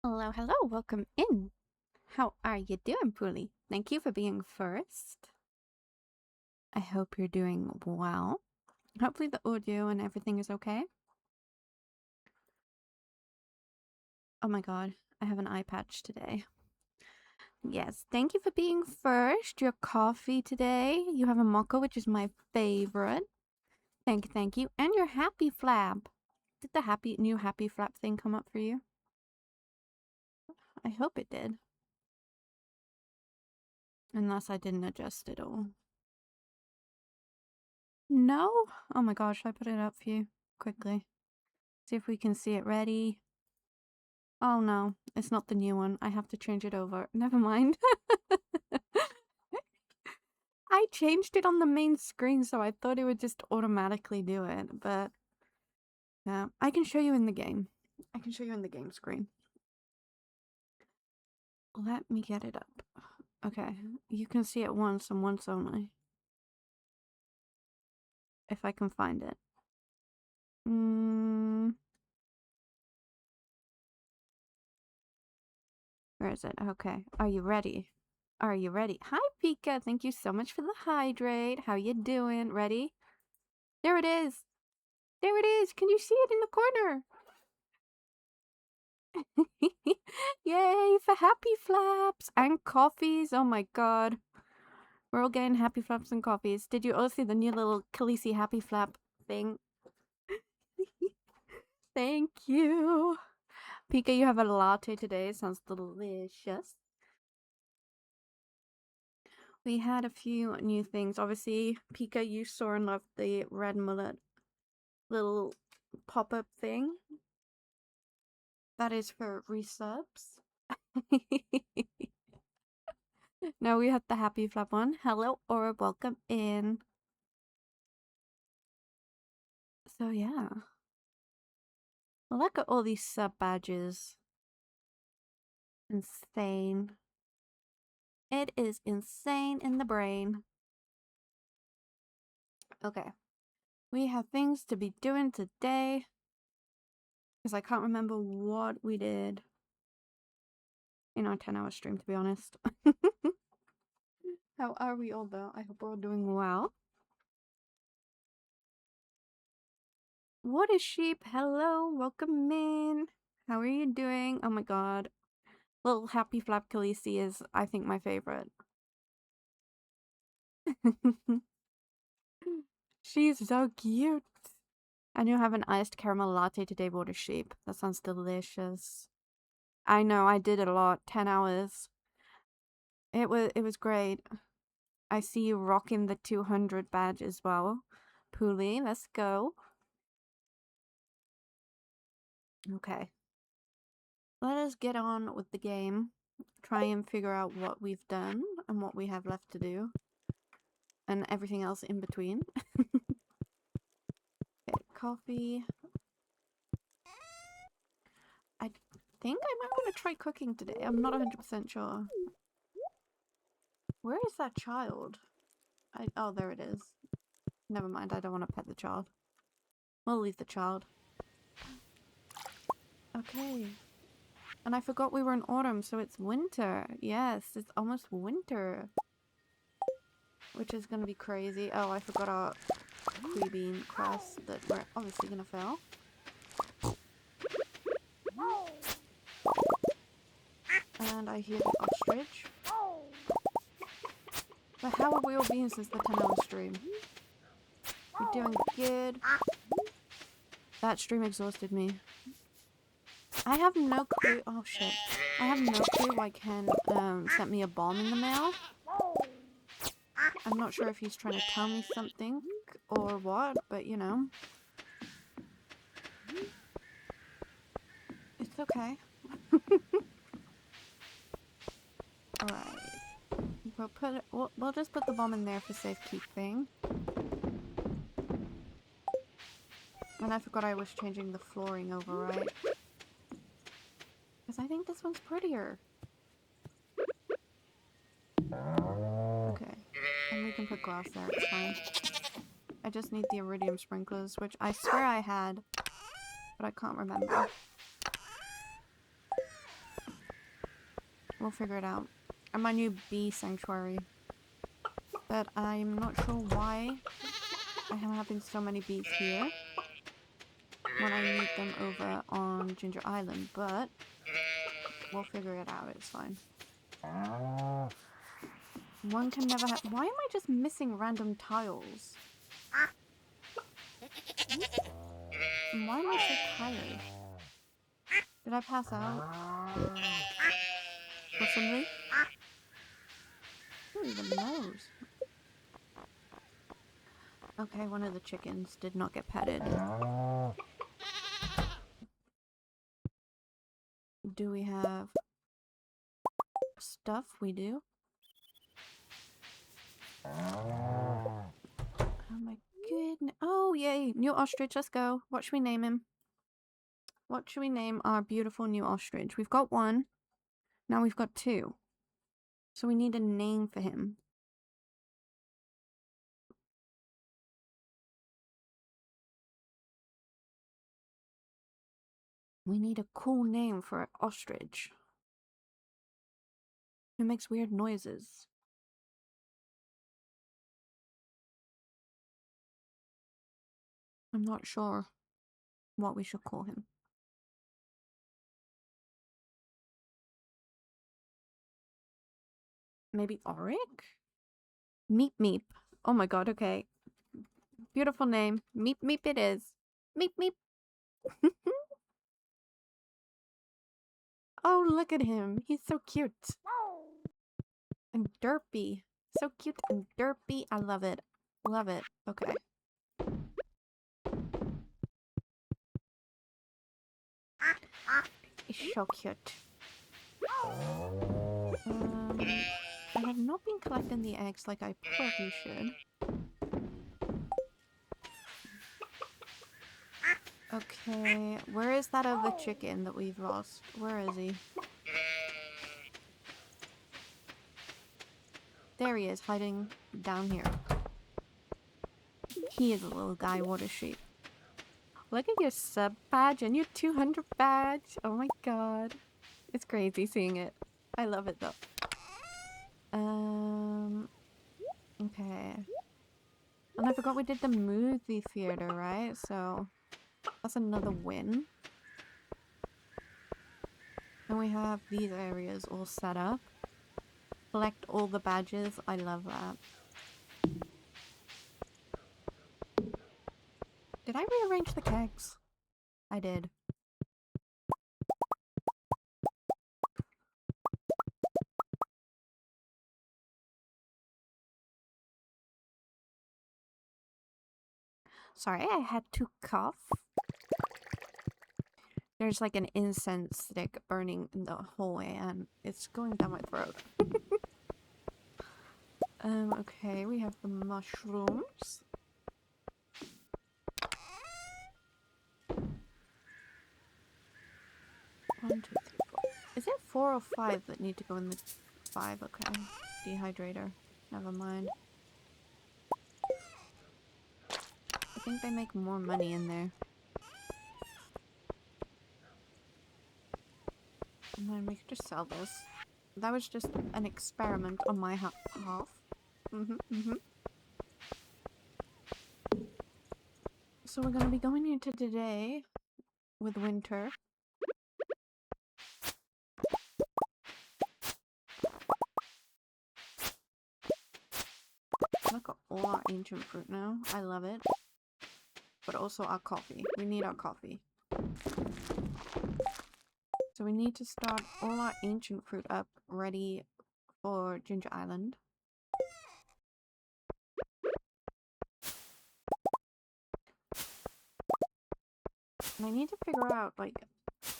Hello, hello, welcome in. How are you doing, Puli? Thank you for being first. I hope you're doing well. Hopefully the audio and everything is okay. Oh my god, I have an eye patch today. Yes, thank you for being first. Your coffee today. You have a mocha, which is my favorite. Thank you. And your happy flap. Did the new happy flap thing come up for you? I hope it did. Unless I didn't adjust it all. No? Oh my gosh, I put it up for you quickly. See if we can see it ready. Oh no, it's not the new one. I have to change it over. Never mind. I changed it on the main screen, so I thought it would just automatically do it, but yeah, I can show you in the game. I can show you in the game screen. Let me get it up. Okay, you can see it once and once only. If I can find it. Where is it? Okay, are you ready? Are you ready? Hi, Pika. Thank you so much for the hydrate. How you doing? Ready? There it is. There it is. Can you see it in the corner? Yay for happy flaps and coffees. Oh my god. We're all getting happy flaps and coffees. Did you all see the new little Khaleesi happy flap thing? Thank you. Pika, you have a latte today. Sounds delicious. We had a few new things. Obviously, Pika, you saw and loved the red mullet little pop-up thing. That is for resubs. Now we have the happy flap one. Hello, or welcome in. So yeah. Look at all these sub badges. Insane. It is insane in the brain. Okay. We have things to be doing today. Because I can't remember what we did in our 10-hour stream, to be honest. How are we all though? I hope we're all doing well. What is sheep? Hello, welcome in. How are you doing? Oh my god. Little happy flap Khaleesi is, I think, my favorite. She's so cute. And you have an iced caramel latte today, Water Sheep. That sounds delicious. I know, I did it a lot. 10 hours. It was great. I see you rocking the 200 badge as well. Puli, let's go. Okay. Let us get on with the game. Try and figure out what we've done and what we have left to do. And everything else in between. Okay, coffee. I think I might want to try cooking today. I'm not 100% sure. Where is that child? Oh, there it is. Never mind, I don't want to pet the child. We'll leave the child. Okay. And I forgot we were in autumn, so it's winter. Yes, it's almost winter. Which is gonna be crazy. Oh, I forgot our Queen Bean quest that we're obviously gonna fail. And I hear the ostrich. But how have we all been since the 10-hour stream? We're doing good. That stream exhausted me. I have no clue. Oh shit. I have no clue why Ken sent me a bomb in the mail. I'm not sure if he's trying to tell me something or what, but you know. It's okay. Alright. We'll just put the bomb in there for safekeeping. And I forgot I was changing the flooring over, right? Because I think this one's prettier. Okay. And we can put glass there, it's fine. I just need the iridium sprinklers, which I swear I had, but I can't remember. We'll figure it out. And my new bee sanctuary. But I'm not sure why I am having so many bees here when I need them over on Ginger Island, but we'll figure it out, it's fine. One can never have— why am I just missing random tiles? And why am I so tired? Did I pass out? Possibly? Who even knows? Okay, one of the chickens did not get petted. Do we have stuff? We do. Oh my goodness. Oh, yay. New ostrich. Let's go. What should we name him? What should we name our beautiful new ostrich? We've got one. Now we've got two. So we need a name for him. We need a cool name for an ostrich. Who makes weird noises. I'm not sure what we should call him. Maybe Auric? Meep Meep. Oh my god, okay. Beautiful name. Meep Meep it is. Meep Meep. Oh, look at him. He's so cute. And derpy. So cute and derpy. I love it. Love it. Okay. He's so cute. I have not been collecting the eggs like I probably should. Okay, where is that other chicken that we've lost? Where is he? There he is, hiding down here. He is a little guy, what a sheep. Look at your sub badge and your 200 badge. Oh my god. It's crazy seeing it. I love it though. Okay. And I forgot we did the movie theater, right? So that's another win. And we have these areas all set up. Collect all the badges. I love that. Did I rearrange the kegs? I did. Sorry, I had to cough. There's like an incense stick burning in the hallway and it's going down my throat. Okay, we have the mushrooms. 1, 2, 3, 4. Is it 4 or 5 that need to go in the 5? Okay. Dehydrator. Never mind. I think they make more money in there. And then we could just sell this. That was just an experiment on my half. So we're gonna be going into today with winter. Look at all our ancient fruit now. I love it. But also our coffee. We need our coffee. So we need to start all our ancient fruit up ready for Ginger Island. And I need to figure out, like,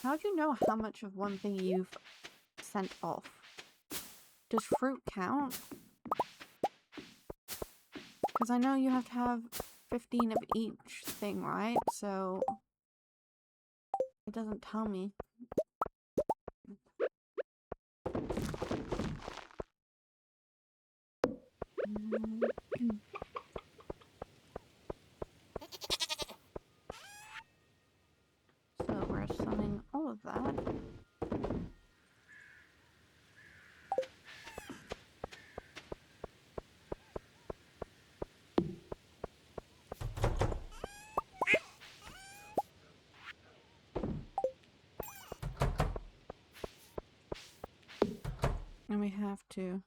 how do you know how much of one thing you've sent off? Does fruit count? Because I know you have to have 15 of each thing, right? So it doesn't tell me. So we're selling all of that. And we have to...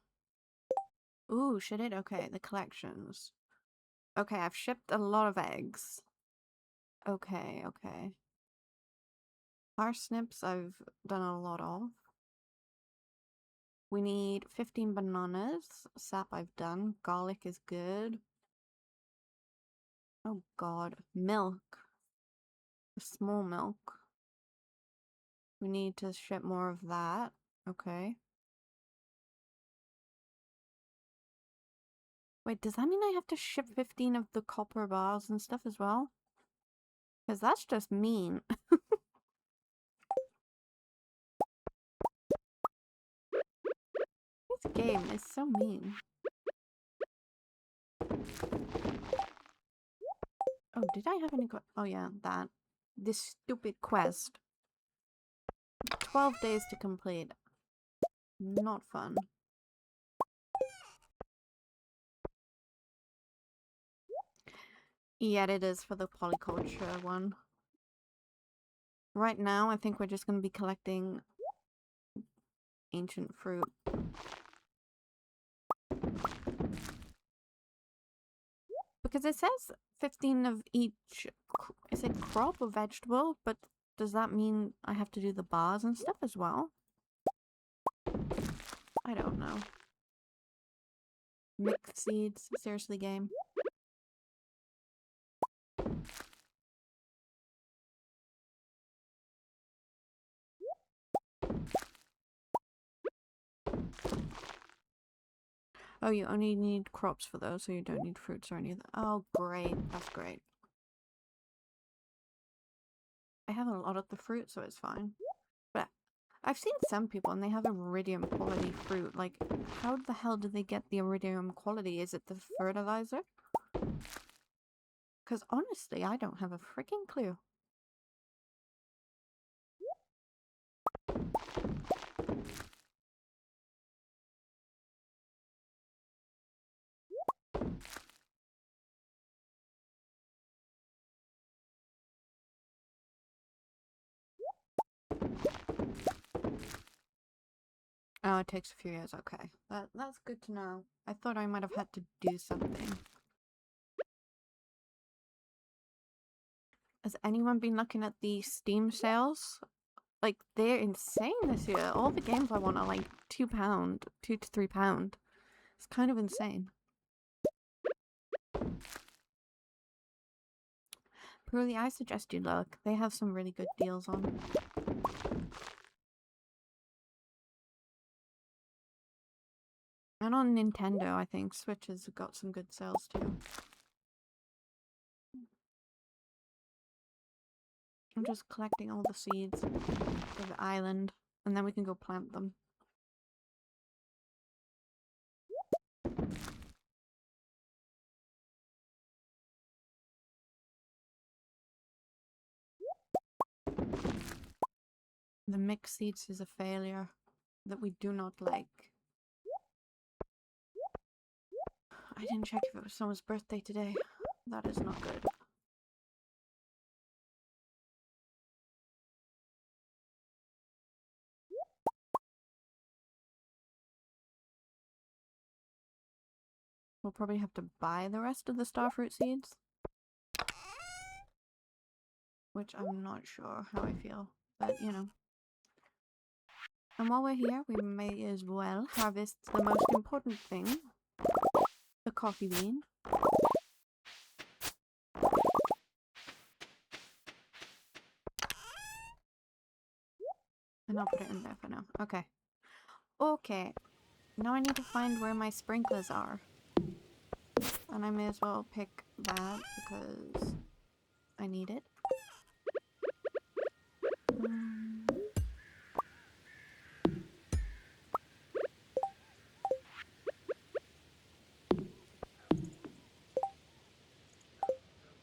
Ooh, should it? Okay, the collections. Okay, I've shipped a lot of eggs. Okay, okay. Parsnips I've done a lot of. We need 15 bananas. Sap I've done. Garlic is good. Oh god. Milk. Small milk. We need to ship more of that. Okay. Wait, does that mean I have to ship 15 of the copper bars and stuff as well? Because that's just mean. This game is so mean. Oh, did I have any oh yeah, that. This stupid quest. 12 days to complete. Not fun. Yet it is for the polyculture one. Right now, I think we're just going to be collecting ancient fruit. Because it says 15 of each, is it crop or vegetable? But does that mean I have to do the bars and stuff as well? I don't know. Mixed seeds? Seriously, game? Oh, you only need crops for those, so you don't need fruits or anything. Oh, great. That's great. I have a lot of the fruit, so it's fine. But I've seen some people and they have iridium quality fruit. Like, how the hell do they get the iridium quality? Is it the fertilizer? Because honestly, I don't have a freaking clue. Oh, it takes a few years. Okay. That's good to know. I thought I might have had to do something. Has anyone been looking at the Steam sales? Like, they're insane this year. All the games I want are like £2, £2 to £3. It's kind of insane. Purely, I suggest you look. They have some really good deals on. And on Nintendo, I think Switch has got some good sales too. I'm just collecting all the seeds for the island, and then we can go plant them. The mixed seeds is a failure that we do not like. I didn't check if it was someone's birthday today. That is not good. We'll probably have to buy the rest of the starfruit seeds. Which I'm not sure how I feel, but you know. And while we're here, we may as well harvest the most important thing. The coffee bean. And I'll put it in there for now. Okay. Okay. Now I need to find where my sprinklers are. And I may as well pick that because I need it.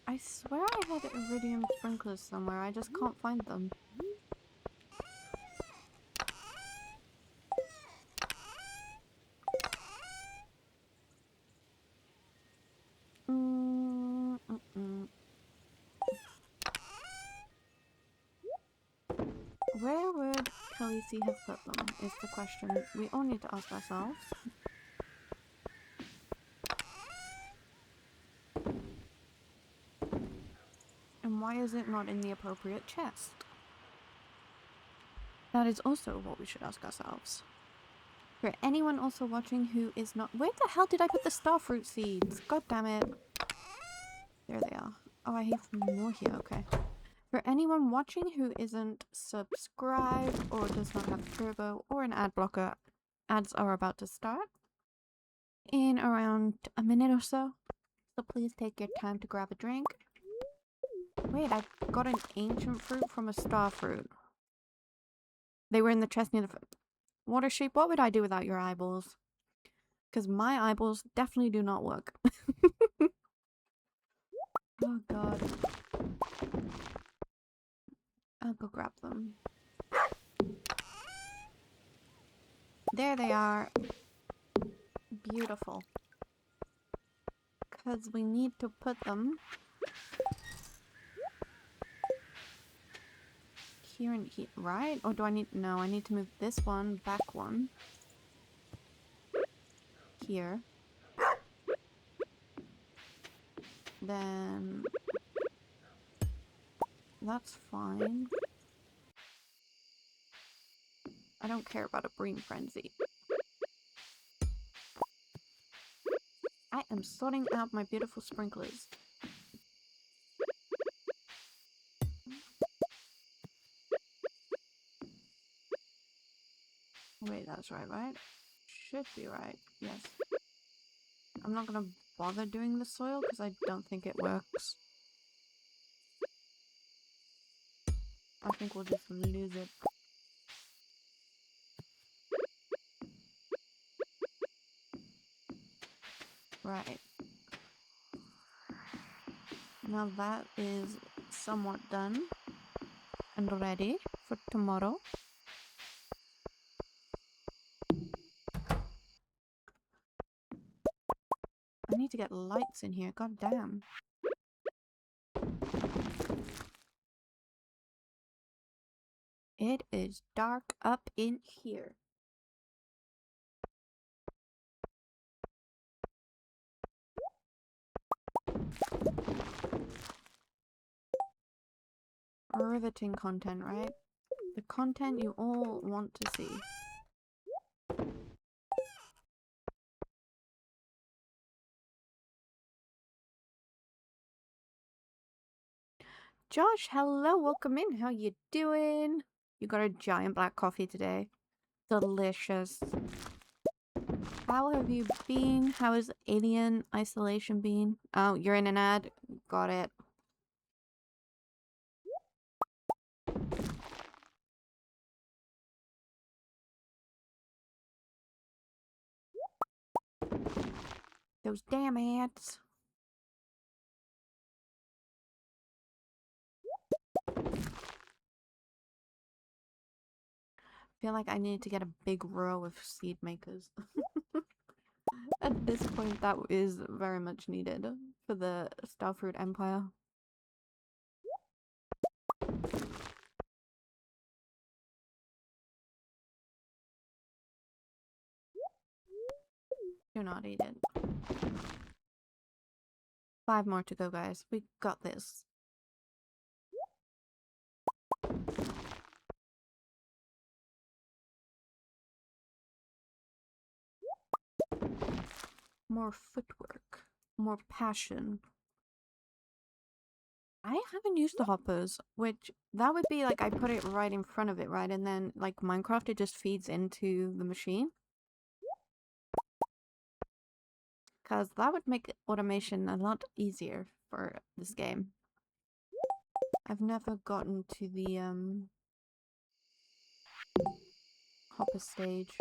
I swear I had iridium sprinklers somewhere. I just can't find them. Where would Kelly he have put them, is the question we all need to ask ourselves. And why is it not in the appropriate chest? That is also what we should ask ourselves. For anyone also watching who is not— where the hell did I put the starfruit seeds? God damn it. There they are. Oh, I have more here. Okay. For anyone watching who isn't subscribed or does not have turbo or an ad blocker, ads are about to start in around a minute or so. So please take your time to grab a drink. Wait, I got an ancient fruit from a starfruit. They were in the chest near the water sheep. What would I do without your eyeballs? Because my eyeballs definitely do not work. Oh god. I'll go grab them. There they are. Beautiful. Because we need to put them here and here, right? Or do I need— no, I need to move this one, back one. Here. Then that's fine. I don't care about a bream frenzy. I am sorting out my beautiful sprinklers. Wait, that's right? Should be right. Yes. I'm not gonna bother doing the soil because I don't think it works. I think we'll just lose it. Right. Now that is somewhat done and ready for tomorrow. I need to get lights in here, god damn. It is dark up in here. Riveting content, right? The content you all want to see. Josh, hello, welcome in. How you doing? You got a giant black coffee today. Delicious. How have you been? How has Alien Isolation been? Oh, you're in an ad? Got it. Those damn ads. I feel like I need to get a big row of seed makers. At this point, that is very much needed for the Starfruit Empire. Do not eat it. 5 more to go, guys. We got this. More footwork. More passion. I haven't used the hoppers, which that would be like I put it right in front of it, right? And then like Minecraft, it just feeds into the machine. Because that would make automation a lot easier for this game. I've never gotten to the hopper stage.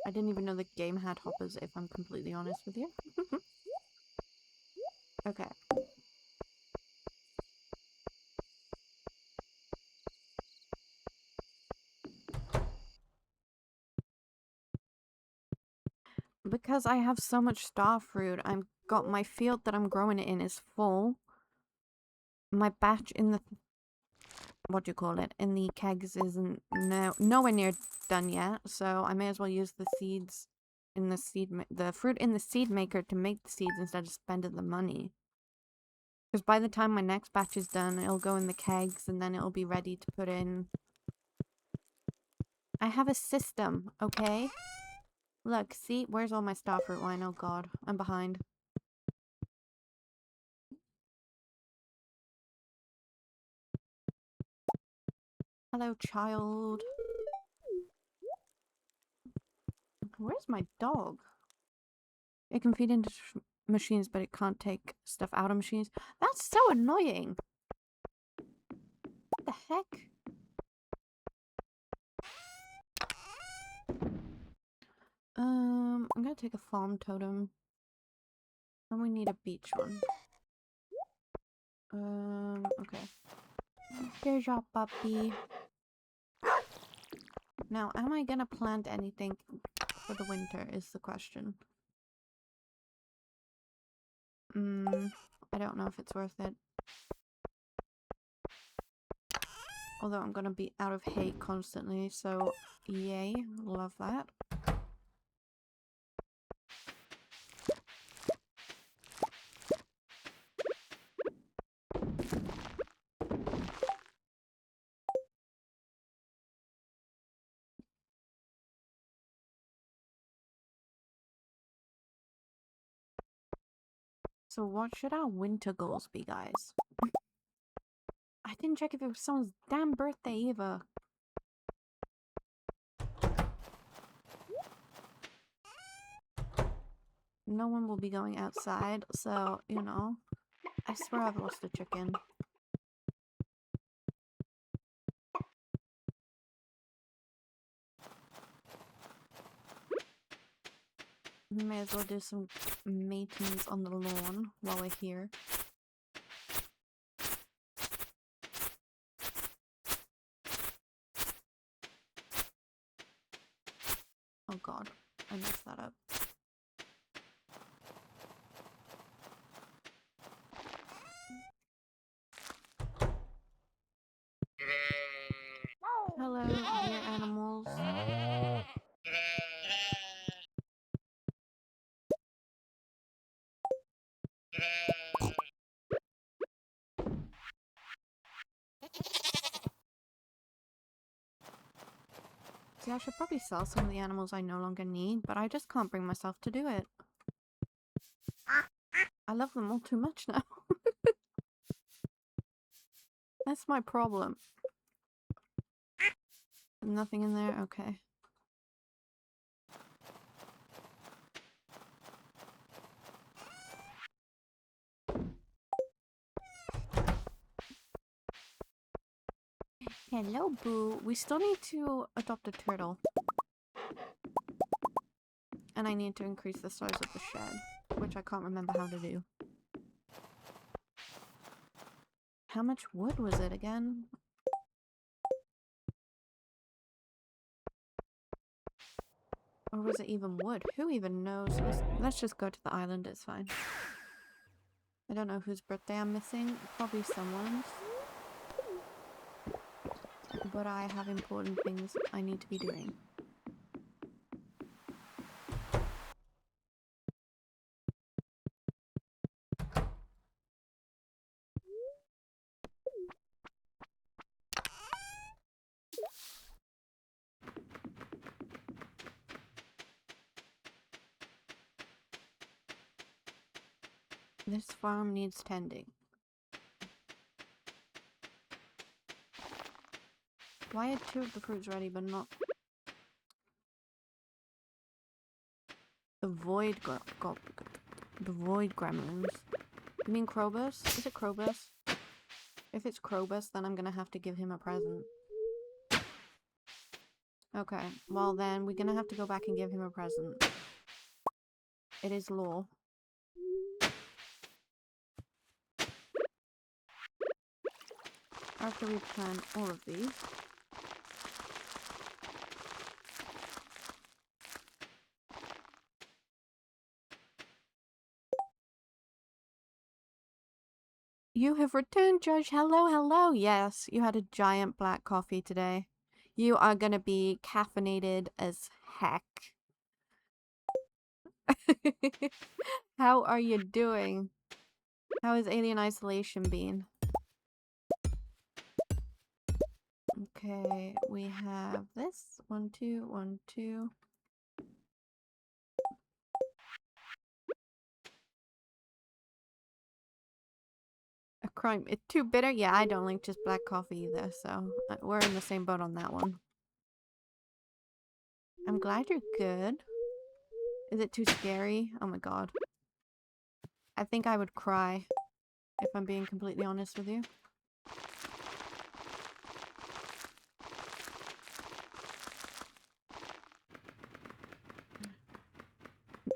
I didn't even know the game had hoppers, if I'm completely honest with you. Okay. Because I have so much starfruit, I've got my field that I'm growing it in is full. My batch in the what do you call it, in the kegs isn't nowhere near done yet, so I may as well use the seeds in the fruit in the seed maker to make the seeds instead of spending the money. Because by the time my next batch is done, it'll go in the kegs and then it'll be ready to put in. I have a system, okay? Look, see? Where's all my starfruit wine? Oh god, I'm behind. Hello, child. Where's my dog? It can feed into machines, but it can't take stuff out of machines. That's so annoying. What the heck? I'm gonna take a farm totem. And we need a beach one. Okay. Here's your puppy. Now, am I gonna plant anything for the winter is the question. I don't know if it's worth it. Although I'm gonna be out of hay constantly, so yay, love that. So what should our winter goals be, guys? I didn't check if it was someone's damn birthday either. No one will be going outside, so, you know. I swear I've lost a chicken. We may as well do some maintenance on the lawn while we're here. Oh god, I messed that up. Hello, dear animals. See, I should probably sell some of the animals I no longer need, but I just can't bring myself to do it. I love them all too much now. That's my problem. Nothing in there? Okay. Hello, Boo. We still need to adopt a turtle. And I need to increase the size of the shed, which I can't remember how to do. How much wood was it again? Or was it even wood? Who even knows? Let's just go to the island, it's fine. I don't know whose birthday I'm missing. Probably someone's. But I have important things I need to be doing. This farm needs tending. Why are two of the fruits ready but not the void gremlins? You mean Krobus? Is it Krobus? If it's Krobus, then I'm gonna have to give him a present. Okay, well then we're gonna have to go back and give him a present. It is law. After we plant all of these. You have returned, Judge. Hello, hello. Yes, you had a giant black coffee today. You are gonna be caffeinated as heck. How are you doing? How has Alien Isolation been? Okay, we have this. 1, 2, 1, 2. A crime. It's too bitter? Yeah, I don't like just black coffee either, so we're in the same boat on that one. I'm glad you're good. Is it too scary? Oh my god. I think I would cry, if I'm being completely honest with you.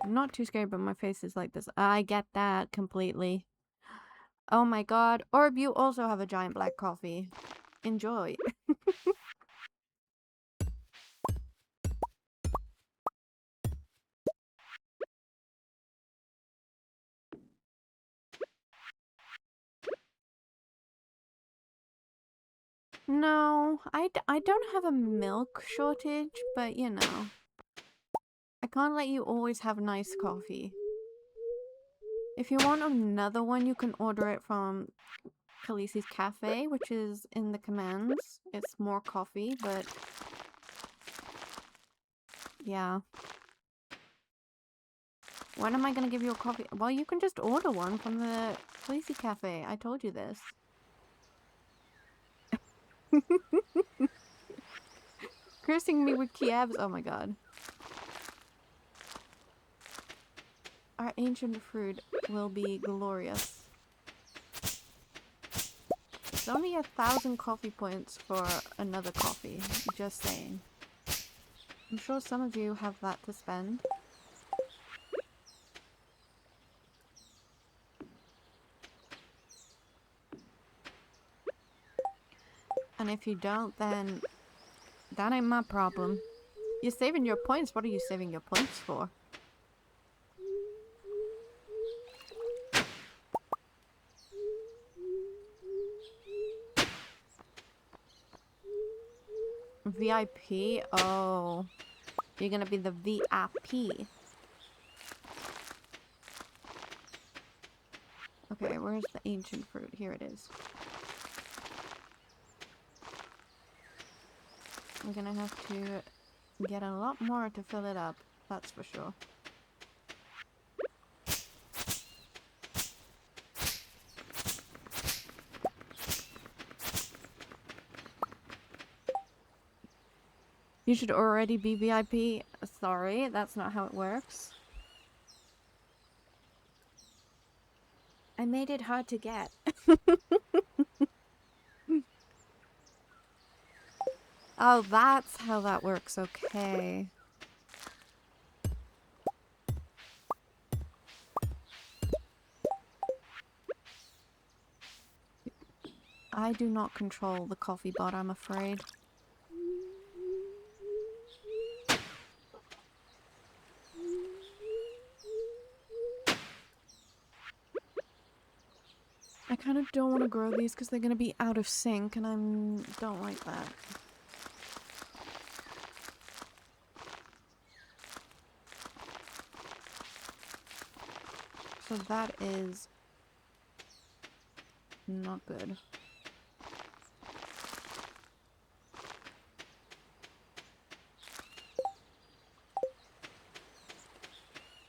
I'm not too scared, but my face is like this. I get that completely. Oh my god. Orb, you also have a giant black coffee. Enjoy. No, I don't have a milk shortage, but you know. I can't let you always have nice coffee. If you want another one, you can order it from Khaleesi's Cafe, which is in the commands. It's more coffee, but yeah. When am I gonna give you a coffee? Well, you can just order one from the Khaleesi Cafe. I told you this. Cursing me with Kievs? Oh my god. Our ancient fruit will be glorious. It's only 1,000 coffee points for another coffee. Just saying. I'm sure some of you have that to spend. And if you don't, then that ain't my problem. You're saving your points. What are you saving your points for? VIP? Oh. You're gonna be the VIP. Okay, where's the ancient fruit? Here it is. I'm gonna have to get a lot more to fill it up. That's for sure. You should already be VIP. Sorry, that's not how it works. I made it hard to get. Oh, that's how that works. Okay. I do not control the coffee bot, I'm afraid. I kind of don't want to grow these because they're going to be out of sync, and I don't like that. So that is not good.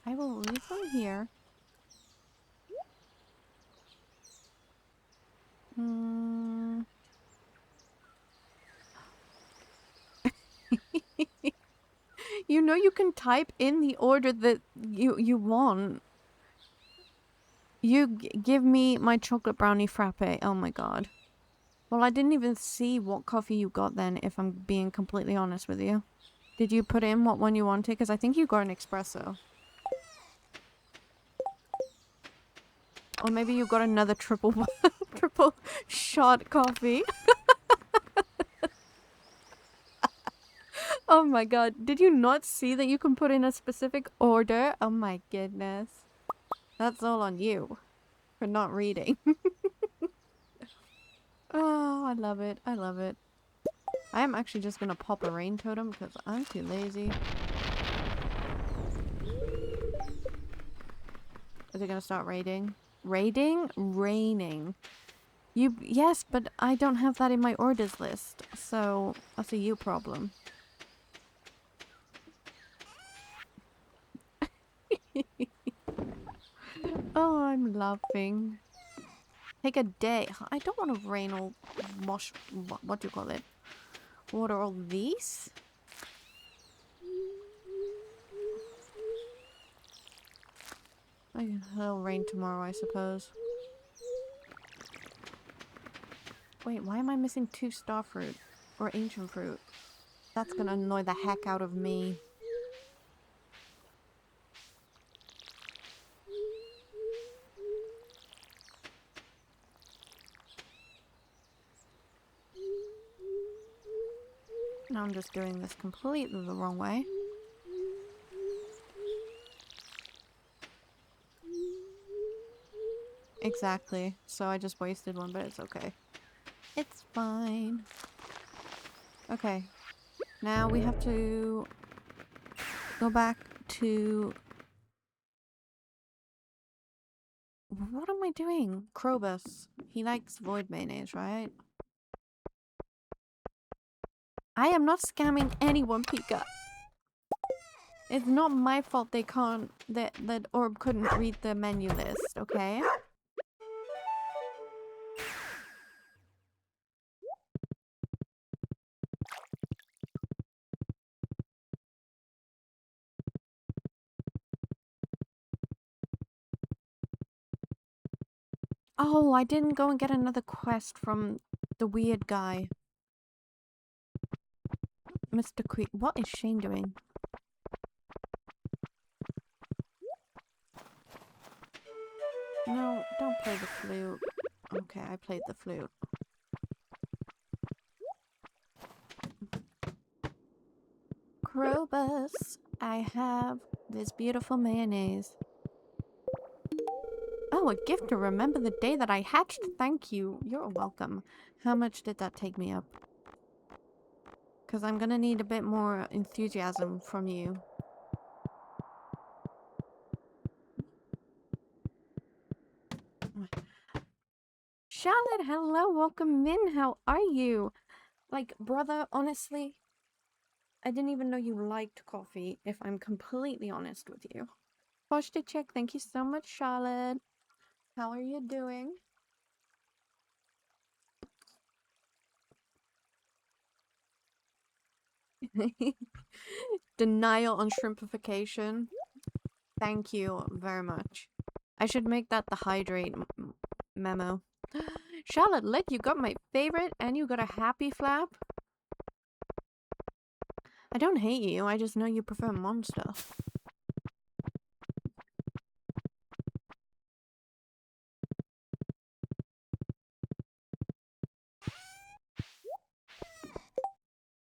I will leave them here. You know you can type in the order that you want. You give me my chocolate brownie frappe. Oh my god. Well, I didn't even see what coffee you got then, if I'm being completely honest with you. Did you put in what one you wanted? Because I think you got an espresso. Or maybe you got another triple shot coffee. Oh my god. Did you not see that you can put in a specific order? Oh my goodness. That's all on you. For not reading. Oh, I love it. I love it. I am actually just gonna pop a rain totem because I'm too lazy. Is it gonna start raiding? Raiding? Raining. Yes, but I don't have that in my orders list, so that's a you problem. Oh, I'm laughing. Take a day. I don't want to rain all what do you call it? Water all these? It'll rain tomorrow, I suppose. Wait, why am I missing 2 star fruit? Or ancient fruit? That's gonna annoy the heck out of me. Now I'm just doing this completely the wrong way. Exactly. So I just wasted one, but it's okay. It's fine. Okay. Now we have to go back to... What am I doing? Krobus. He likes void mayonnaise, right? I am not scamming anyone, Pika. It's not my fault they can't... That Orb couldn't read the menu list, okay? Oh, I didn't go and get another quest from the weird guy. Mr. Queen. What is Shane doing? No, don't play the flute. Okay, I played the flute. Krobus, I have this beautiful mayonnaise. Oh, a gift to remember the day that I hatched. Thank you. You're welcome. How much did that take me up? Because I'm gonna need a bit more enthusiasm from you. Charlotte, hello, welcome in. How are you? Like, brother, honestly, I didn't even know you liked coffee, if I'm completely honest with you. Posture check, thank you so much, Charlotte. How are you doing? Denial on shrimpification. Thank you very much. I should make that the hydrate memo. Charlotte, look, you got my favorite and you got a happy flap. I don't hate you, I just know you prefer monster.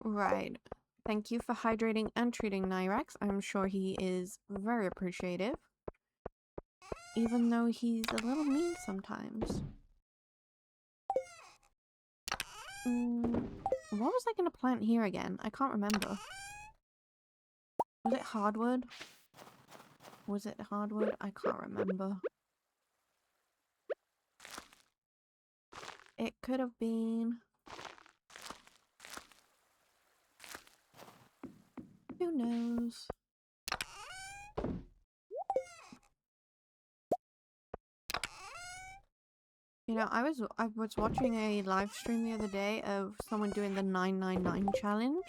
Right. Thank you for hydrating and treating Nyrax. I'm sure he is very appreciative. Even though he's a little mean sometimes. What was I gonna plant here again? I can't remember. Was it hardwood? Was it hardwood? I can't remember. It could have been... Who knows? You know, I was watching a live stream the other day of someone doing the 999 challenge.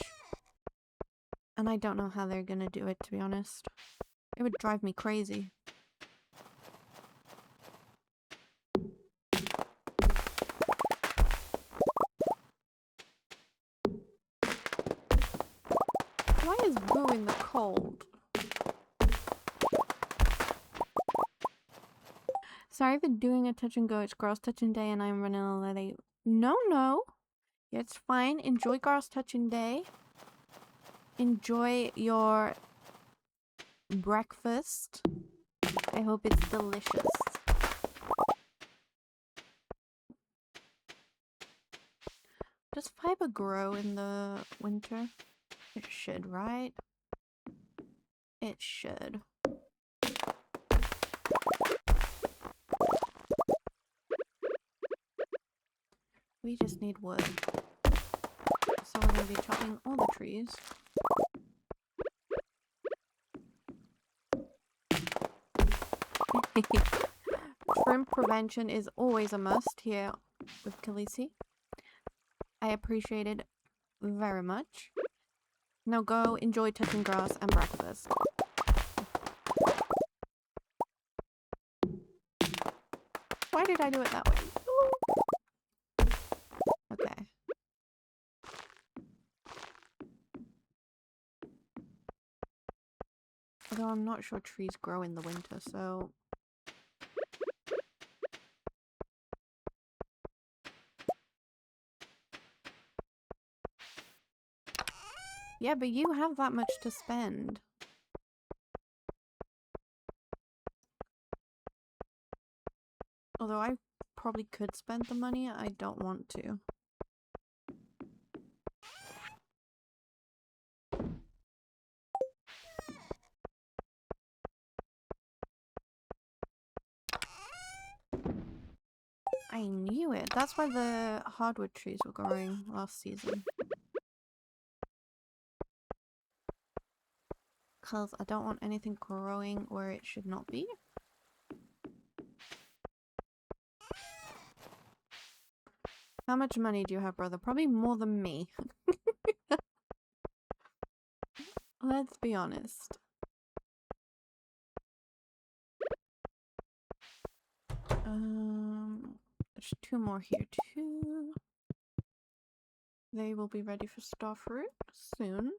And I don't know how they're gonna do it, to be honest. It would drive me crazy. Why is Boo in the cold? Sorry for doing a touch and go. It's girls touching day and I'm running a late. No. It's fine. Enjoy girls touching day. Enjoy your breakfast. I hope it's delicious. ever grow in the winter? It should, right? It should. We just need wood. So we're going to be chopping all the trees. Shrimp prevention is always a must here with Khaleesi. I appreciate it very much. Now go enjoy touching grass and breakfast. Why did I do it that way? Okay. Although I'm not sure trees grow in the winter, so... Yeah, but you have that much to spend. Although I probably could spend the money, I don't want to. I knew it. That's why the hardwood trees were growing last season. Because I don't want anything growing where it should not be. How much money do you have, brother? Probably more than me. Let's be honest. There's 2 more here too. They will be ready for starfruit soon.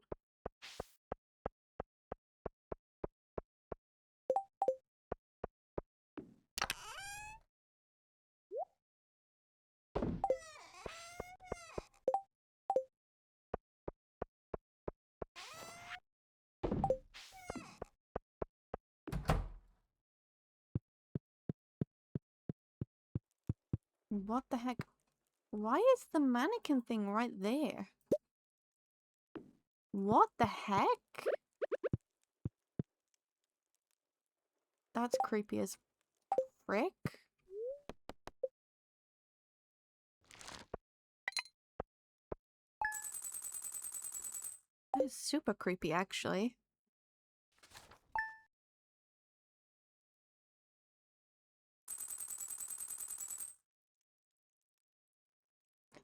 What the heck? Why is the mannequin thing right there? What the heck? That's creepy as frick. That is super creepy, actually.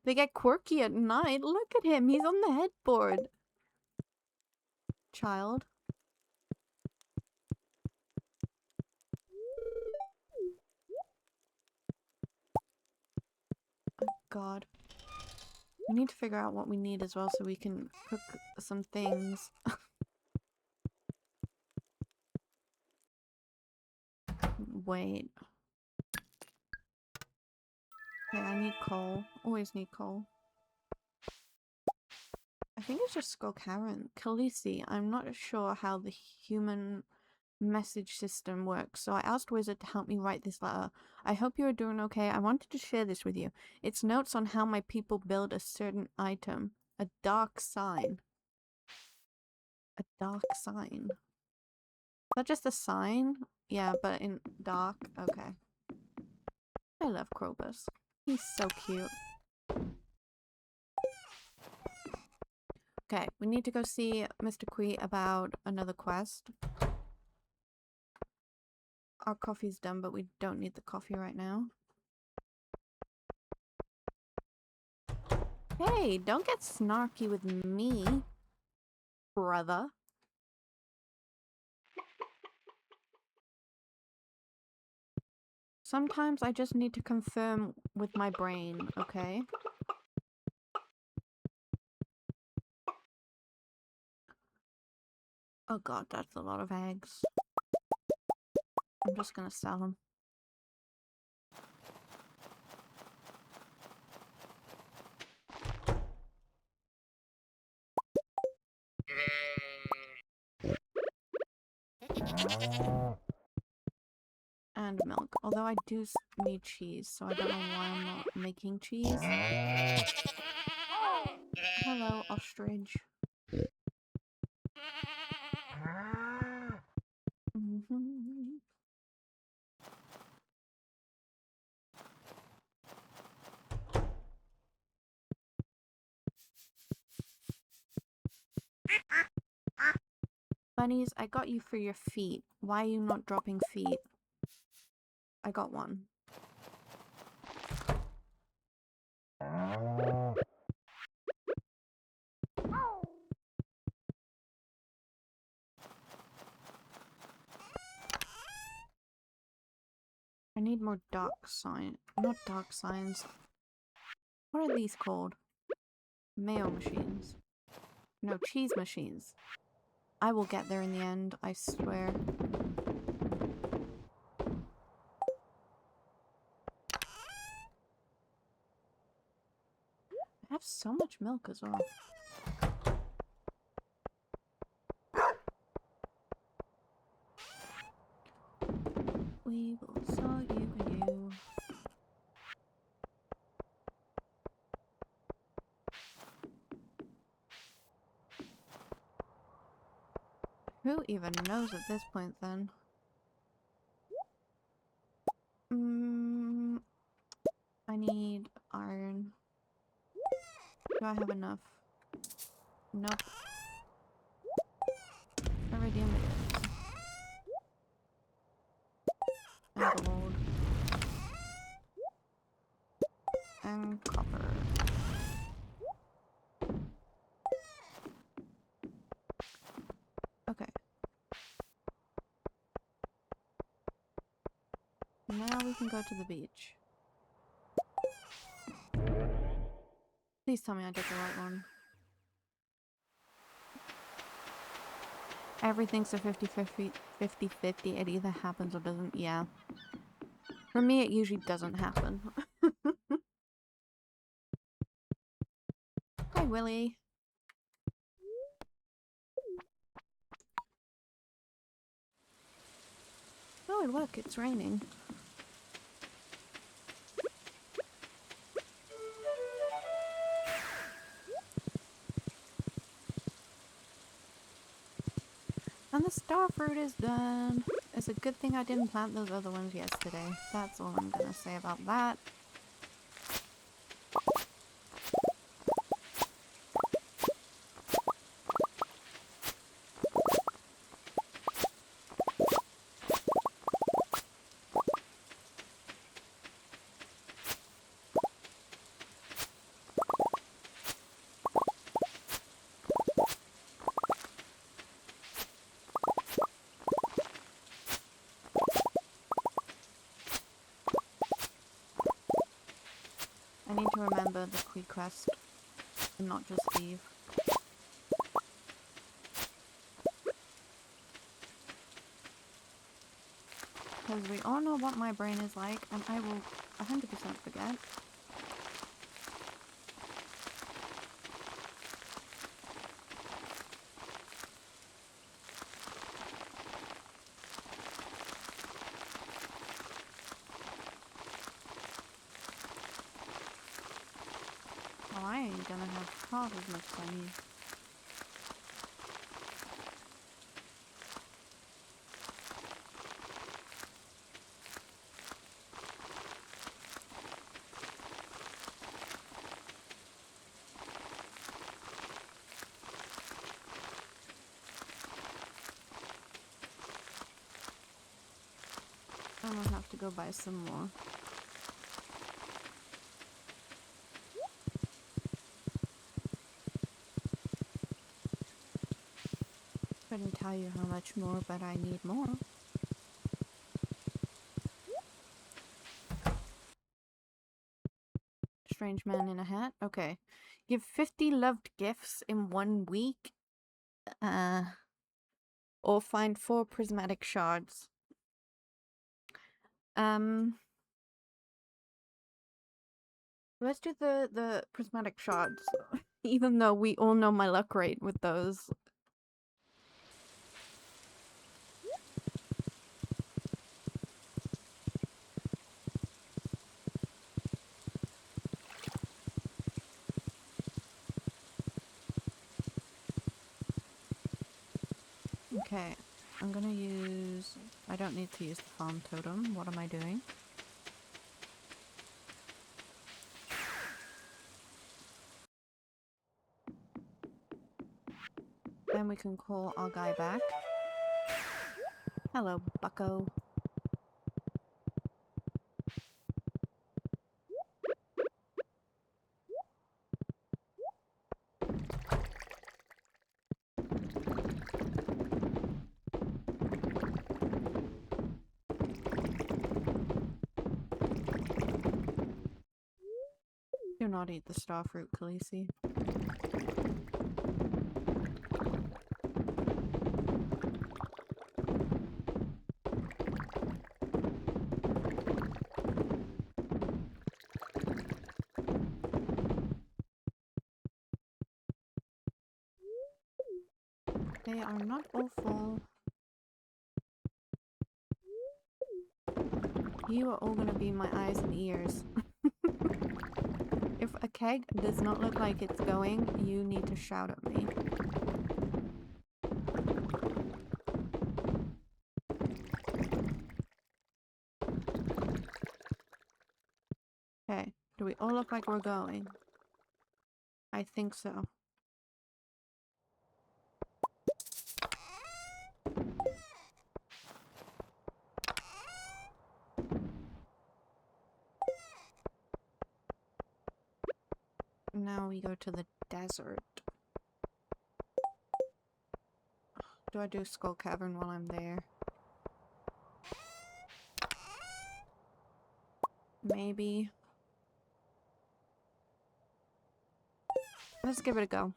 They get quirky at night. Look at him. He's on the headboard. Child. Oh, God. We need to figure out what we need as well so we can cook some things. Wait. Okay, I need coal. Always need coal. I think it's just Skull Karen. Khaleesi, I'm not sure how the human message system works, so I asked Wizard to help me write this letter. I hope you are doing okay. I wanted to share this with you. It's notes on how my people build a certain item. A dark sign. A dark sign. Is that just a sign? Yeah, but in dark? Okay. I love Krobus. He's so cute. Okay, we need to go see Mr. Quee about another quest. Our coffee's done, but we don't need the coffee right now. Hey, don't get snarky with me, brother. Sometimes I just need to confirm with my brain, okay? Oh god, that's a lot of eggs. I'm just gonna sell them. And milk. Although I do need cheese, so I don't know why I'm not making cheese. ostrich. Bunnies, I got you for your feet. Why are you not dropping feet? I got one. I need more dark sign. Not dark signs. What are these called? Mayo machines. No, cheese machines. I will get there in the end, I swear. I have so much milk as well. We will saw you and you. Who even knows at this point then? I need iron. Do I have enough? Nope. Iridium it is. And gold. And copper. Okay. Now we can go to the beach. Please tell me I did the right one. Everything's a 50-50. It either happens or doesn't. Yeah. For me, it usually doesn't happen. Hi, Willy. Oh, look, it's raining. And the star fruit is done. It's a good thing I didn't plant those other ones yesterday. That's all I'm gonna say about that. I need to remember the quick quest and not just leave. Because we all know what my brain is like, and I will 100% forget. Well, I ain't gonna have half as much as I need. I'm gonna have to go buy some more. Couldn't tell you how much more, but I need more. Strange man in a hat. Okay. Give 50 loved gifts in 1 week. Or find 4 prismatic shards. Let's do the prismatic shards. Even though we all know my luck rate with those. I'm gonna use... I don't need to use the farm totem. What am I doing? Then we can call our guy back. Hello, bucko. Do not eat the starfruit, Khaleesi. They are not awful. You are all gonna be my eyes and ears. If a keg does not look like it's going, you need to shout at me. Okay, do we all look like we're going? I think so. Now we go to the desert. Do I do Skull Cavern while I'm there? Maybe. Let's give it a go.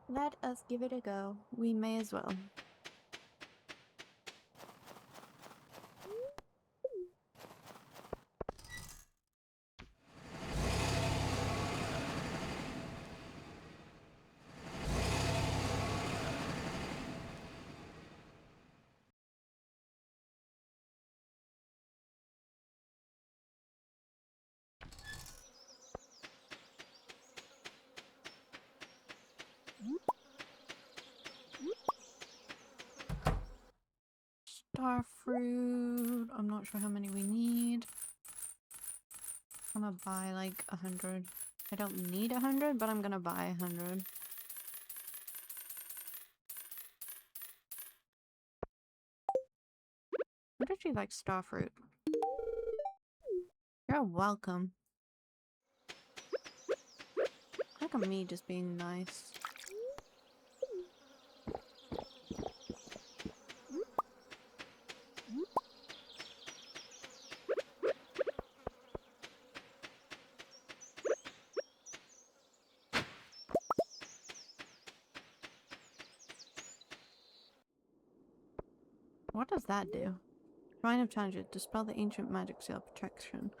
Let us give it a go. We may as well. Starfruit. I'm not sure how many we need. I'm gonna buy like 100. I don't need 100, but I'm gonna buy 100. What did she like starfruit? You're welcome. Look at me just being nice. What does that do? Shrine of Challenges. Dispel the ancient magic seal protection.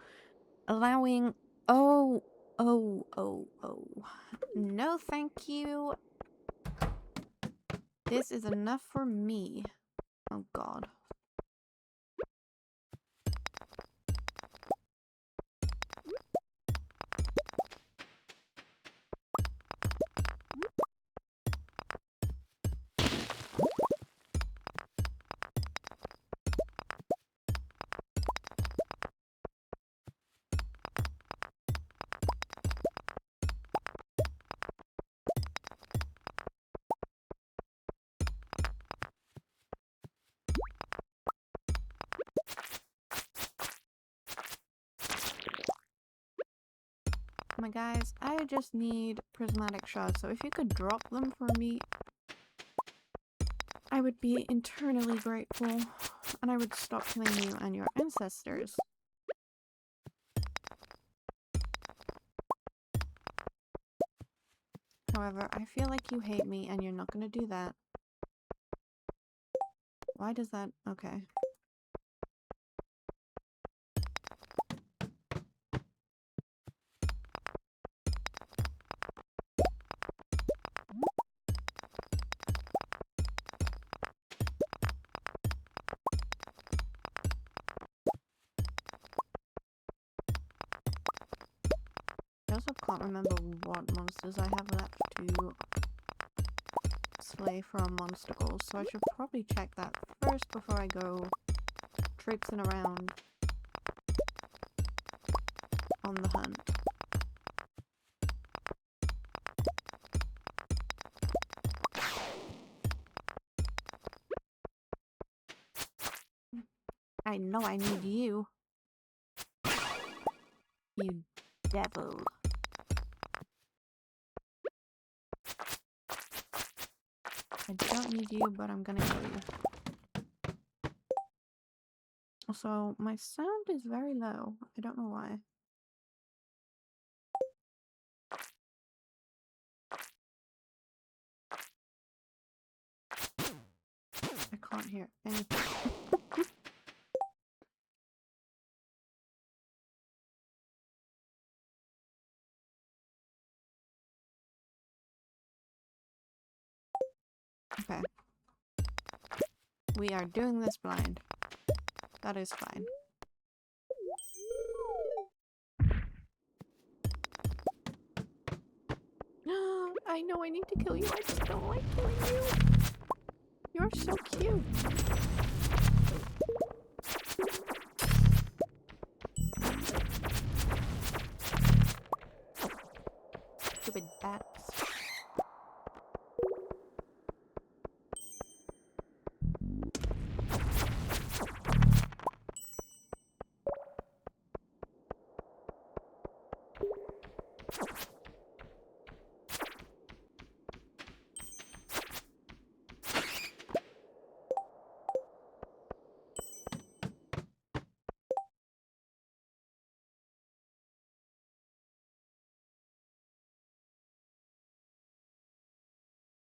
Allowing... Oh. No, thank you. This is enough for me. Oh, God. My guys, I just need prismatic shards, so if you could drop them for me, I would be eternally grateful, and I would stop killing you and your ancestors. However, I feel like you hate me and you're not gonna do that. Why does that... Okay. I also can't remember what monsters I have left to costly for a monster, so I should probably check that first before I go traipsing around on the hunt. I know I need you. You devil. I don't need you, but I'm gonna kill you. Also, my sound is very low. I don't know why. I can't hear anything. Okay. We are doing this blind. That is fine. I know I need to kill you. I just don't like killing you. You're so cute. Stupid bats.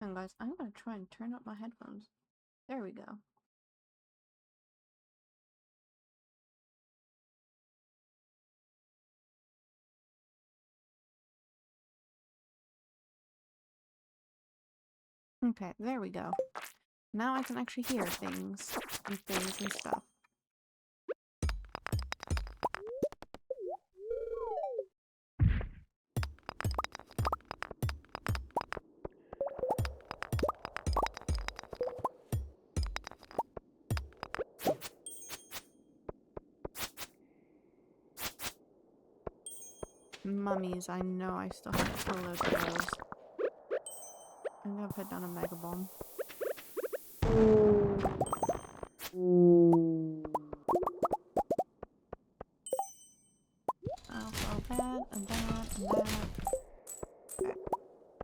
And guys, I'm gonna try and turn up my headphones. There we go. Okay, there we go. Now I can actually hear things and stuff. Mummies, I know I still have to kill loads of those. I'm gonna put down a mega bomb. I'll throw that and that and that. Okay.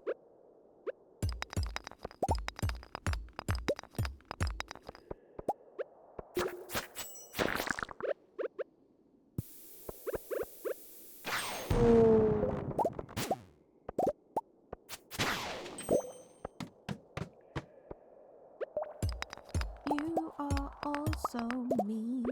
You are all so mean.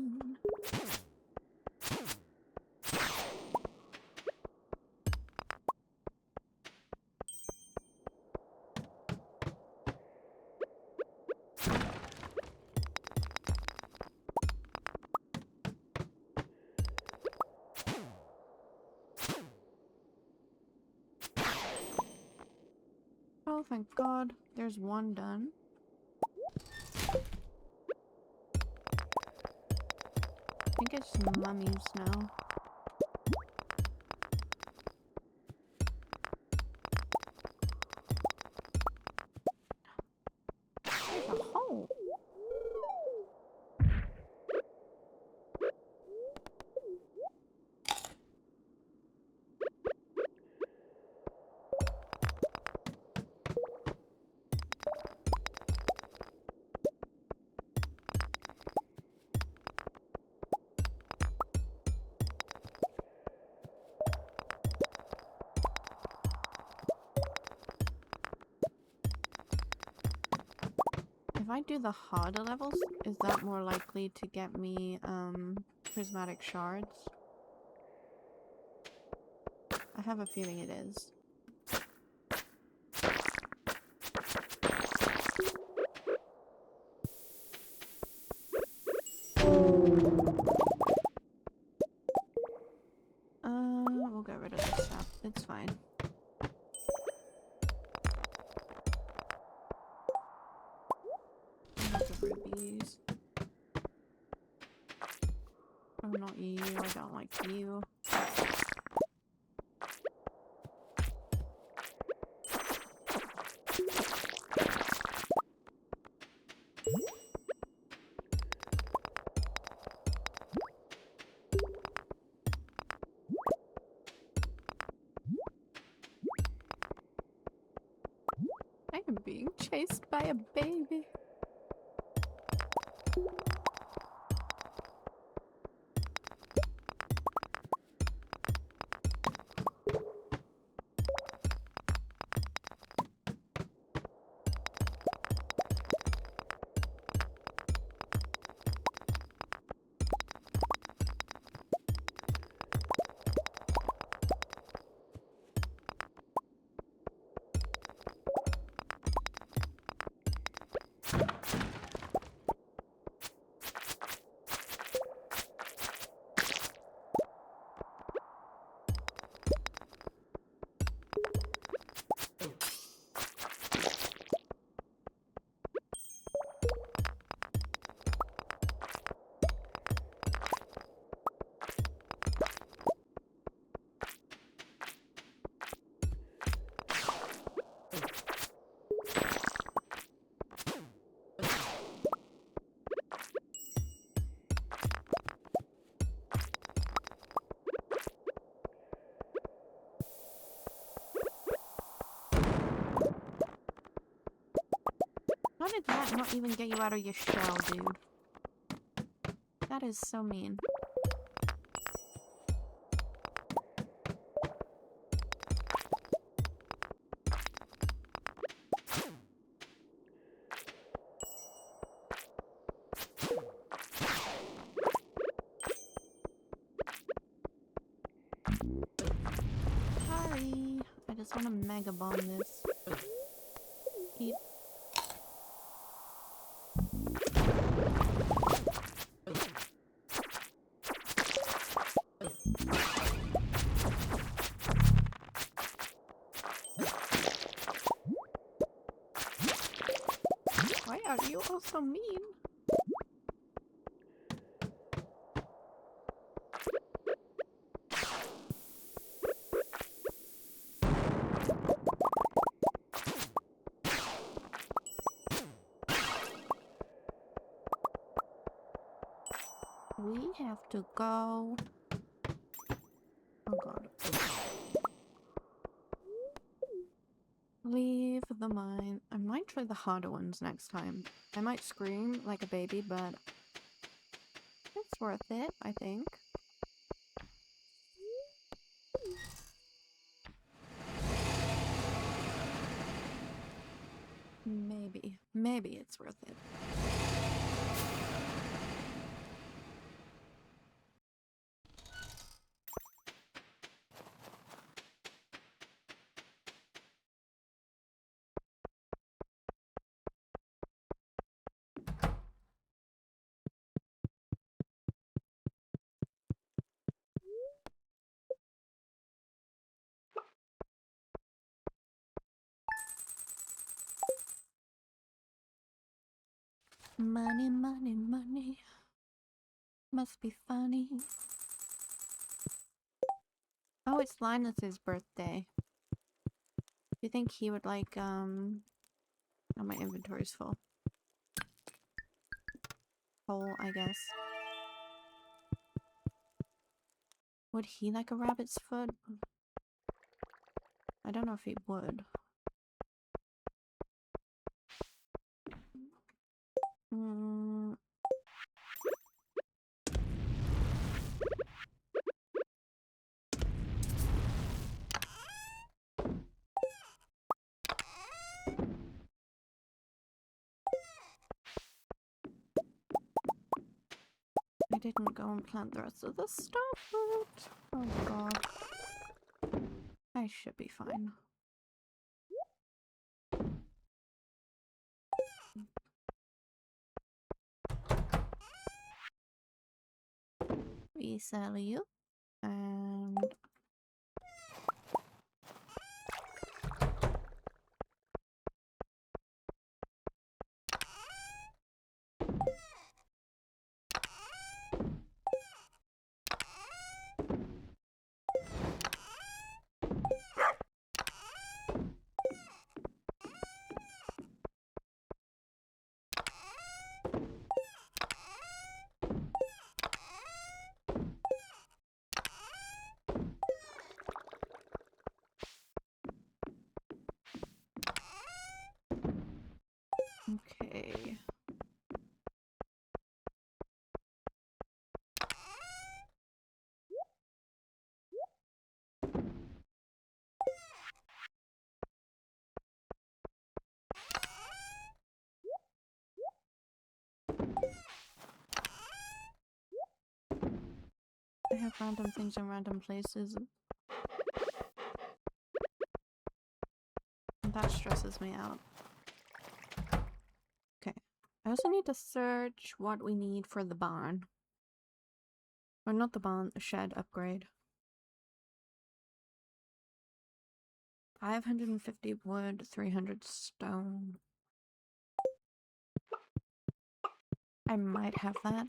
Oh, thank God. There's one done. I think it's mummies now. There's a hole. If I do the harder levels, is that more likely to get me, prismatic shards? I have a feeling it is. We'll get rid of this stuff. It's fine. Oh, not you. I don't like you. I am being chased by a baby. How did that not even get you out of your shell, dude? That is so mean. Sorry. I just want to mega bomb this. Eat. Why are you all so mean? We have to go. Oh god. Leave the mine. I might try the harder ones next time. I might scream like a baby, but it's worth it, I think. Maybe it's worth it. Money, money, money. Must be funny. Oh, it's Linus's birthday. Do you think he would like, oh, my inventory's full. Full, I guess. Would he like a rabbit's foot? I don't know if he would. I didn't go and plant the rest of the stuff. Oh god. I should be fine. We sell you. And I have random things in random places. And that stresses me out. Okay. I also need to search what we need for the barn. Or not the barn, the shed upgrade. 550 wood, 300 stone. I might have that.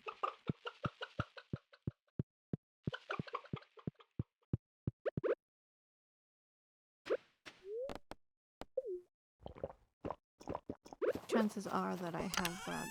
Chances are that I have that.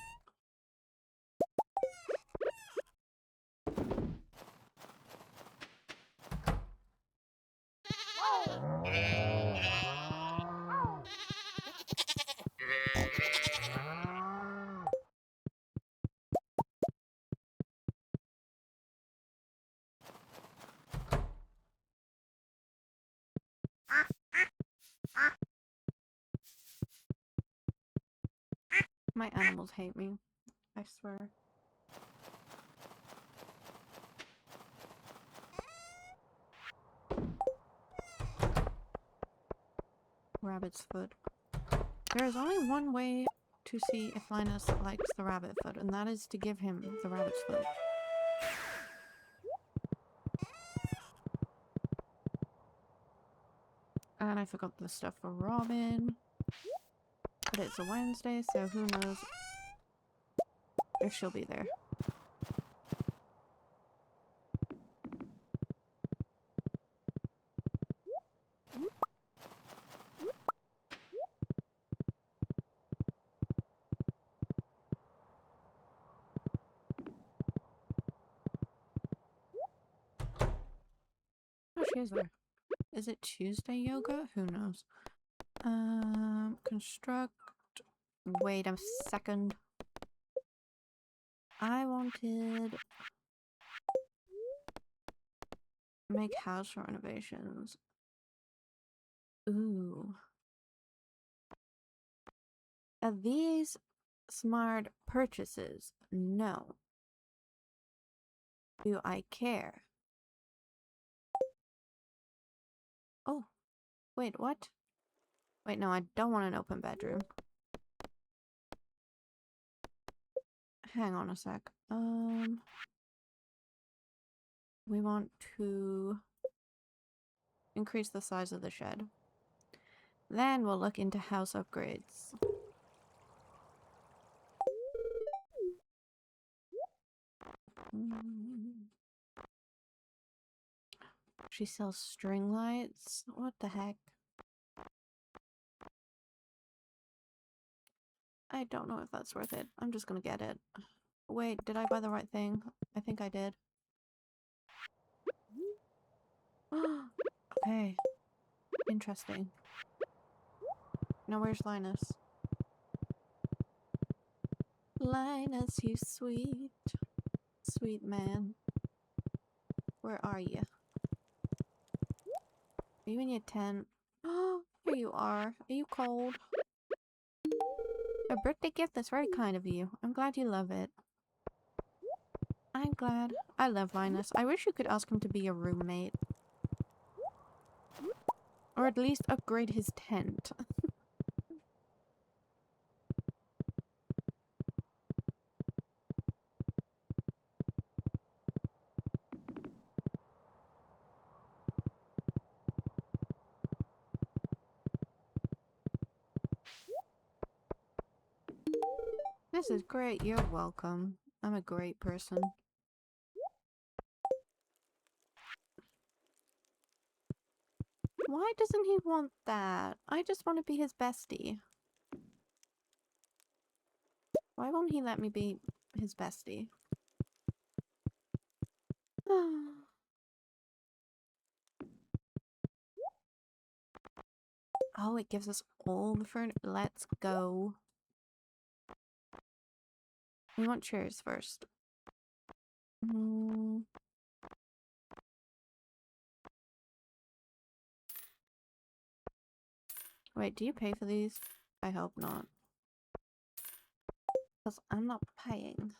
My animals hate me. I swear. Rabbit's foot. There is only one way to see if Linus likes the rabbit foot, and that is to give him the rabbit's foot. And I forgot the stuff for Robin. But it's a Wednesday, so who knows if she'll be there. Oh, she is there. Is it Tuesday yoga? Who knows? Construct. Wait a second. I wanted... make house renovations. Ooh. Are these smart purchases? No. Do I care? Oh. Wait, what? Wait, no, I don't want an open bedroom. Hang on a sec. We want to increase the size of the shed. Then we'll look into house upgrades. She sells string lights? What the heck? I don't know if that's worth it. I'm just gonna get it. Wait, did I buy the right thing? I think I did. Okay. Interesting. Now where's Linus? Linus, you sweet, sweet man. Where are you? Are you in your tent? Oh, here you are. Are you cold? A birthday gift? That's very kind of you. I'm glad you love it. I'm glad. I love Linus. I wish you could ask him to be your roommate. Or at least upgrade his tent. This is great. You're welcome. I'm a great person. Why doesn't he want that? I just want to be his bestie. Why won't he let me be his bestie? Oh, it gives us all the furniture. Let's go. We want chairs first. Wait, do you pay for these? I hope not. Because I'm not paying.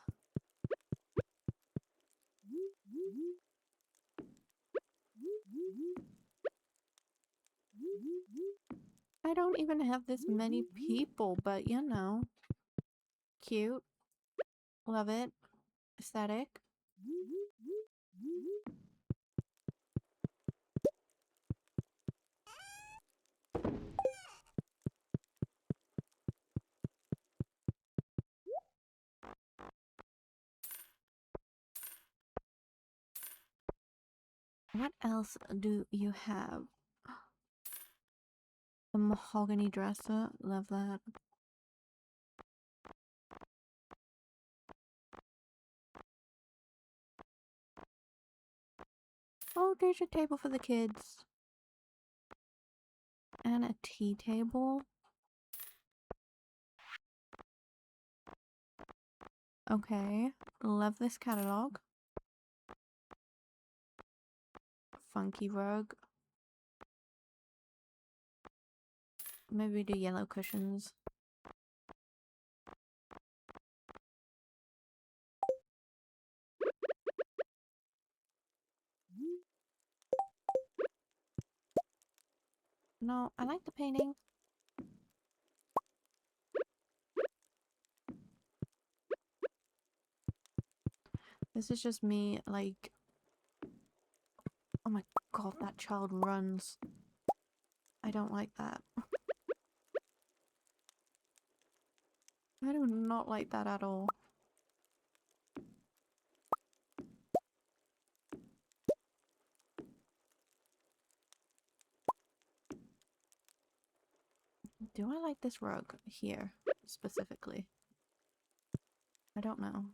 I don't even have this many people, but you know. Cute. Love it. Aesthetic. What else do you have? The mahogany dresser. Love that. Oh, there's a table for the kids. And a tea table. Okay. Love this catalog. Funky rug. Maybe the yellow cushions. No, I like the painting. This is just me, like... Oh my god, that child runs. I don't like that. I do not like that at all. Do I like this rug here, specifically? I don't know.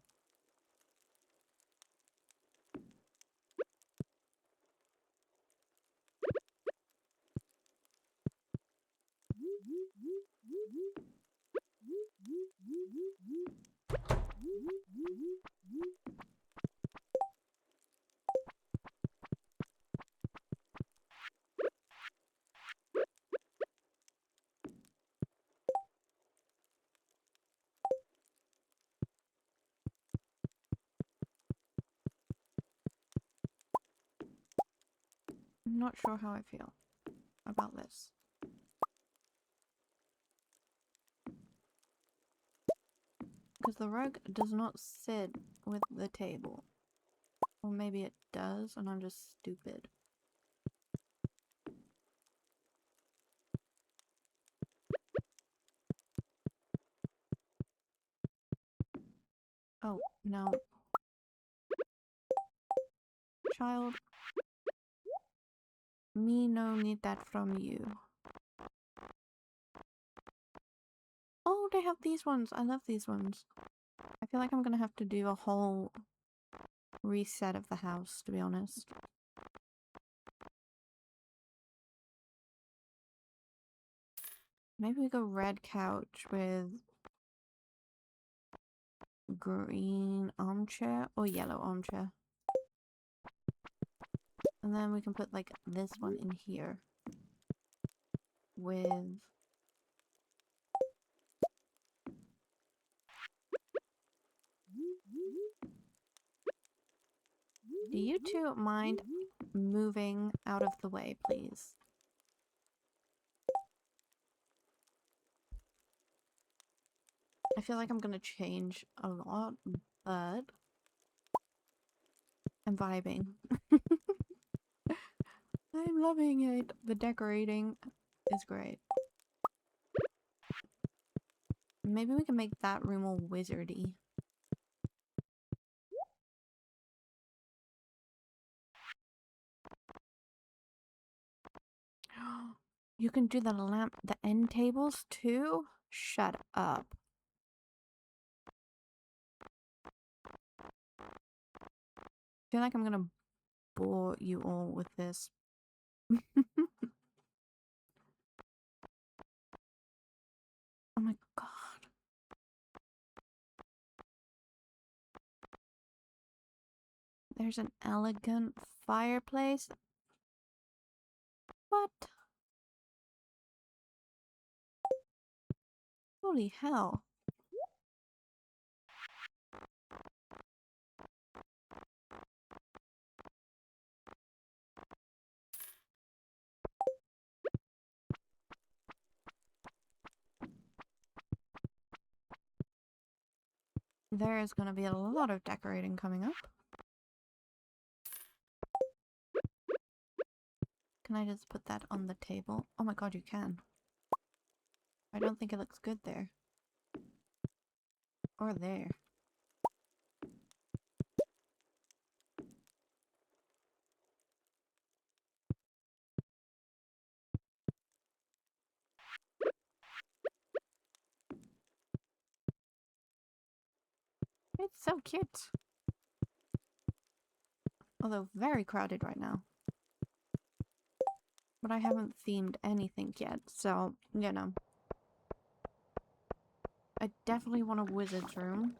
I'm not sure how I feel about this. Because the rug does not sit with the table. Or maybe it does and I'm just stupid. Oh, no. Child. Me no need that from you. Oh, they have these ones. I love these ones. I feel like I'm gonna have to do a whole reset of the house, to be honest. Maybe we go red couch with green armchair or yellow armchair. And then we can put like this one in here with do you two mind moving out of the way, please? I feel like I'm gonna change a lot, but I'm vibing. I'm loving it. The decorating is great. Maybe we can make that room all wizardy. You can do the lamp, the end tables too? Shut up. I feel like I'm gonna bore you all with this. Oh my god. There's an elegant fireplace. What? Holy hell. There is going to be a lot of decorating coming up. Can I just put that on the table? Oh my god, you can. I don't think it looks good there. Or there. It's so cute. Although very crowded right now. But I haven't themed anything yet, so, you know. I definitely want a wizard's room.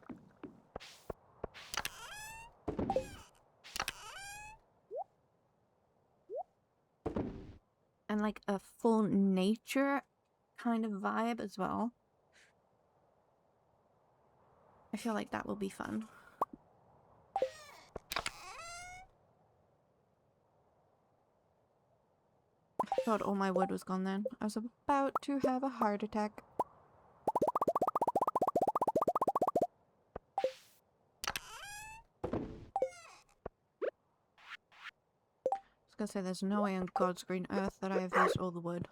And like a full nature kind of vibe as well. I feel like that will be fun. I thought all my wood was gone then. I was about to have a heart attack. I was gonna say there's no way on God's green earth that I have used all the wood.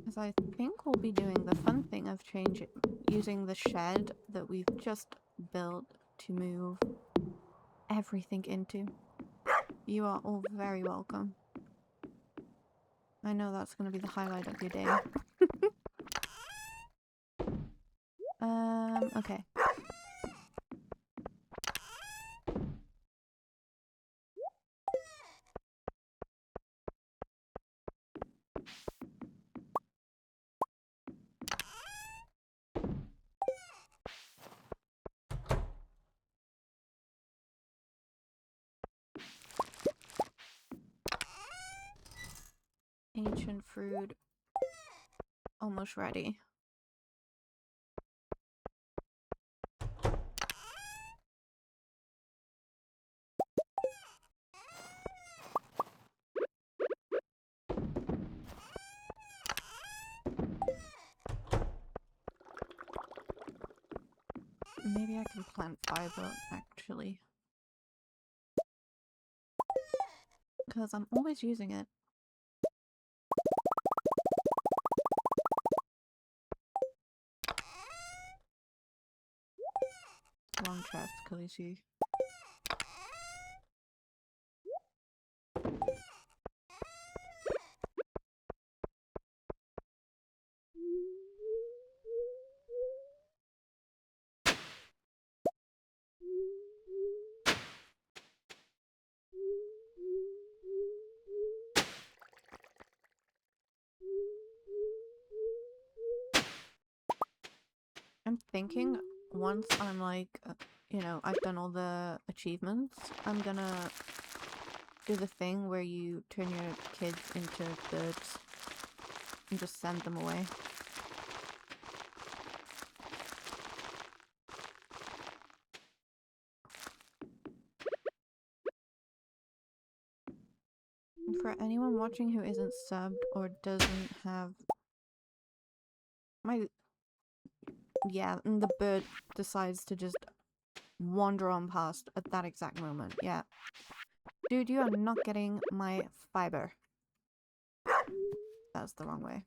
As I think we'll be doing the fun thing of using the shed that we've just built to move everything into. You are all very welcome. I know that's going to be the highlight of your day. Okay. Ancient fruit. Almost ready. Maybe I can plant fiber, actually. Because I'm always using it. Long chest, Khaleesi. I'm thinking once I'm like, you know, I've done all the achievements, I'm gonna do the thing where you turn your kids into birds and just send them away. And for anyone watching who isn't subbed or doesn't have my... Yeah, and the bird decides to just wander on past at that exact moment. Yeah. Dude, you are not getting my fiber. That's the wrong way.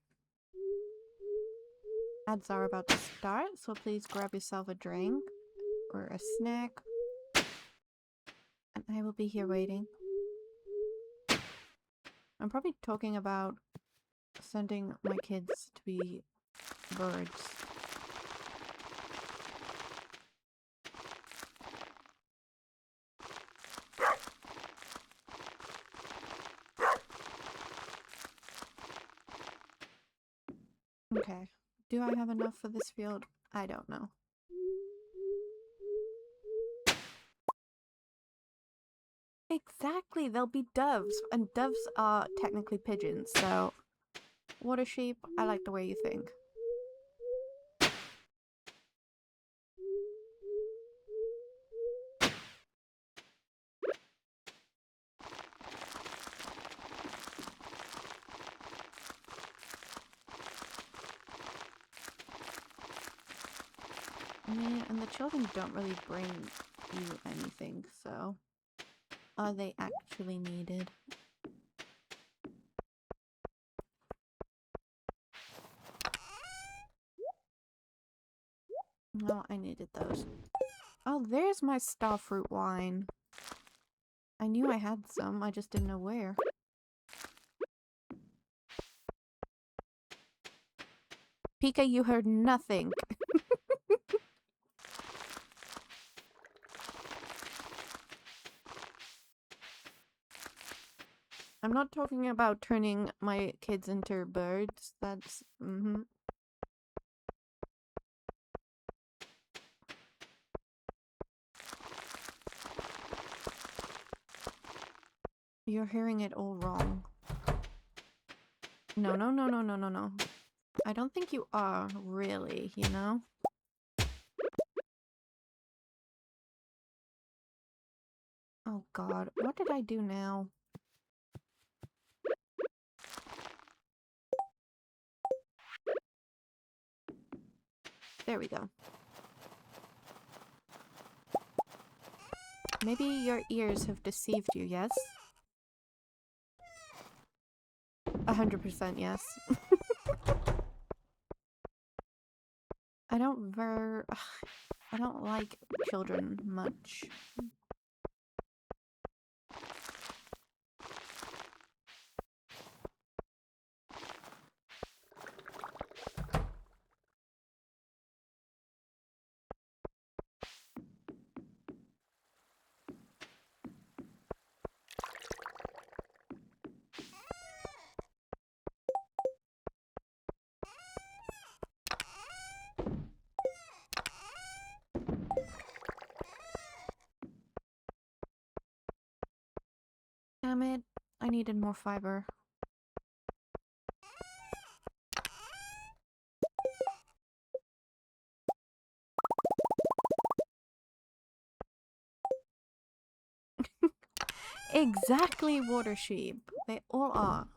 Ads are about to start, so please grab yourself a drink or a snack. And I will be here waiting. I'm probably talking about sending my kids to be birds. Okay. Do I have enough for this field? I don't know. Exactly, they'll be doves, and doves are technically pigeons, so... Water sheep, I like the way you think. And the children don't really bring you anything, so are they actually needed? No, I needed those. Oh, there's my starfruit wine. I knew I had some, I just didn't know where. Pika, you heard nothing. I'm not talking about turning my kids into birds. That's... You're hearing it all wrong. No, no, no, no, no, no, no. I don't think you are, really, you know? Oh god, what did I do now? There we go. Maybe your ears have deceived you, yes? 100% yes. I don't like children much. Damn it, I needed more fiber. Exactly, water sheep. They all are.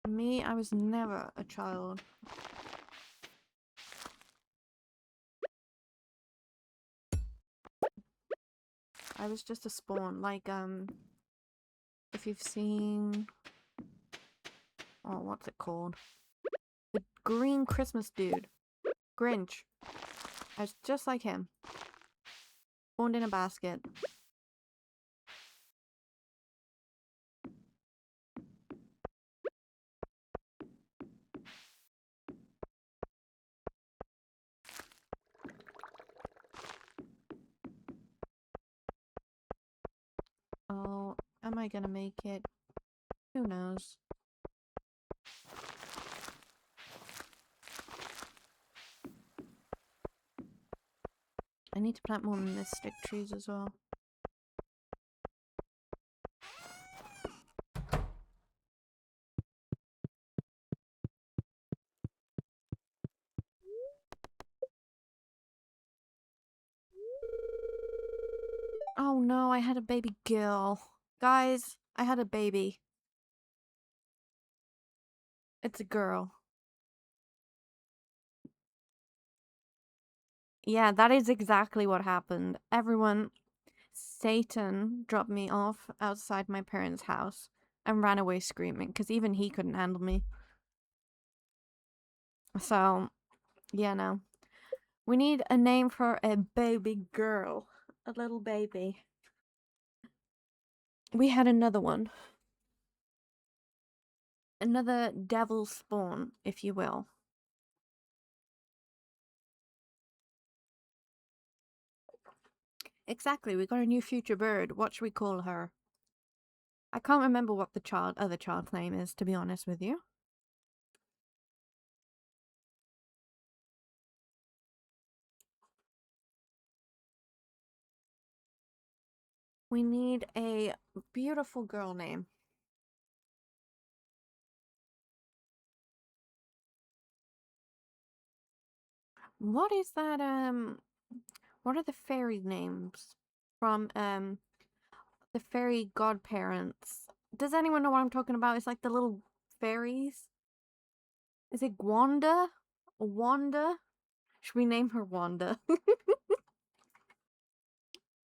Me, I was never a child. I was just a spawn, like, if you've seen... Oh, what's it called? The green Christmas dude. Grinch. I was just like him. Spawned in a basket. Oh, am I gonna make it? Who knows? I need to plant more mystic trees as well. Oh no, I had a baby girl. Guys, I had a baby. It's a girl. Yeah, that is exactly what happened. Everyone, Satan dropped me off outside my parents' house and ran away screaming because even he couldn't handle me. So, yeah, no. We need a name for a baby girl. A little baby. We had another one. Another devil spawn, if you will. Exactly, we got a new future bird. What should we call her? I can't remember what the other child's name is, to be honest with you. We need a beautiful girl name. What is that, What are the fairy names from the fairy godparents? Does anyone know what I'm talking about? It's like the little fairies. Is it Wanda? Wanda? Should we name her Wanda?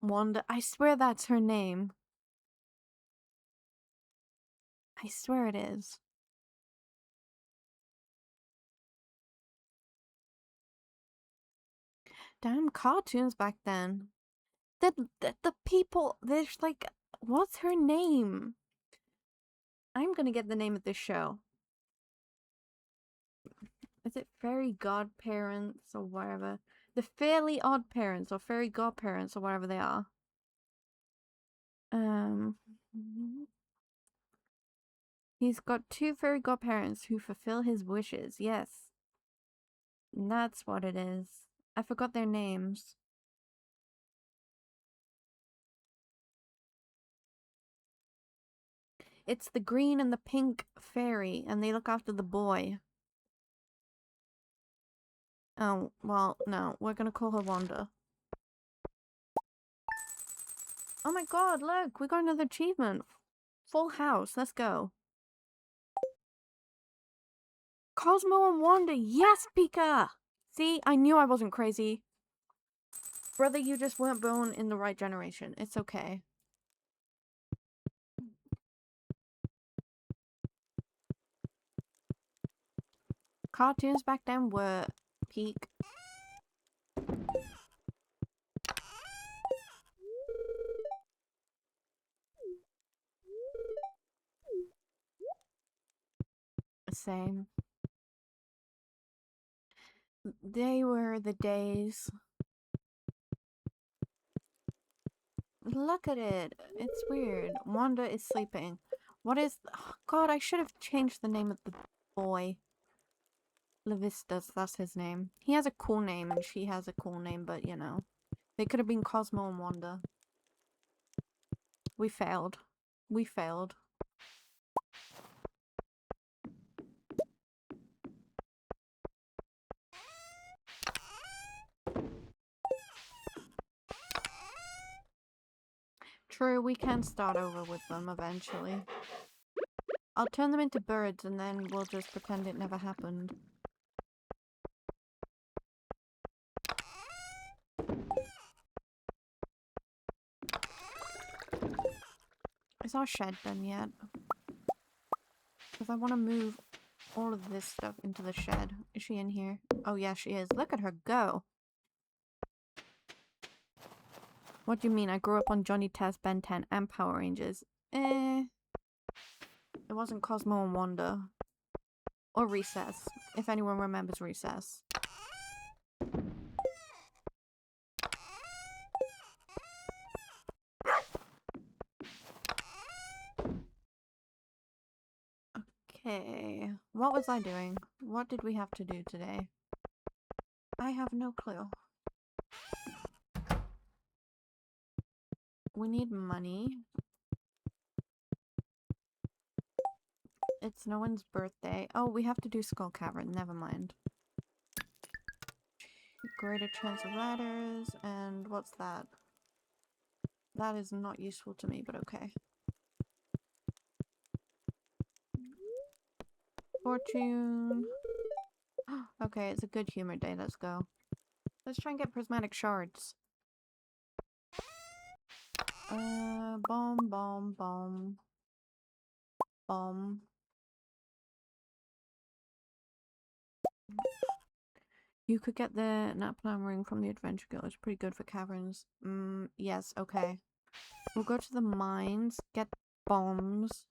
Wanda. I swear that's her name. I swear it is. Damn cartoons back then. The people, there's like, what's her name? I'm gonna get the name of this show. Is it Fairy Godparents or whatever? The Fairly Odd Parents or Fairy Godparents or whatever they are. He's got 2 fairy godparents who fulfill his wishes. Yes. That's what it is. I forgot their names. It's the green and the pink fairy, and they look after the boy. Oh, well, no. We're gonna call her Wanda. Oh my god, look! We got another achievement. Full house. Let's go. Cosmo and Wanda. Yes, Pika! See, I knew I wasn't crazy. Brother, you just weren't born in the right generation. It's okay. Cartoons back then were peak. Same. They were the days. Look at it. It's weird. Wanda is sleeping. What is... Oh, God, I should have changed the name of the boy. Levistus, that's his name. He has a cool name and she has a cool name, but you know. They could have been Cosmo and Wanda. We failed. We failed. True, we can start over with them eventually. I'll turn them into birds and then we'll just pretend it never happened. Is our shed done yet? Because I want to move all of this stuff into the shed. Is she in here? Oh yeah, she is. Look at her go. What do you mean? I grew up on Johnny Test, Ben 10, and Power Rangers. It wasn't Cosmo and Wanda. Or Recess, if anyone remembers Recess. Okay, what was I doing? What did we have to do today? I have no clue. We need money. It's no one's birthday. Oh, we have to do Skull Cavern. Never mind. Greater chance of ladders, and what's that? That is not useful to me, but okay. Fortune. Okay, it's a good humor day. Let's go. Let's try and get prismatic shards. Bomb, bomb, bomb. Bomb. You could get the Naplan ring from the Adventure Guild. It's pretty good for caverns. Yes, okay. We'll go to the mines, get bombs.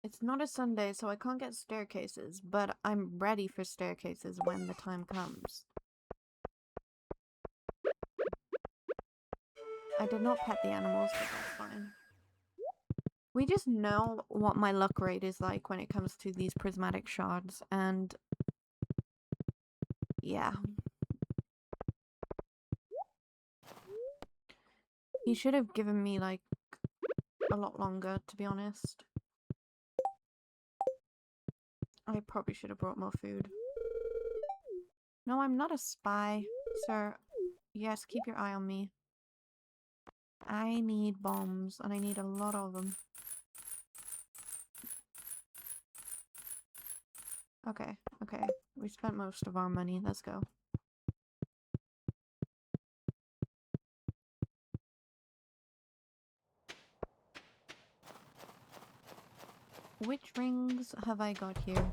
It's not a Sunday, so I can't get staircases, but I'm ready for staircases when the time comes. I did not pet the animals, but that's fine. We just know what my luck rate is like when it comes to these prismatic shards, and yeah. He should have given me, like, a lot longer, to be honest. I probably should have brought more food. No, I'm not a spy, sir. Yes, keep your eye on me. I need bombs, and I need a lot of them. Okay, okay. We spent most of our money. Let's go. Which rings have I got here?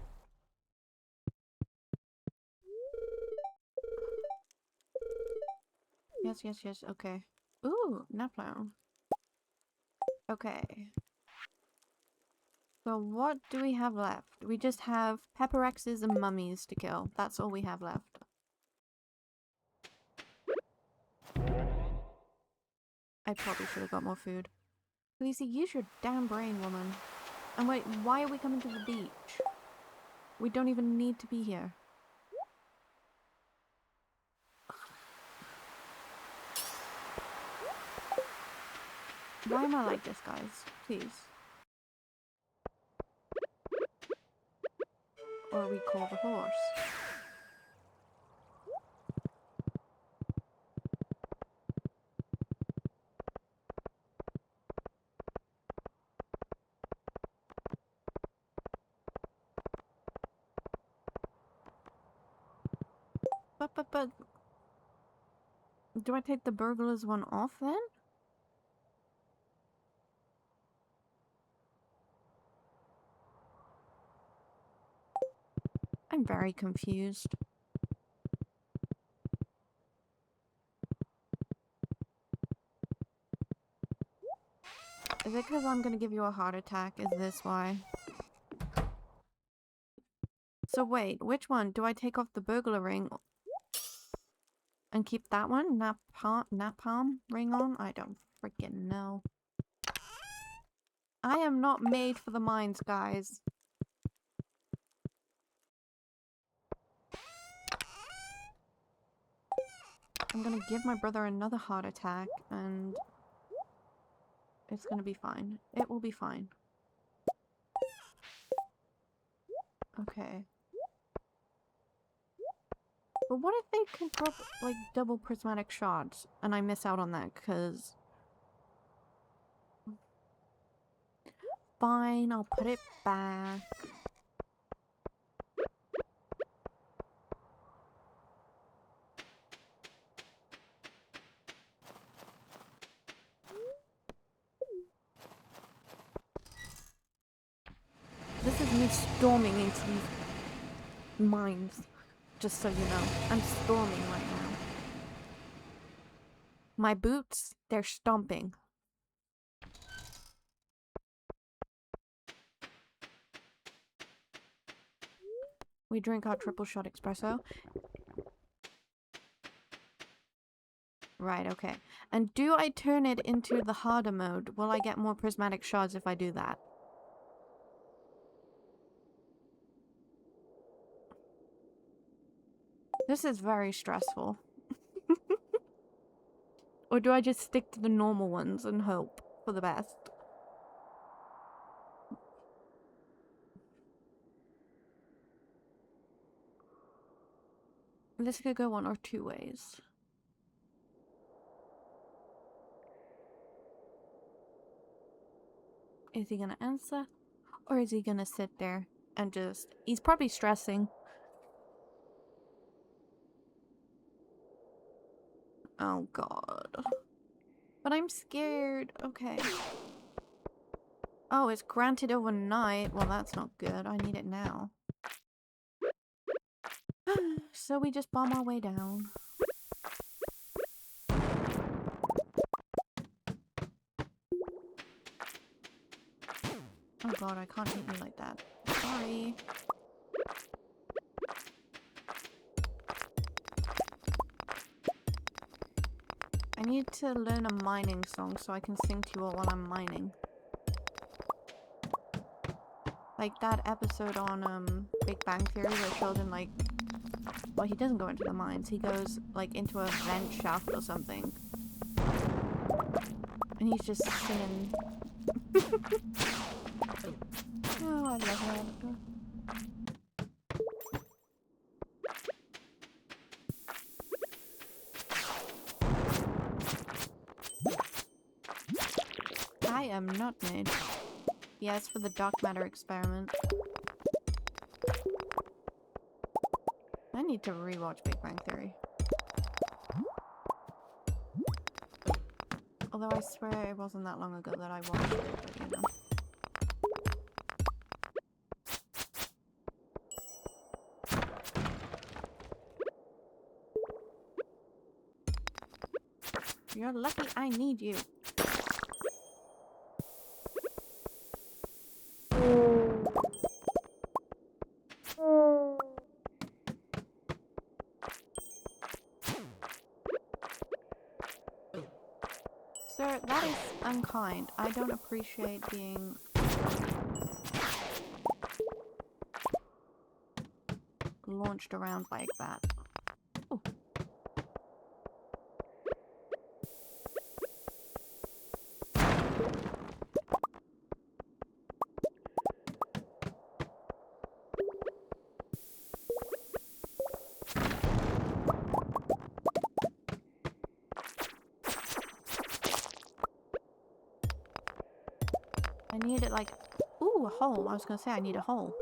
Yes, yes, yes, okay. Ooh, napalm. Okay. So what do we have left? We just have pepperexes and mummies to kill. That's all we have left. I probably should have got more food. Lisa, use your damn brain, woman. And wait, why are we coming to the beach? We don't even need to be here. Why am I like this, guys? Please. Or we call the horse. But... Do I take the burglars one off then? I'm very confused. Is it because I'm gonna give you a heart attack? Is this why? So wait, which one? Do I take off the burglar ring and keep that one? Napalm ring on? I don't freaking know. I am not made for the mines, guys. I'm gonna give my brother another heart attack and it's gonna be fine. It will be fine. Okay. But what if they can drop, like, double prismatic shots and I miss out on that because... Fine, I'll put it back. This is me storming into these mines, just so you know. I'm storming right now. My boots, they're stomping. We drink our triple shot espresso. Right, okay. And do I turn it into the harder mode? Will I get more prismatic shards if I do that? This is very stressful. Or do I just stick to the normal ones and hope for the best? This could go one or two ways. Is he gonna answer? Or is he gonna sit there and just... He's probably stressing. Oh god. But I'm scared. Okay. Oh, it's granted overnight. Well, that's not good. I need it now. So we just bomb our way down. Oh god, I can't hit you like that. Sorry. I need to learn a mining song so I can sing to you all while I'm mining. Like that episode on Big Bang Theory where Sheldon, like... Well, he doesn't go into the mines. He goes, like, into a vent shaft or something. And he's just singing. Oh, I love that. am not made. Yes, for the dark matter experiment. I need to rewatch Big Bang Theory. Although I swear it wasn't that long ago that I watched it, but you know. You're lucky I need you. Sir, that is unkind. I don't appreciate being launched around like that. Ooh. I need it like... Ooh, a hole. I was gonna say I need a hole.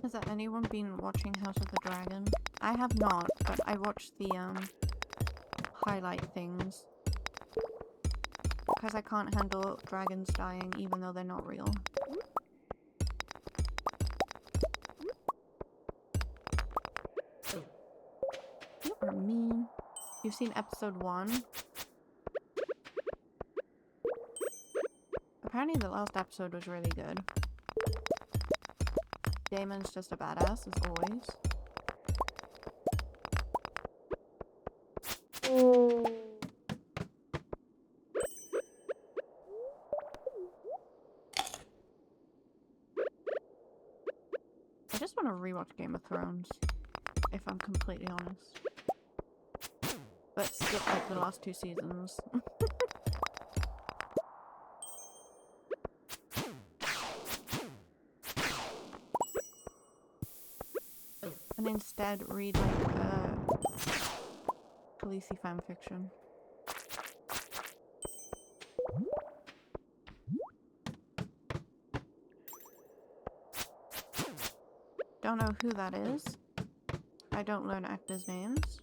Has anyone been watching House of the Dragon? I have not, but I watched the highlight things. Because I can't handle dragons dying even though they're not real. You are mean. You've seen episode 1? Apparently the last episode was really good. Damon's just a badass, as always. I just want to rewatch Game of Thrones, if I'm completely honest. But skip like the last 2 seasons. And instead read like Khaleesi fanfiction. Don't know who that is. I don't learn actors' names.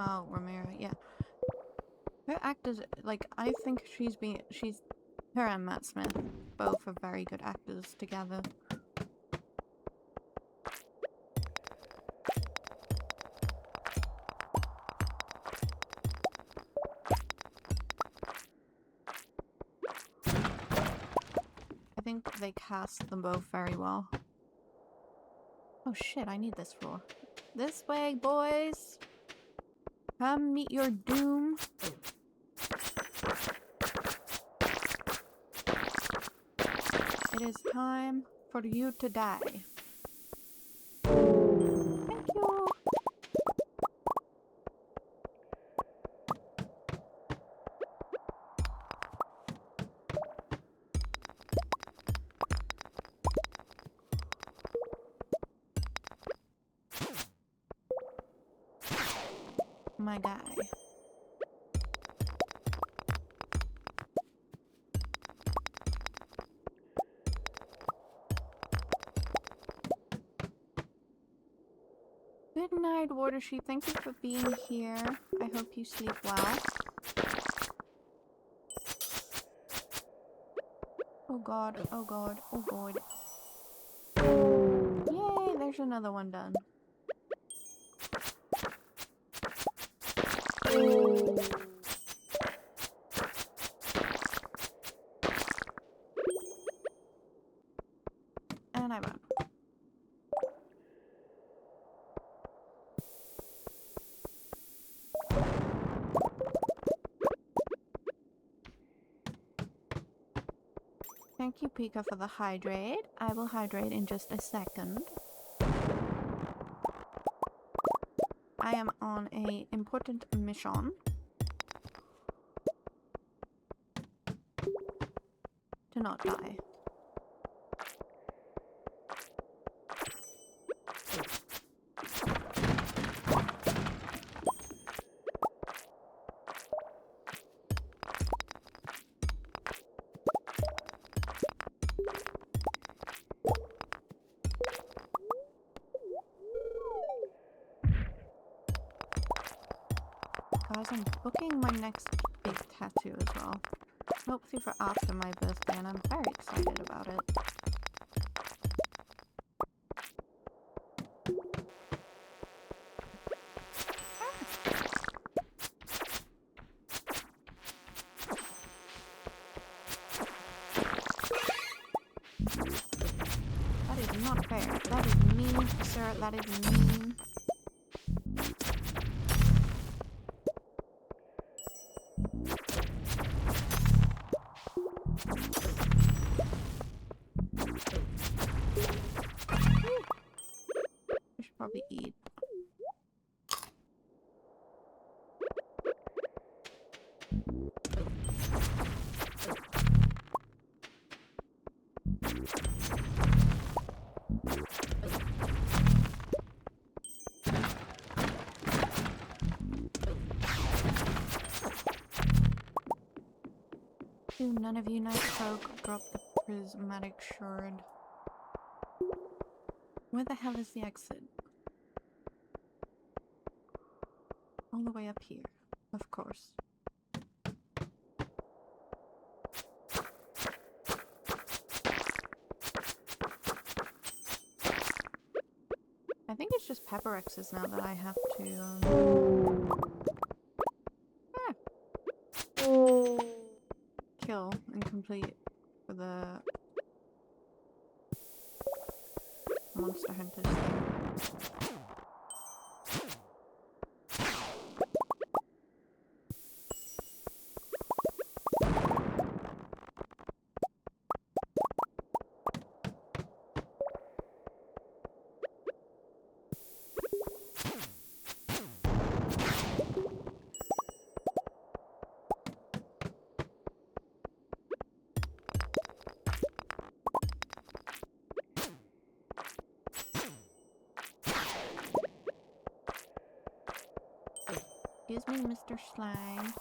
Oh, Ramira, yeah. Her actors, like, I think her and Matt Smith, both are very good actors together. I think they cast them both very well. Oh shit, I need this floor. This way, boys! Come meet your doom. It is time for you to die. Thank you! My guy. Good night, Water Sheep. Thank you for being here. I hope you sleep well. Oh god, oh god, oh god. Yay, there's another one done. And I run. Thank you, Pika, for the hydrate. I will hydrate in just a second. I am on a important mission. To not die. Guys, I'm booking my next big tattoo as well. Hopefully for after my birthday, and I'm very excited about it. That is not fair. That is mean, sir. That is mean. I should probably eat. Do none of you nice folk drop the prismatic shard? Where the hell is the exit? All the way up here, of course. I think it's just pepper X's now that I have to kill and complete for the monster hunters thing. Excuse me, Mr. Slime.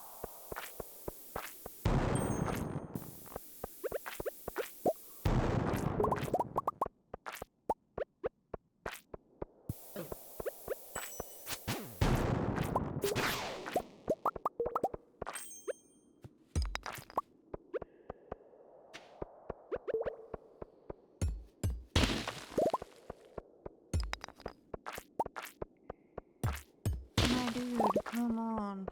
My dude, come on.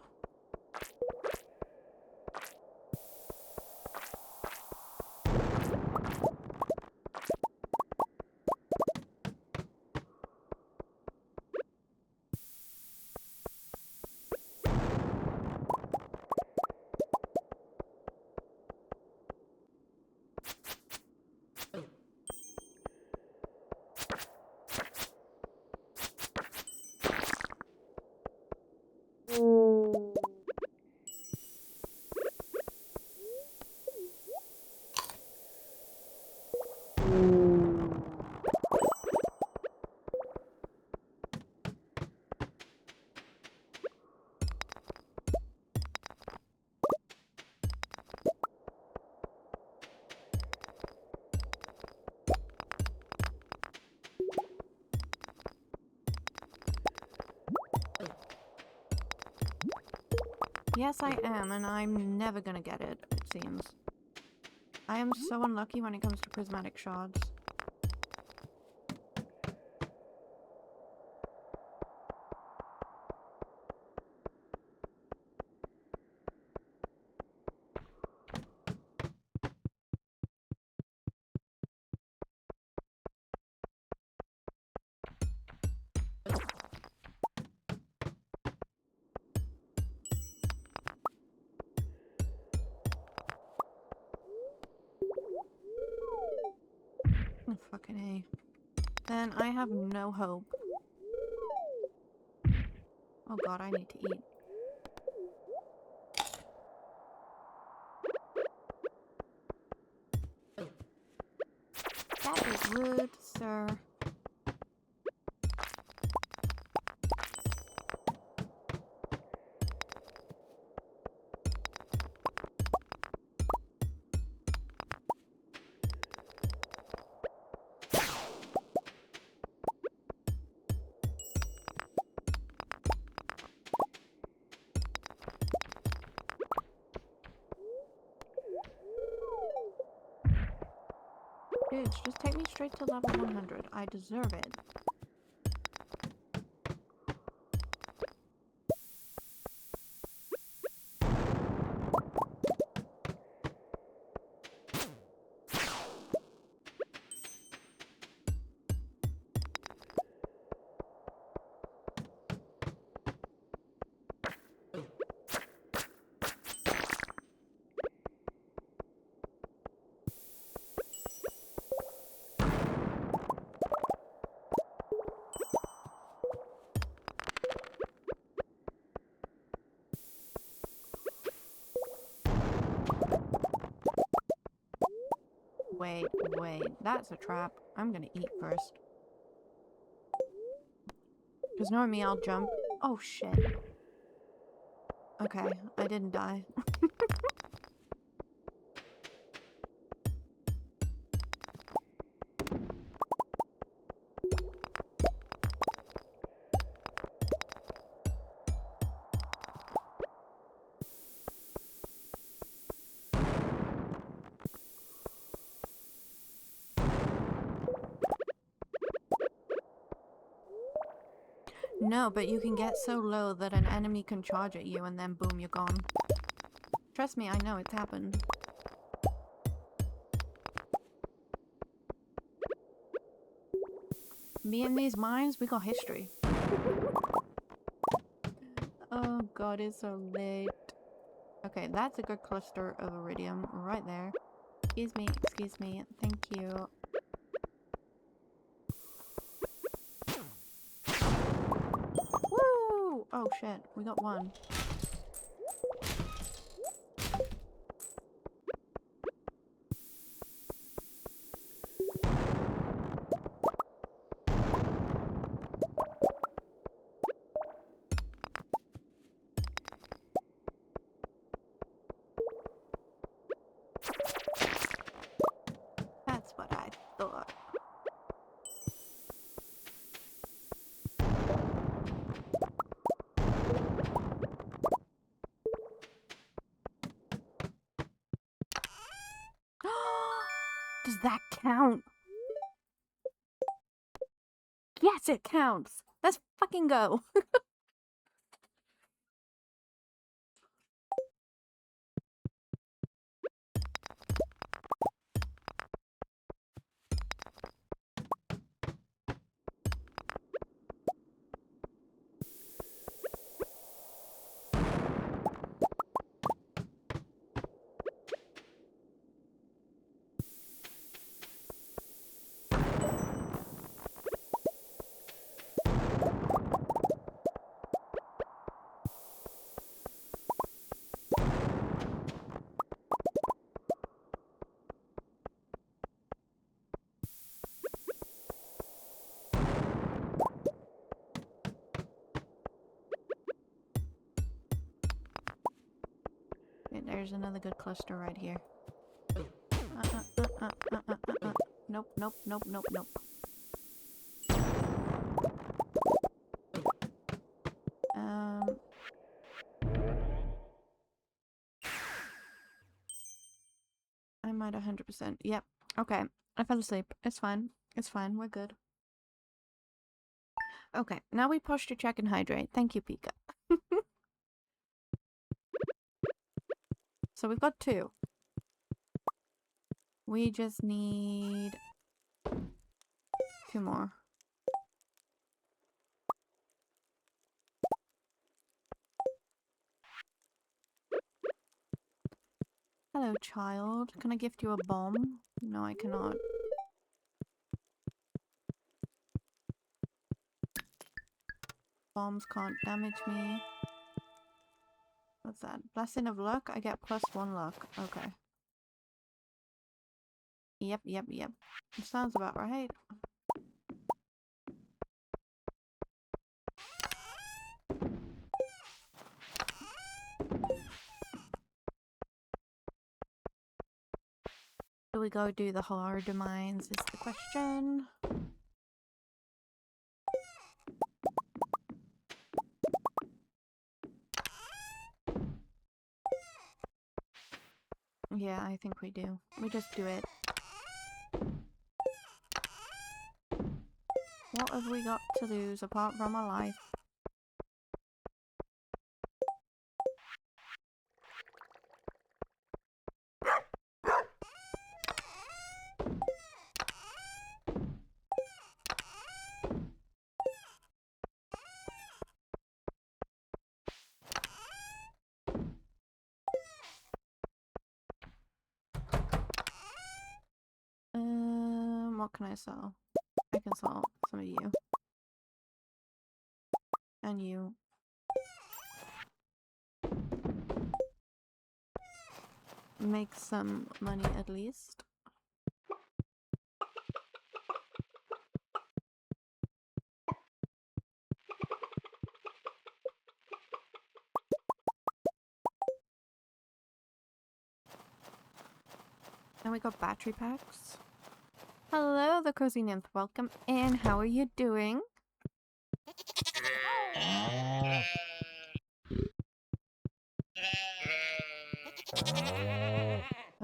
Yes, I am, and I'm never gonna get it, it seems. I am so unlucky when it comes to prismatic shards. Oh, fucking A. Then I have no hope. Oh god, I need to eat. That is rude, sir. Dudes, just take me straight to level 100. I deserve it. Wait, that's a trap. I'm gonna eat first. Because knowing me, I'll jump. Oh shit. Okay, I didn't die. No, but you can get so low that an enemy can charge at you and then boom, you're gone. Trust me, I know it's happened. Me and these mines, we got history. Oh god, it's so late. Okay, that's a good cluster of iridium right there. Excuse me, thank you. Woo! Oh shit, we got one. That's what I thought. Does that count? Yes, it counts! Let's fucking go! Okay, there's another good cluster right here. Nope, nope, nope, nope, nope. I might 100%. Yep. Okay. I fell asleep. It's fine. It's fine. We're good. Okay. Now we posture check and hydrate. Thank you, Pika. So we've got 2. We just need 2 more. Hello, child. Can I gift you a bomb? No, I cannot. bombs can't damage me. What's that? Blessing of luck? I get +1 luck. Okay. Yep. Sounds about right. Do we go do the hard mines is the question. Yeah, I think we do. We just do it. What have we got to lose apart from our life? What can I sell? I can sell some of you. And you. Make some money at least. And we got battery packs. Hello, the Cozy Nymph. Welcome in. How are you doing?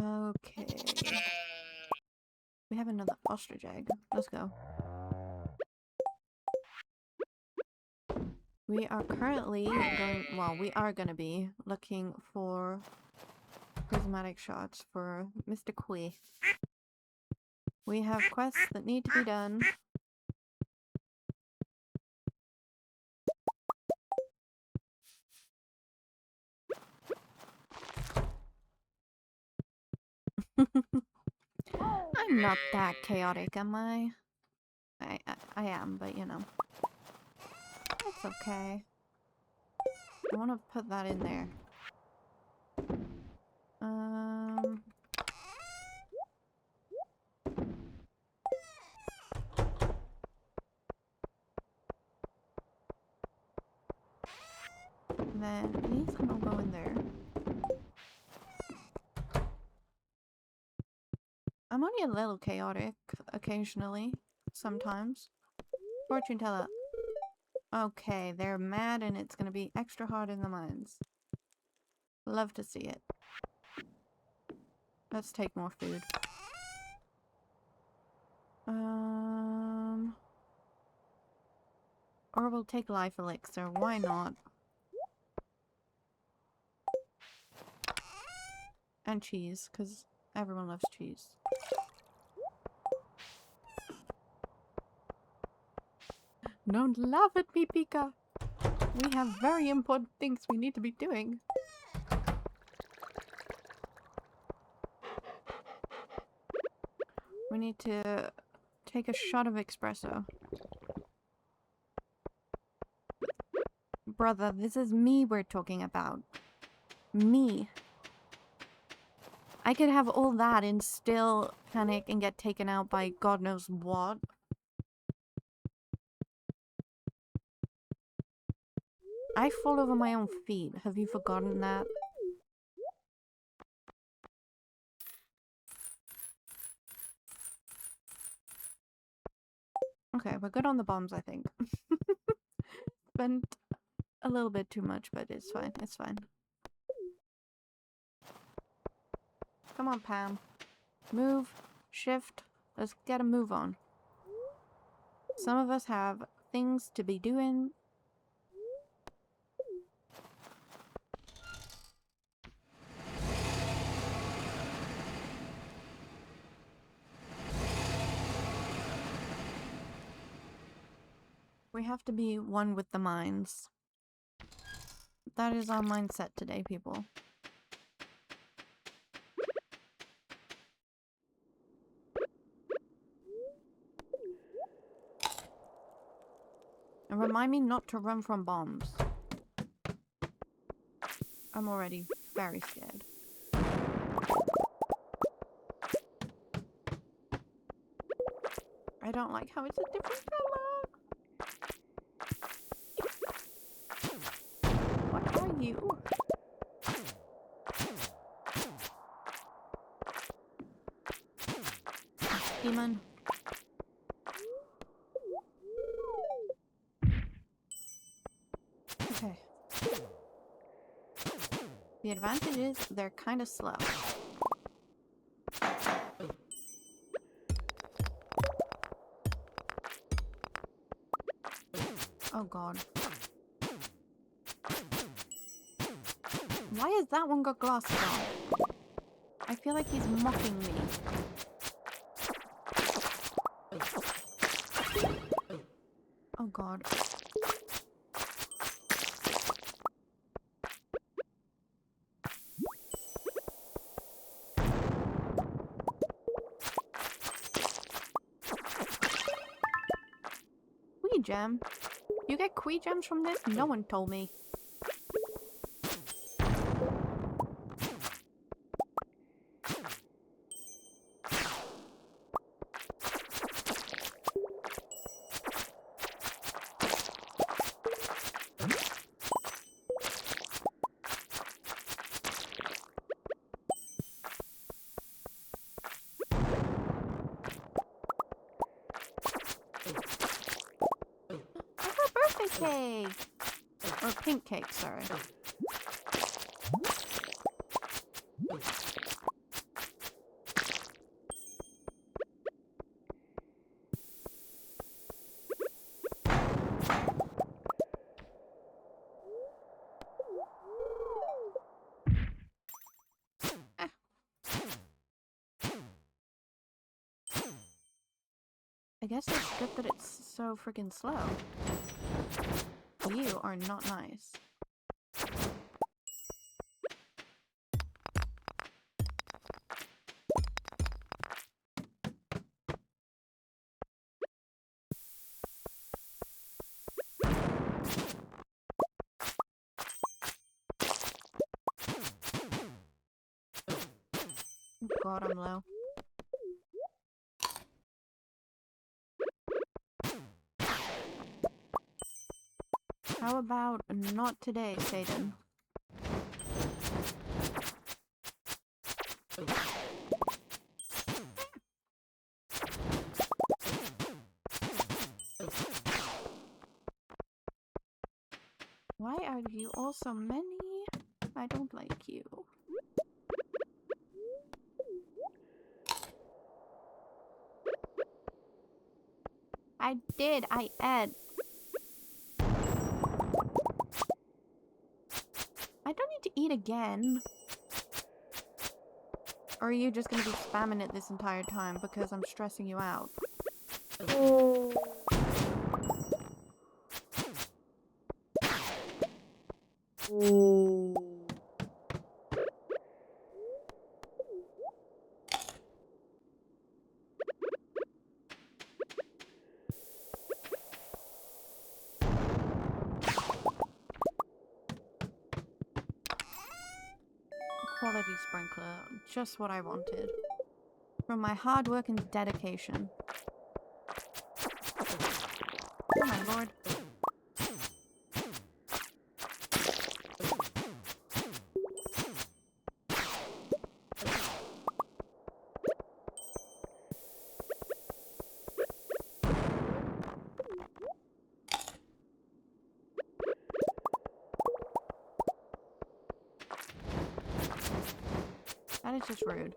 Okay. We have another ostrich egg. Let's go. We are currently going, well, we are going to be looking for prismatic shots for Mr. Kui. We have quests that need to be done. I'm not that chaotic, am I? I am, but you know. It's okay. I want to put that in there. Then these can all go in there. I'm only a little chaotic occasionally, sometimes. Fortune teller. Okay, they're mad and it's gonna be extra hard in the mines. Love to see it. Let's take more food. Or we'll take life elixir, why not? And cheese, because everyone loves cheese. Don't laugh at me, Pika! We have very important things we need to be doing. We need to take a shot of espresso. Brother, this is me we're talking about. Me. I could have all that and still panic and get taken out by God knows what. I fall over my own feet. Have you forgotten that? Okay, we're good on the bombs, I think. Spent a little bit too much, but it's fine. It's fine. Come on, Pam. Move. Shift. Let's get a move on. Some of us have things to be doing. We have to be one with the mines. That is our mindset today, people. And remind me not to run from bombs. I'm already very scared. I don't like how it's a different color. What are you? Demon. Okay. The advantage is they're kind of slow. Oh god. Why has that one got glasses on? I feel like he's mocking me. Oh god. Quee gem? You get quee gems from this? No one told me. Cake! Or pink cake, sorry. I guess it's good that it's so freaking slow. You are not nice. God, I'm low. How about not today, Satan? Why are you all so many? I don't like you. I did, I ate. I don't need to eat again. Or are you just gonna be spamming it this entire time because I'm stressing you out? Quality sprinkler, just what I wanted. From my hard work and dedication. Oh my lord. That is just rude.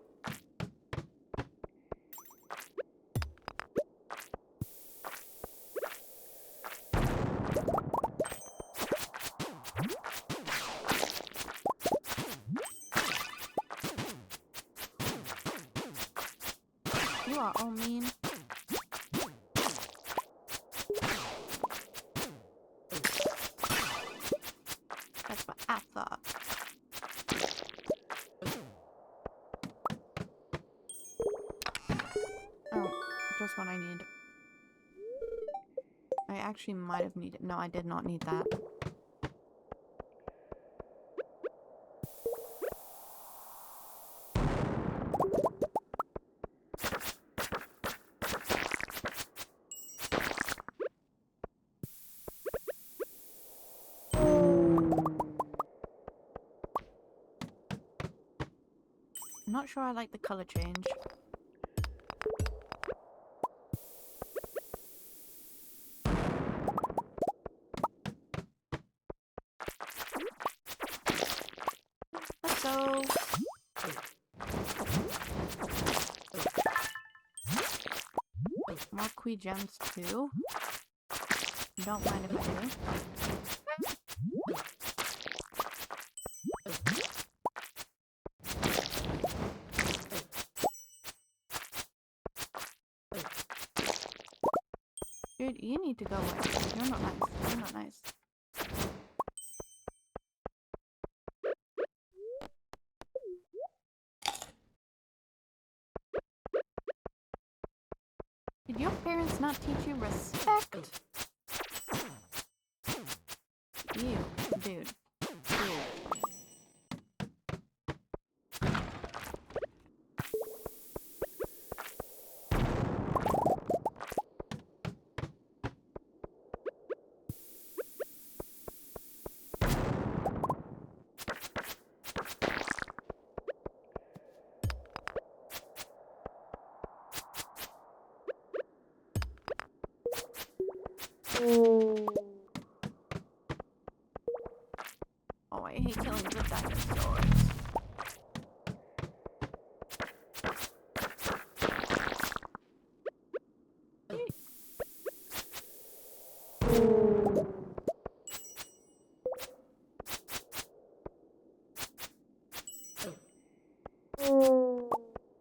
You are all mean. That's what I thought. Oh, just what I need. I actually might have needed... No, I did not need that. I'm not sure I like the color change. Let's go. More Quee gems too. Don't mind if I do. Dude, you need to go away. You're not nice. You're not nice. Did your parents not teach you respect? You, dude. Oh, I hate killing the dinosaurs.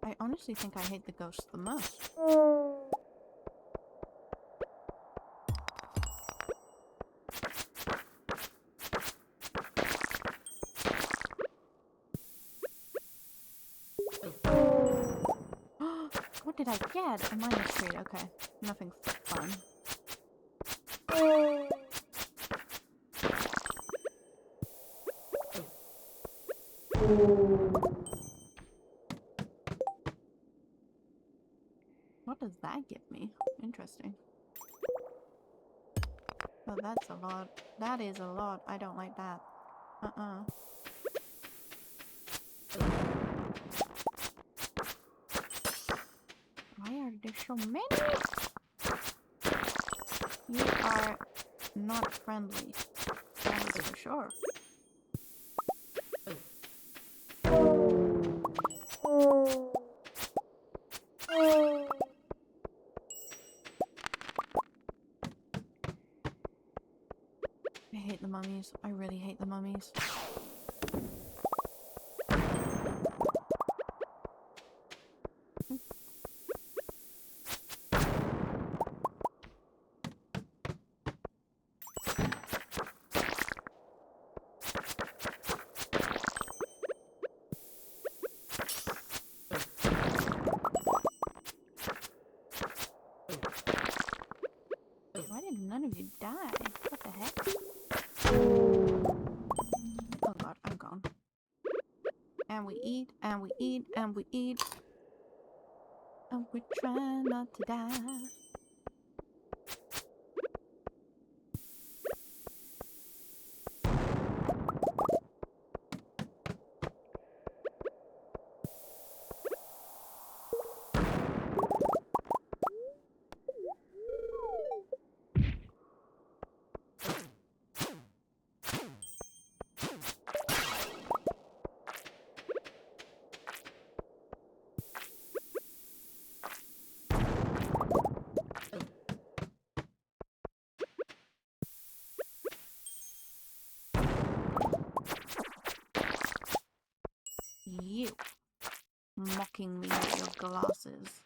I honestly think I hate the ghosts the most. What did I get? A minus 3. Okay. Nothing fun. What does that give me? Interesting. Oh, that's a lot. That is a lot. I don't like that. Why are there so many? You are not friendly. That is for sure. I hate the mummies. I really hate the mummies. Why did none of you die? What the heck? Oh god, I'm gone. And we eat, and we eat, and we eat. And we try not to die. You mocking me with your glasses.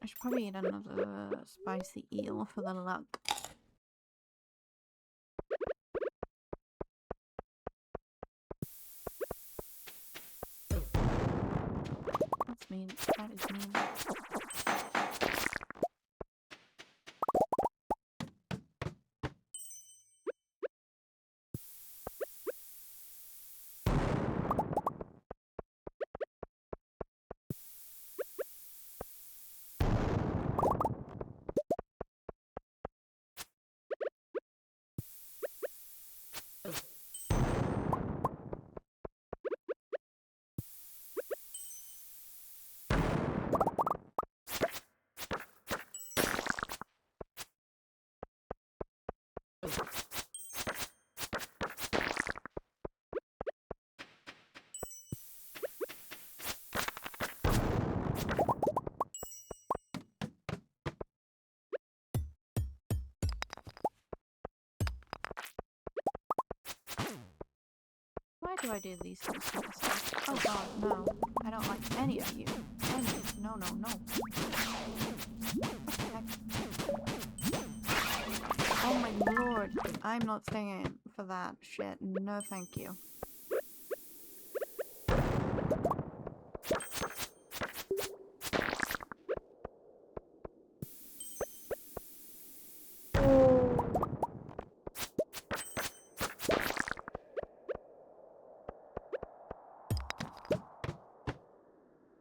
I should probably eat another spicy eel for the luck. That's mean. Why do I do these things to myself? Oh god, no. I don't like any of you. No, no, no. What the heck? Oh my lord. I'm not staying in for that shit. No thank you.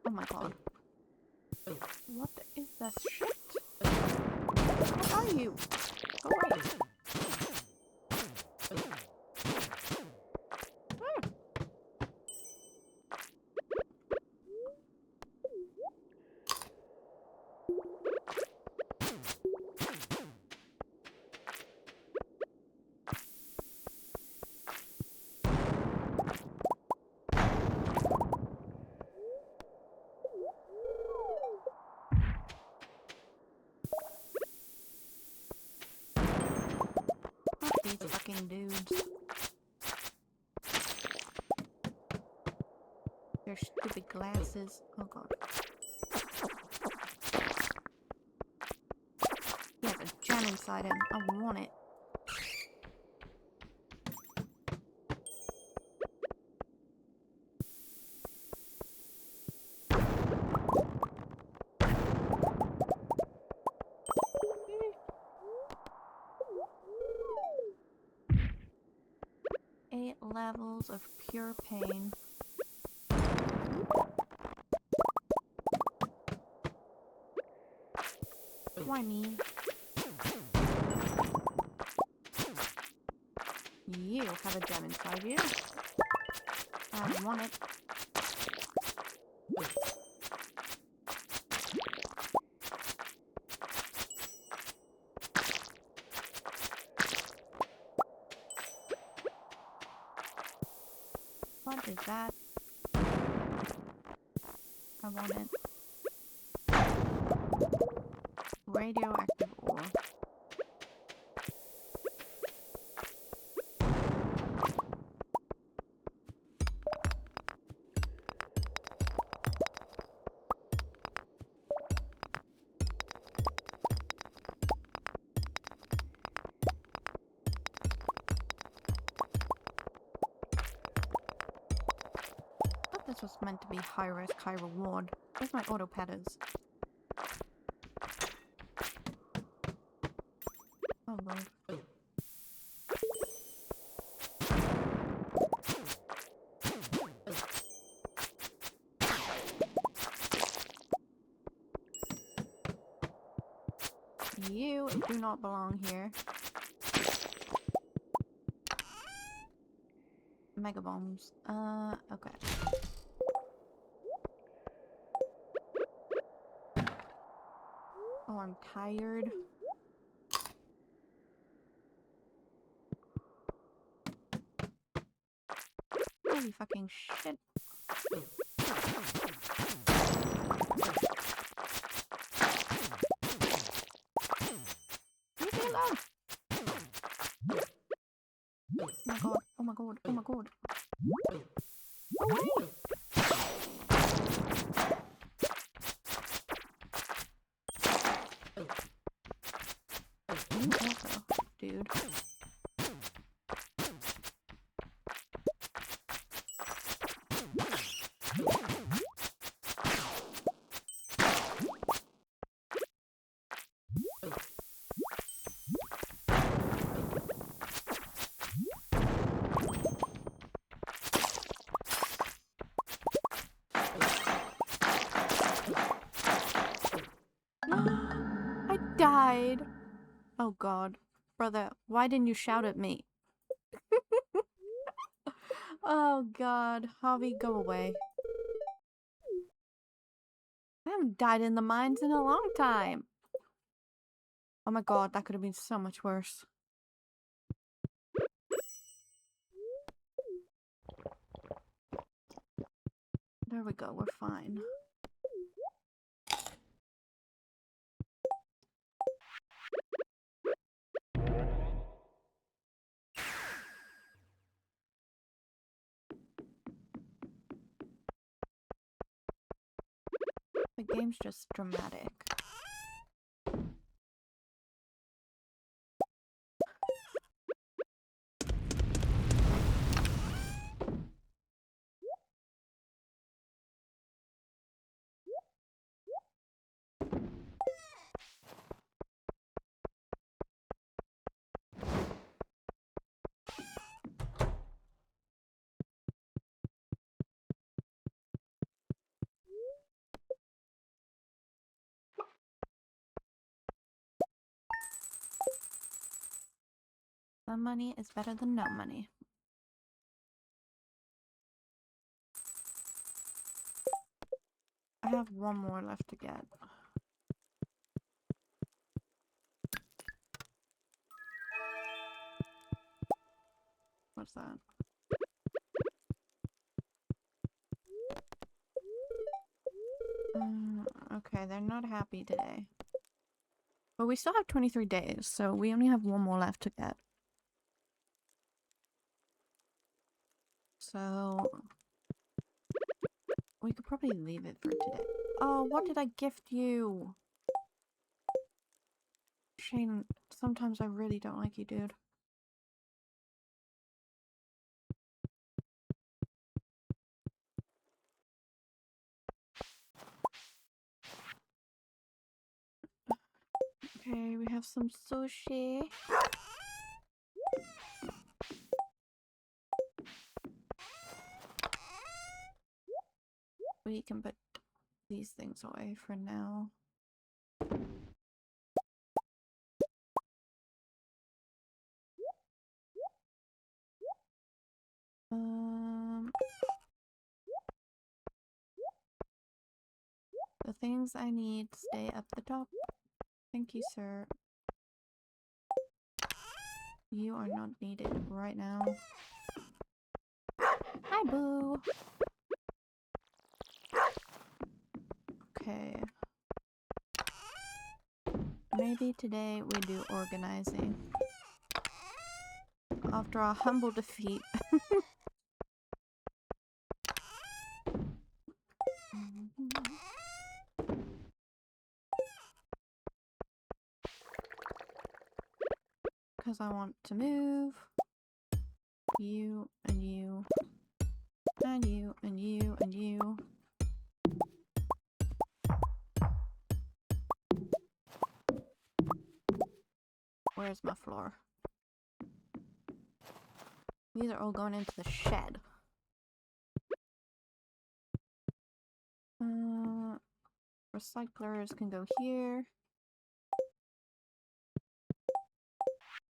Oh my god. What is this shit? What are you? Go away. These fucking dudes. Their stupid glasses. Oh god. He has a gem inside him. I want it. Eight levels of pure pain. Why me? You have a gem inside you. I want it. What is that? I want it. Radioactive ore. This was meant to be high risk, high reward. Where's my auto petters? Oh lord. You do not belong here. Mega bombs. Okay. Oh, I'm tired. Holy fucking shit. Leave me alone! Oh my god, oh my god, oh my god. Away! You also, dude. I died. Oh god. Brother, why didn't you shout at me? Oh god. Harvey, go away. I haven't died in the mines in a long time. Oh my god, that could have been so much worse. There we go, we're fine. The game's just dramatic. Some money is better than no money. I have one more left to get. What's that? Okay, they're not happy today. But we still have 23 days, so we only have one more left to get. So we could probably leave it for today. Oh, what did I gift you? Shane, sometimes I really don't like you, dude. Okay, we have some sushi. We can put these things away for now. The things I need stay up the top. Thank you, sir. You are not needed right now. Hi, boo. Okay. Maybe today we do organizing. After our humble defeat. Because I want to move you and you and you and you and you. Where's my floor? These are all going into the shed. Recyclers can go here.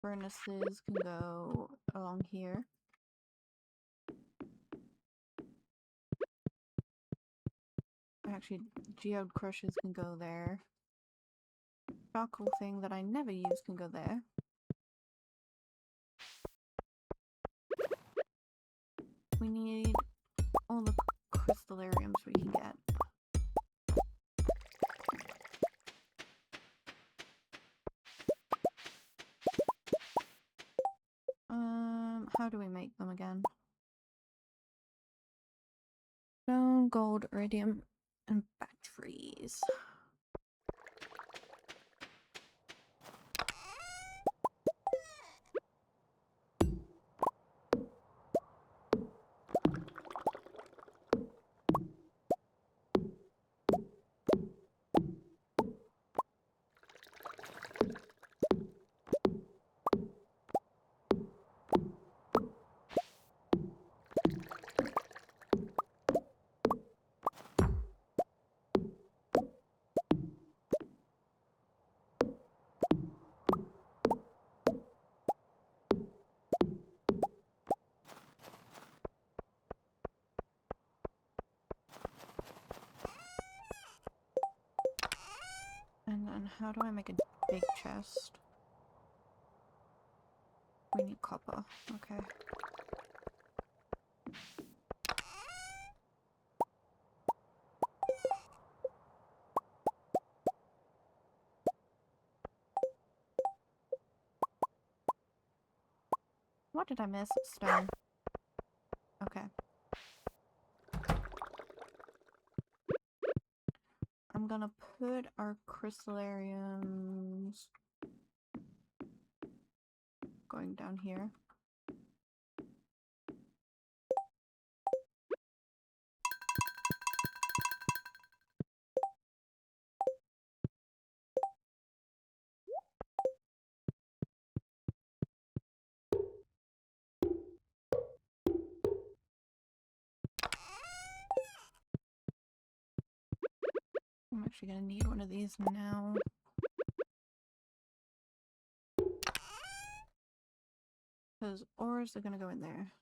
Furnaces can go along here. Actually, geode crushes can go there. Charcoal thing that I never use can go there. We need all the crystallariums we can get. How do we make them again? Stone, gold, iridium, and batteries. And then how do I make a big chest? We need copper. Okay. What did I miss? Stone. Okay. I'm gonna put our crystallariums going down here. I'm actually gonna need one of these now. Because ores are gonna go in there.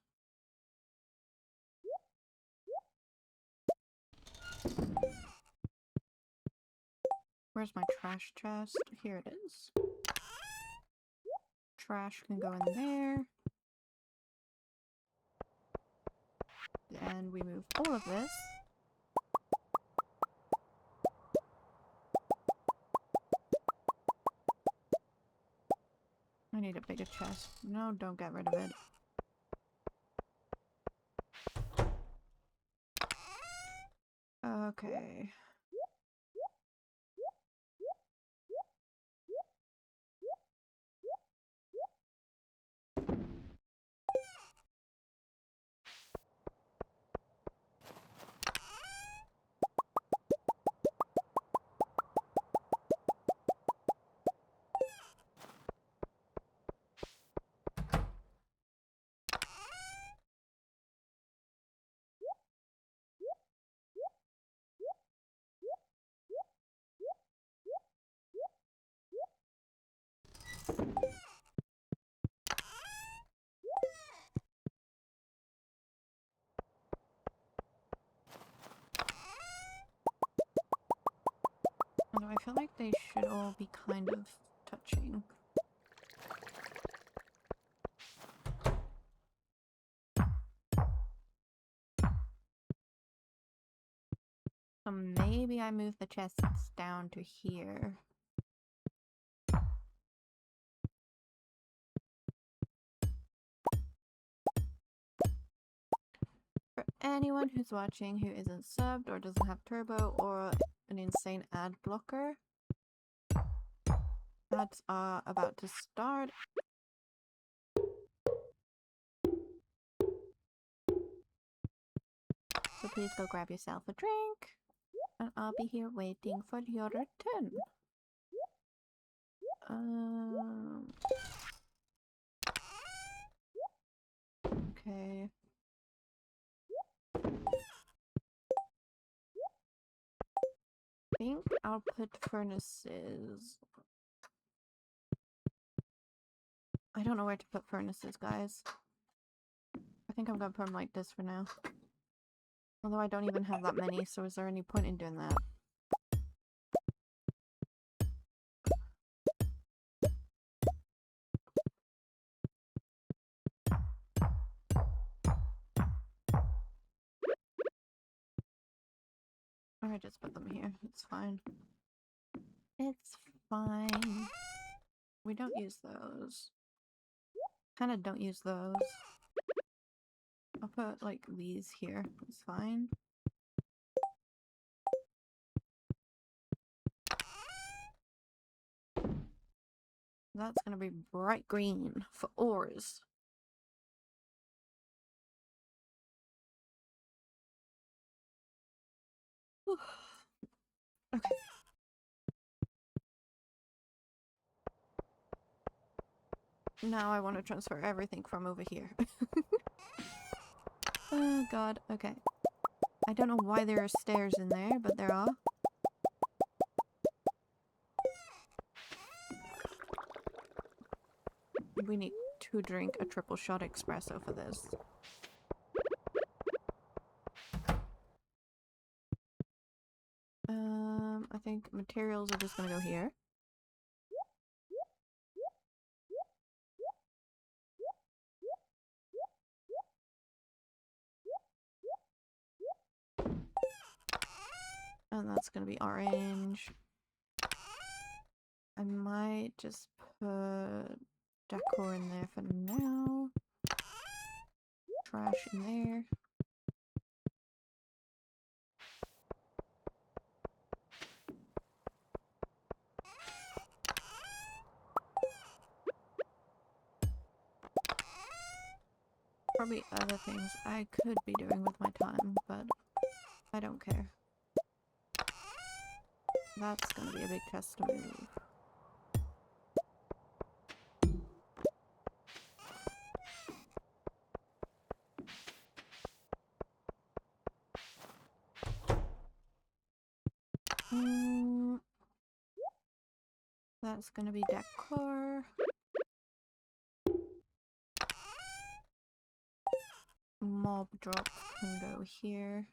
Where's my trash chest? Here it is. Trash can go in there. And we move all of this. I need a bigger chest. No, don't get rid of it. Okay. Although I feel like they should all be kind of touching. So maybe I move the chests down to here. For anyone who's watching who isn't subbed or doesn't have turbo or an insane ad blocker, ads are about to start. So please go grab yourself a drink, and I'll be here waiting for your return. Okay. I think I'll put furnaces. I don't know where to put furnaces, guys. I think I'm gonna put them like this for now. Although I don't even have that many, so is there any point in doing that? Or I just put them here. It's fine. It's fine. We don't use those. Kinda don't use those. I'll put like these here. It's fine. That's gonna be bright green for ores. Okay. Now I want to transfer everything from over here. Oh god, okay. I don't know why there are stairs in there, but there are. We need to drink a triple shot espresso for this. I think materials are just gonna go here. And that's gonna be orange. I might just put decor in there for now. trash in there. Probably other things I could be doing with my time, but I don't care. That's gonna be a big chest to move. That's gonna be decor. Mob drop can go here.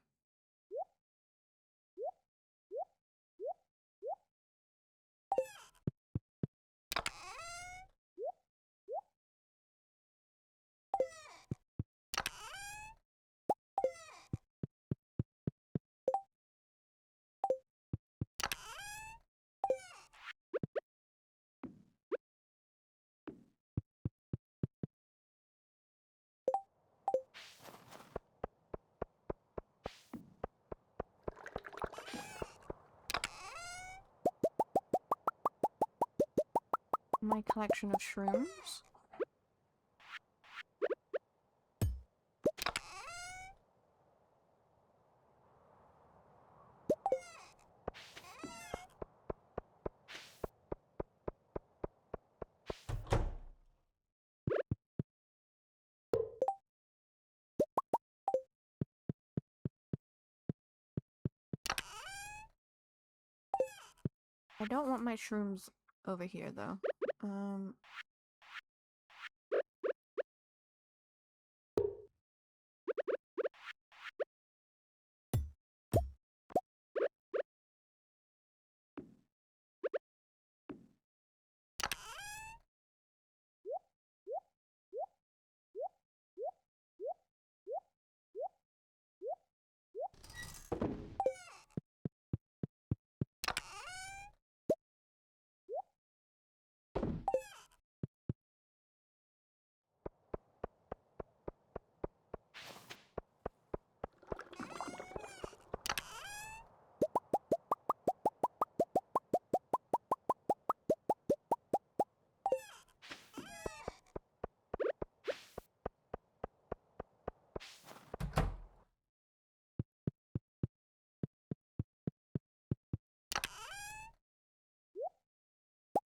My collection of shrooms. I don't want my shrooms over here though.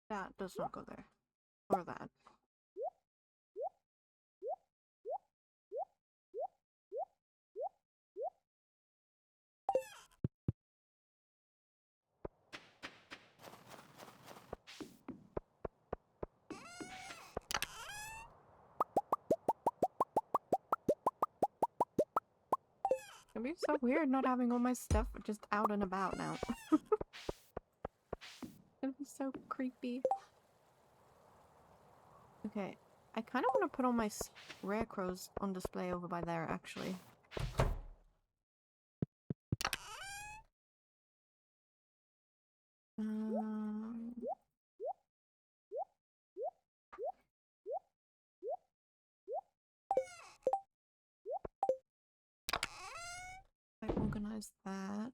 That does not go there. Or that. It'd be so weird not having all my stuff just out and about now. It'd be so creepy. Okay, I kind of want to put all my rare crows on display over by there, actually. I organized that.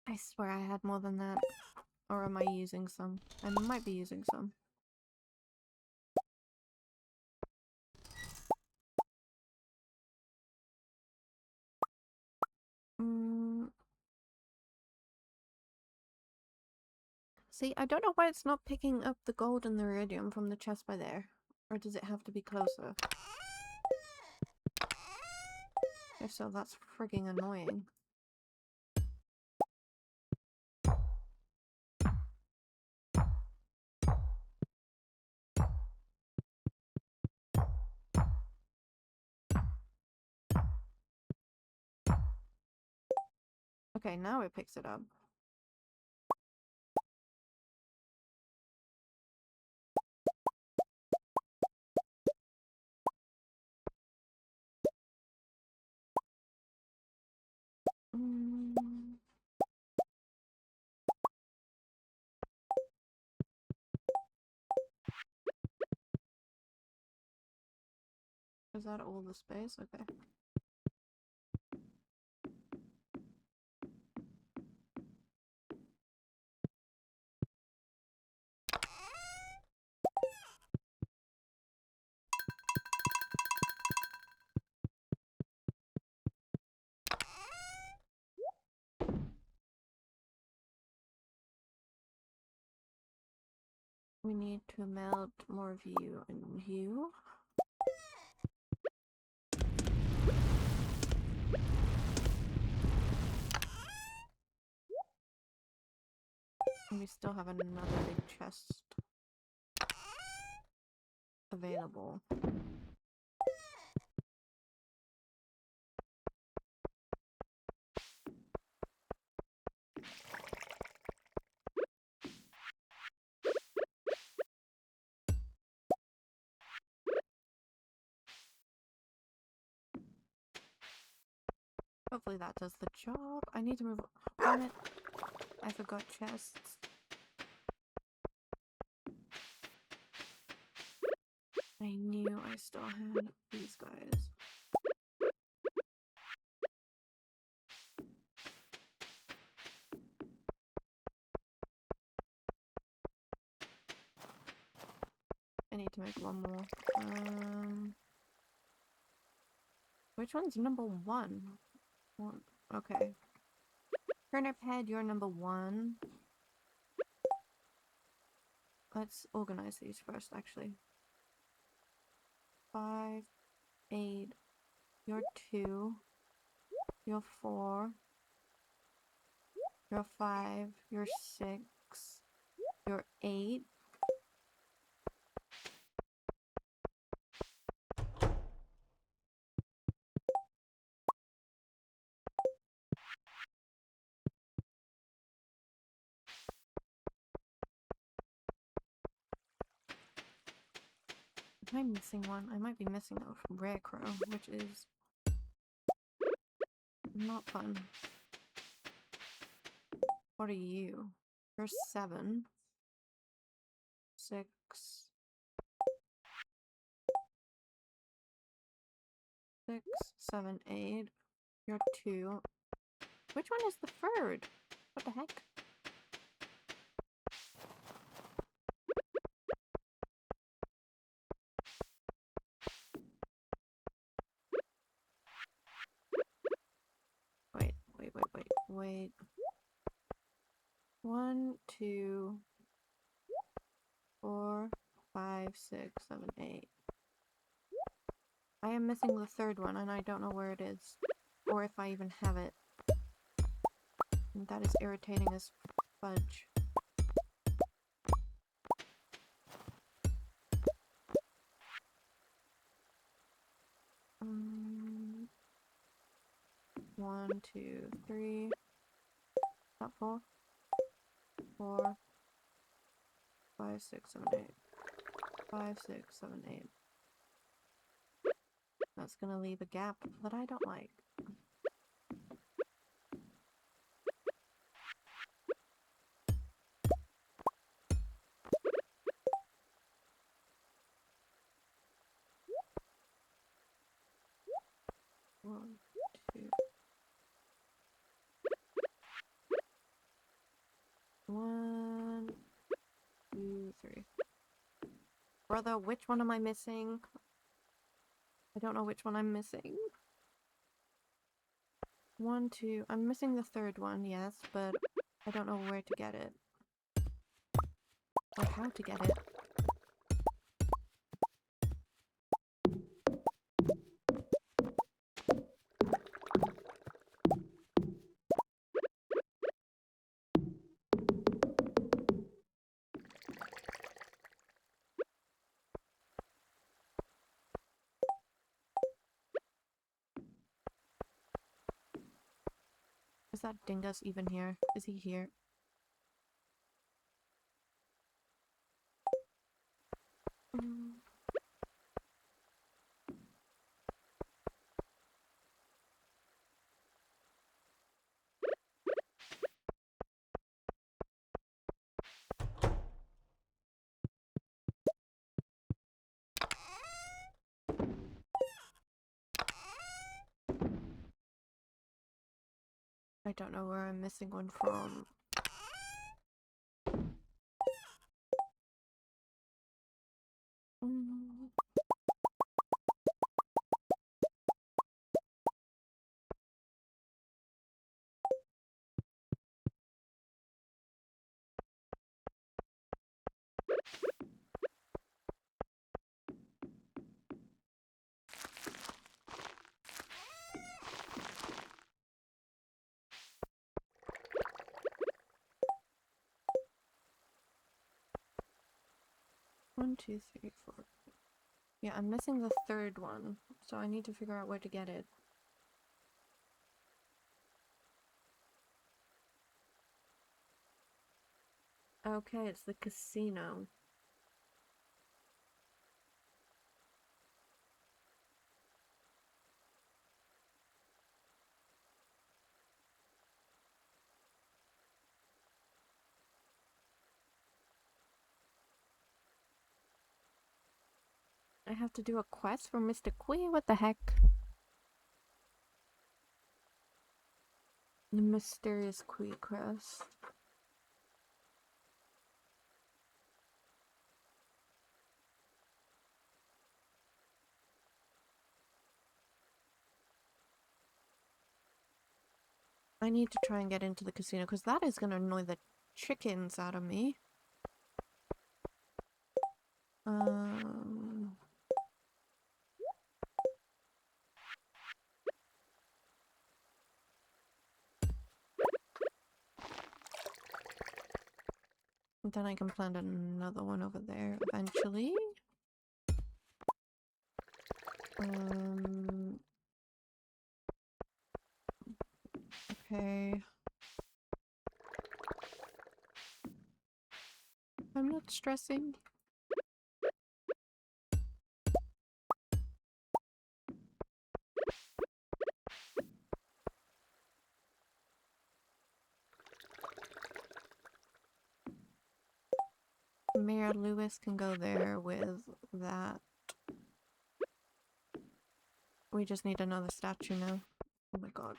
I swear I had more than that. Or am I using some? I might be using some. See, I don't know why it's not picking up the gold and the iridium from the chest by there. Or does it have to be closer? If so, that's frigging annoying. Okay, now it picks it up. Is that all the space? Okay. We need to melt more view and hue. And we still have another big chest available. Hopefully that does the job. I need to move on it. I forgot chests. I knew I still had these guys. I need to make one more. Which one's number one? Okay. Turnip head, you're number one. Let's organize these first, actually. 5, 8. You're 2. You're 4. You're 5. You're 6. You're 8. Am I missing one? I might be missing a rare crow, which is not fun. What are you? You're 7. 6. 6, 7, 8. You're 2. Which one is the third? What the heck? Wait. 1, 2, 4, 5, 6, 7, 8. I am missing the third one, and I don't know where it is, or if I even have it. And that is irritating as fudge. One, 2, 3. Not 4. 4, 5, 6, 7, 8. 5, 6, 7, 8. That's gonna leave a gap that I don't like. One, 2. 1, 2, 3. Brother, which one am I missing? I don't know which one I'm missing. 1, 2. I'm missing the third one, yes, but I don't know where to get it. Or how to get it. Is that Dingus even here? Is he here? I don't know where I'm missing one from. Mm. One, two, three, four. Yeah, I'm missing the third one, so I need to figure out where to get it. Okay, it's the casino. I have to do a quest for Mr. Quee? What the heck? The mysterious Quee quest. I need to try and get into the casino because that is going to annoy the chickens out of me. Then I can plant another one over there eventually. Okay. I'm not stressing. Mayor Lewis can go there with that. We just need another statue now. Oh my god.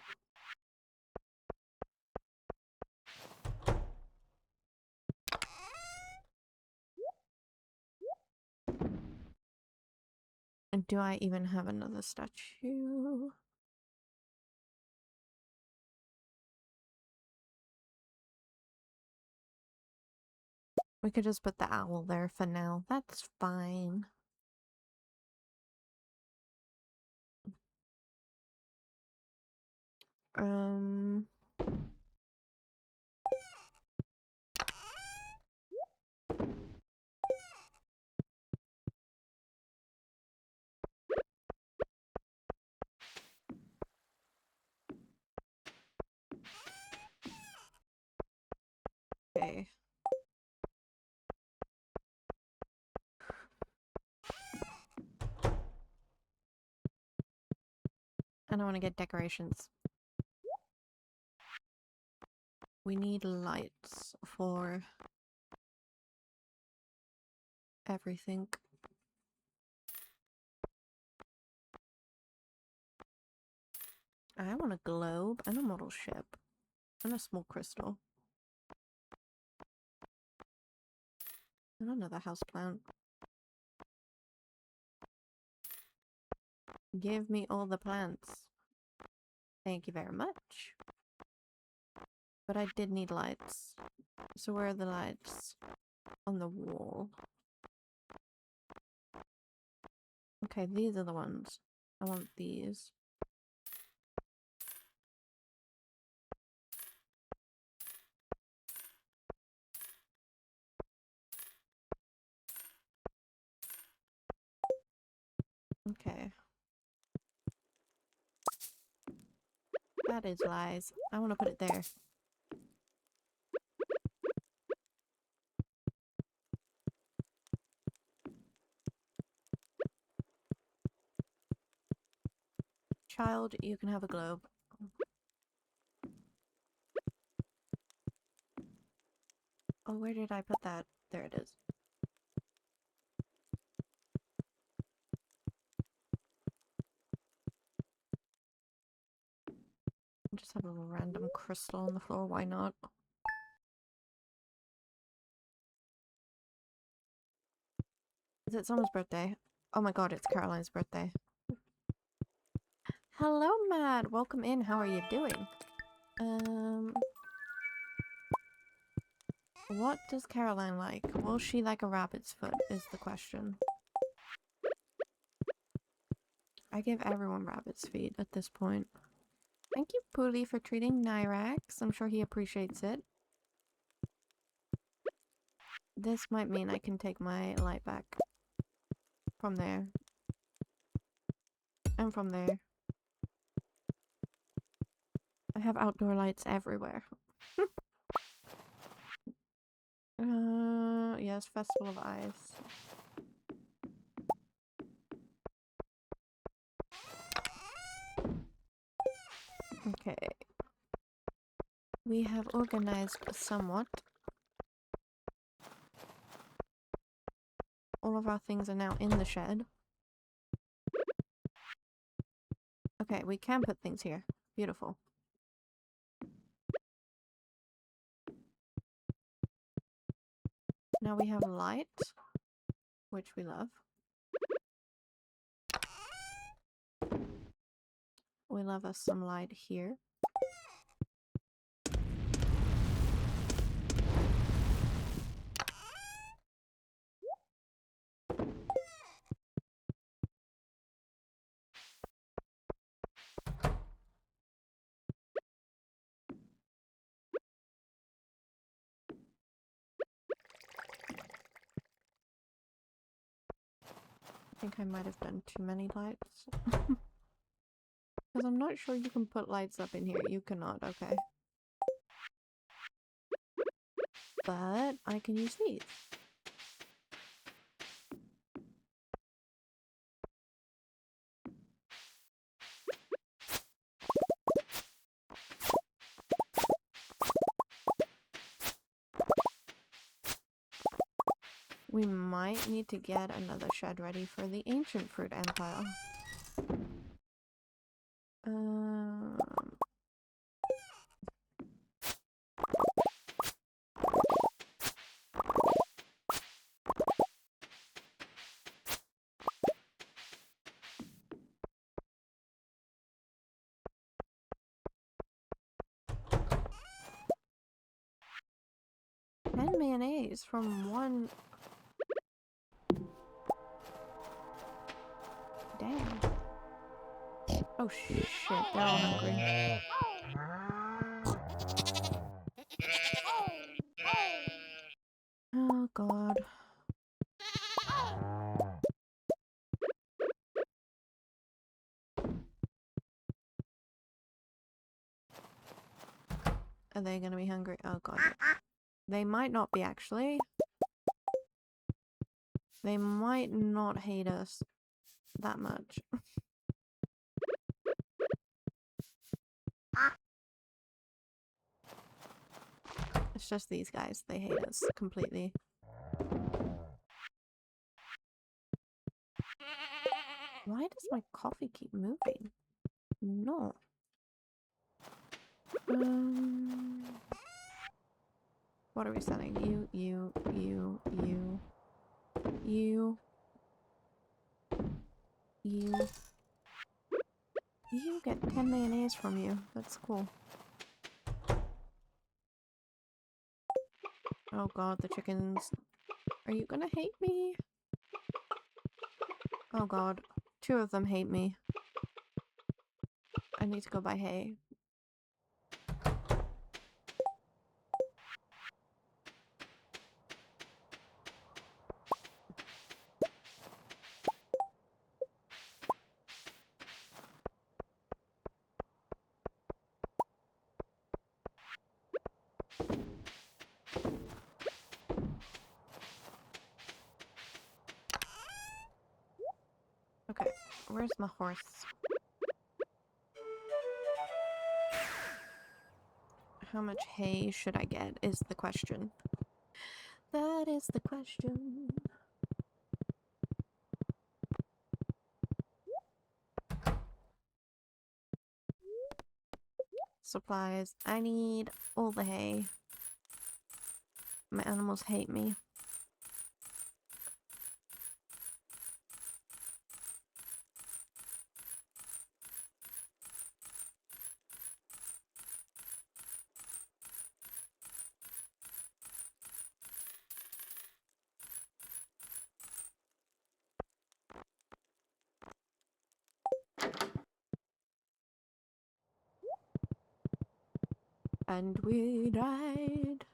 And do I even have another statue? We could just put the owl there for now. That's fine. Okay. I don't want to get decorations. We need lights for everything. I want a globe and a model ship and a small crystal and another houseplant. Give me all the plants. Thank you very much. But I did need lights. So where are the lights? On the wall. Okay, these are the ones. I want these. Okay. That is lies. I want to put it there. Child, you can have a globe. Oh, where did I put that? There it is. Just have a random crystal on the floor, why not? Is it someone's birthday? Oh my god, it's Caroline's birthday. Hello, Matt! Welcome in, how are you doing? What does Caroline like? Will she like a rabbit's foot, is the question. I give everyone rabbit's feet at this point. Thank you, Poolie, for treating Nyrax. I'm sure he appreciates it. This might mean I can take my light back. From there. And from there. I have outdoor lights everywhere. Yes, Festival of Ice. Okay. We have organized somewhat. All of our things are now in the shed. Okay, we can put things here. Beautiful. Now we have light, which we love. We love us some light here. I think I might have done too many lights. Because I'm not sure you can put lights up in here. You cannot, okay. But I can use these. We might need to get another shed ready for the ancient fruit empire. And mayonnaise from one. Damn. Oh shit, they're all hungry. Oh god. Are they gonna be hungry? Oh god. They might not be actually. They might not hate us that much. It's just these guys. They hate us completely. Why does my coffee keep moving? No. What are we setting? You. You get 10 mayonnaise from you. That's cool. Oh god, the chickens. Are you gonna hate me? Oh god. 2 of them hate me. I need to go buy hay. Okay, where's my horse? How much hay should I get is the question. That is the question. Supplies. I need all the hay. My animals hate me. And we died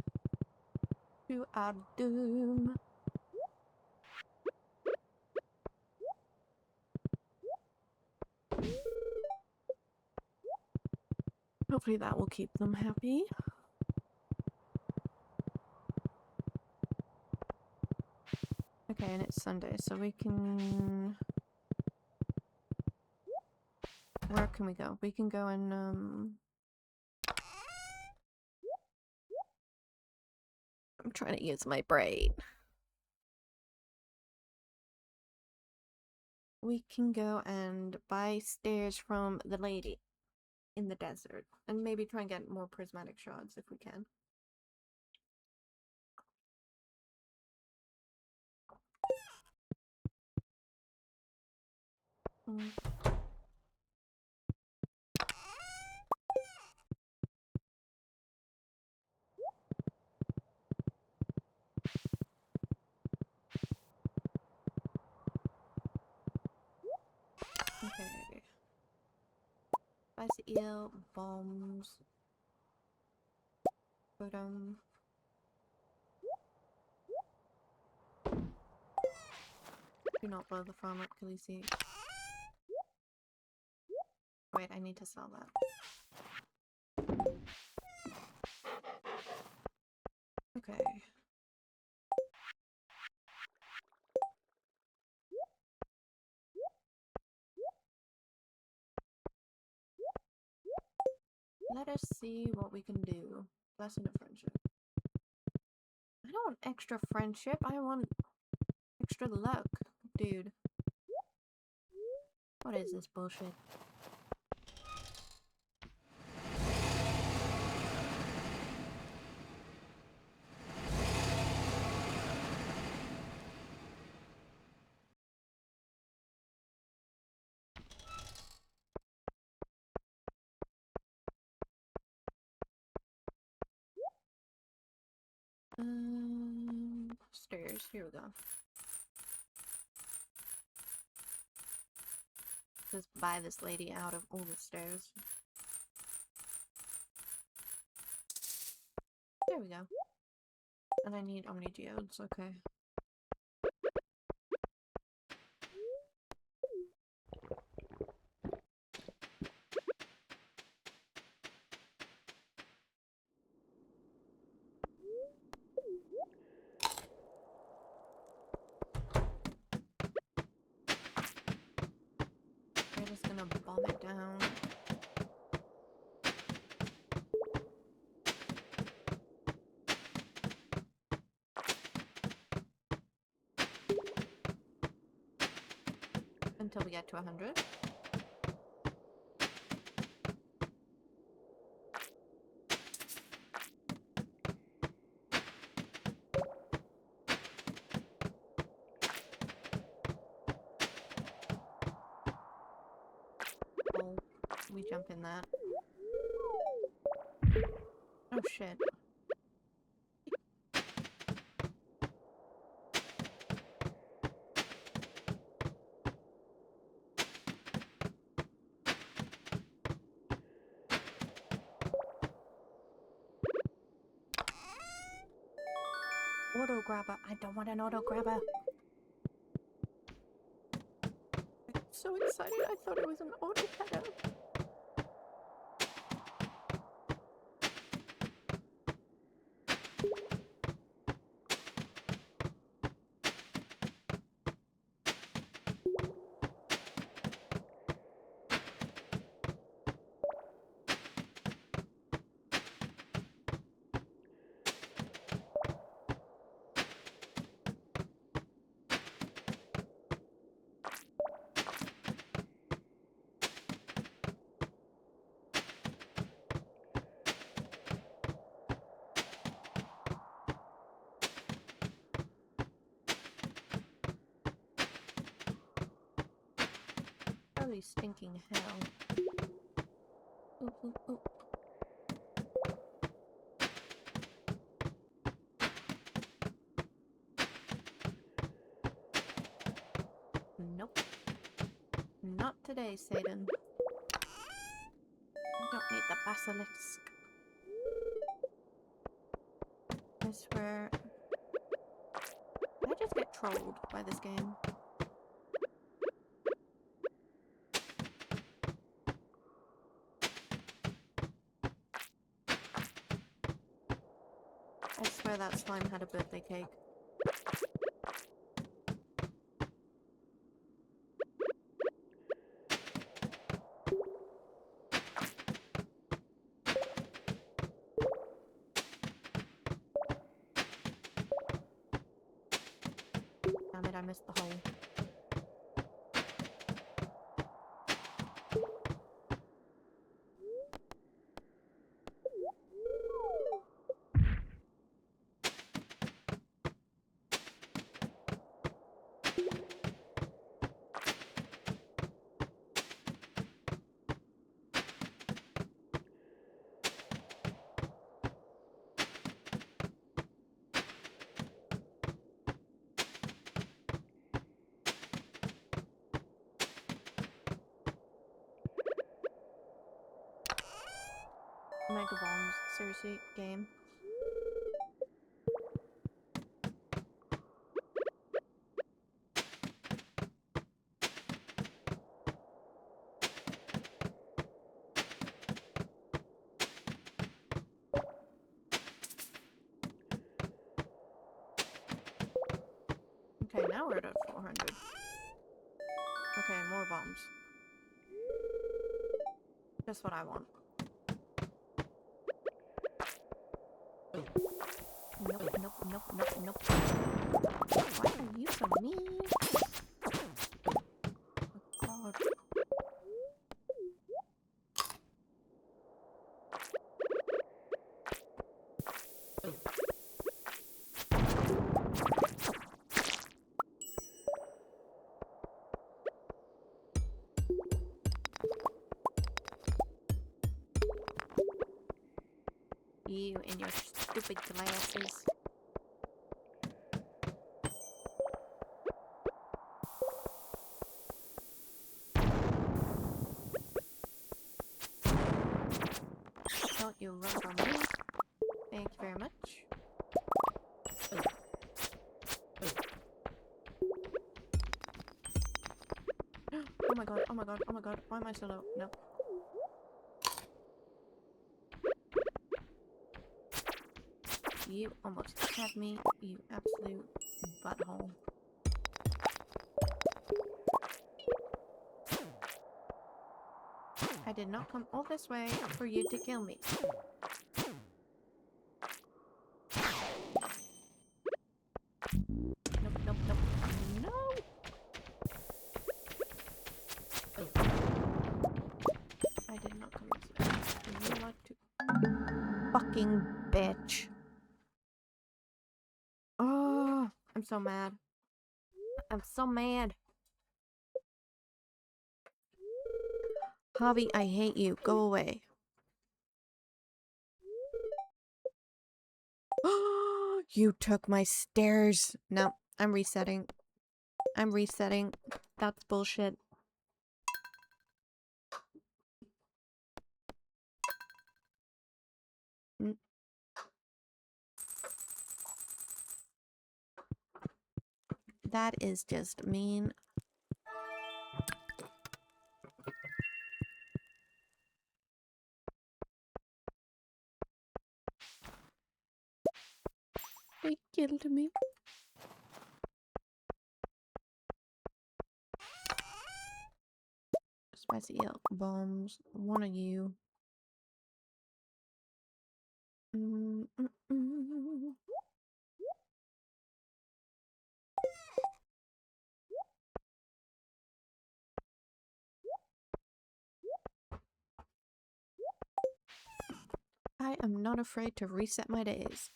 to our doom. Hopefully that will keep them happy. Okay, and it's Sunday, so we can... Where can we go? We can go and, I'm trying to use my brain. We can go and buy stairs from the lady in the desert. And maybe try and get more prismatic shards if we can. Okay. Spicy eel, bombs. But, do not blow the farm up, Khaleesi. Wait, I need to sell that. Okay. Let us see what we can do. Lesson of friendship. I don't want extra friendship, I want extra luck, dude. What is this bullshit? Stairs. Here we go. Just buy this lady out of all the stairs. There we go. And I need Omni Geodes, okay. We're just gonna bomb it down. Until we get to 100. Oh, we jump in that. Oh shit. Auto grabber. I don't want an auto grabber. I'm so excited. I thought it was an auto cutter. Holy stinking hell. Ooh, ooh, ooh. Nope. Not today, Satan. You don't need the basilisk. I swear. I just get trolled by this game. I swear that slime had a birthday cake. Damn it, I missed the hole. Mega bombs. Seriously, game. Okay, now we're at 400. Okay, more bombs. Just what I want. Nope, nope, nope, nope, nope. Why are you so mean? Oh god. You and your stupid glasses. Don't you run from me. Thank you very much. Oh my god, oh my god, oh my god. Why am I so low? No. You almost had me, you absolute butthole. I did not come all this way for you to kill me. Nope, nope, nope. No! I did not come this way. You like to... Fucking bitch. Oh, I'm so mad. I'm so mad. Javi, I hate you. Go away. You took my stairs. No, I'm resetting. I'm resetting. That's bullshit. That is just mean. They killed me. Spicy elk bombs. One of you. I am not afraid to reset my days.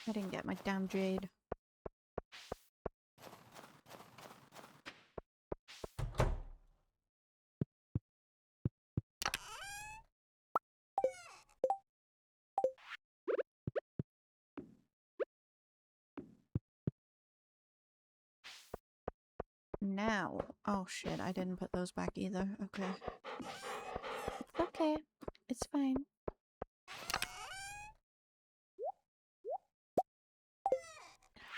I didn't get my damn jade. Now. Oh shit, I didn't put those back either. Okay. It's okay. It's fine.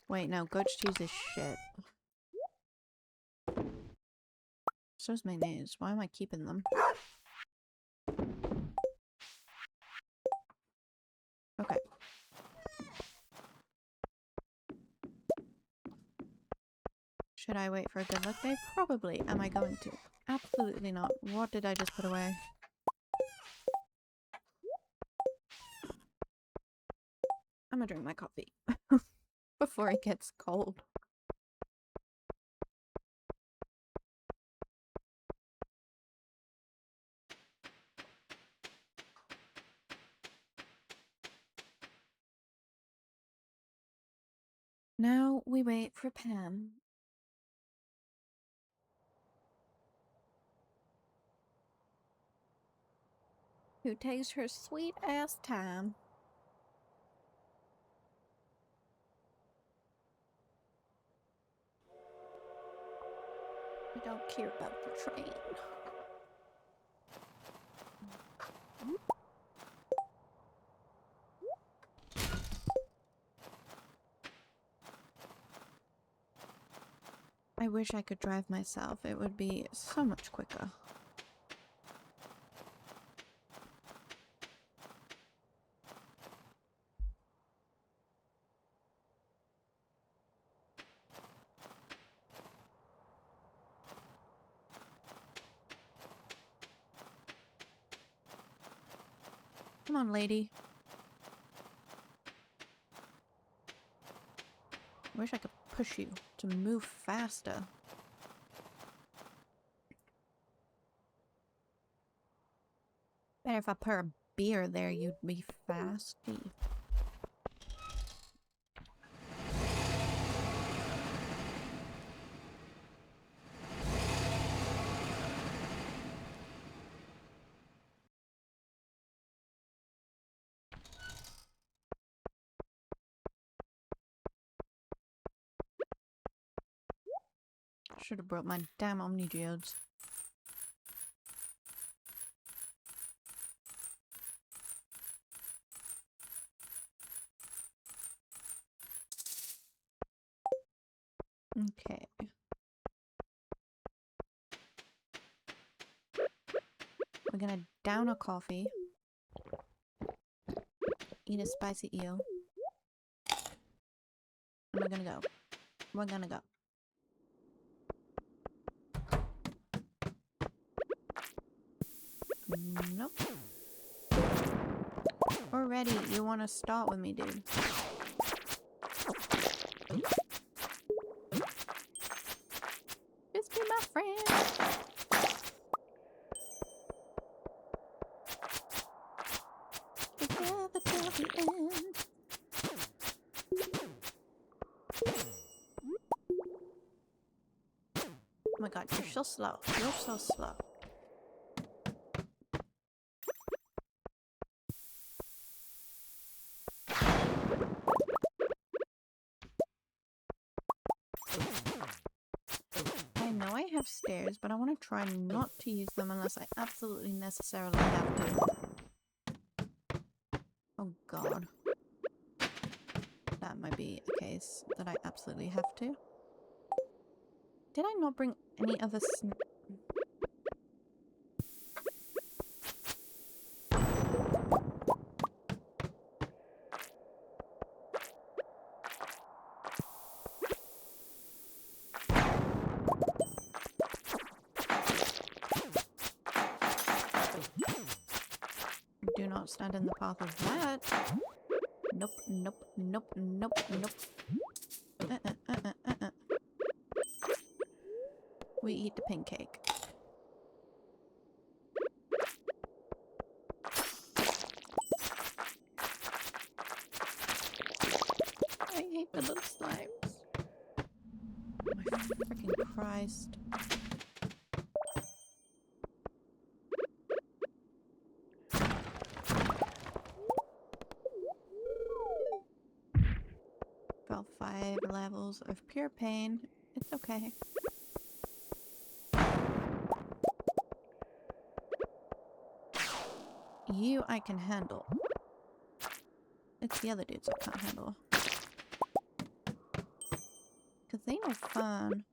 Wait, no, goat cheese is shit. So's mayonnaise. Why am I keeping them? Okay. Should I wait for a good luck day? Probably. Am I going to? Absolutely not. What did I just put away? I'm gonna drink my coffee. Before it gets cold. Now we wait for Pam. Who takes her sweet ass time. I don't care about the train. I wish I could drive myself. It would be so much quicker. Come on, lady. I wish I could push you to move faster. Better if I put a beer there, you'd be fasty. Should have brought my damn Omni Geodes. Okay. We're gonna down a coffee. Eat a spicy eel. And we're gonna go. We're gonna go. Nope. We're ready. You wanna start with me, dude? Just be my friend. Together till the end. Oh my god, you're so slow. You're so slow. I know I have stairs, but I want to try not to use them unless I absolutely necessarily have to. Oh god. That might be a case that I absolutely have to. Did I not bring any other Do not stand in the path of that. Nope, nope, nope, nope, nope. We eat the pink cake. hate the little slimes. My freaking Christ. About 5 levels of pure pain. It's okay. You I can handle. It's the other dudes I can't handle. Cause they are fun.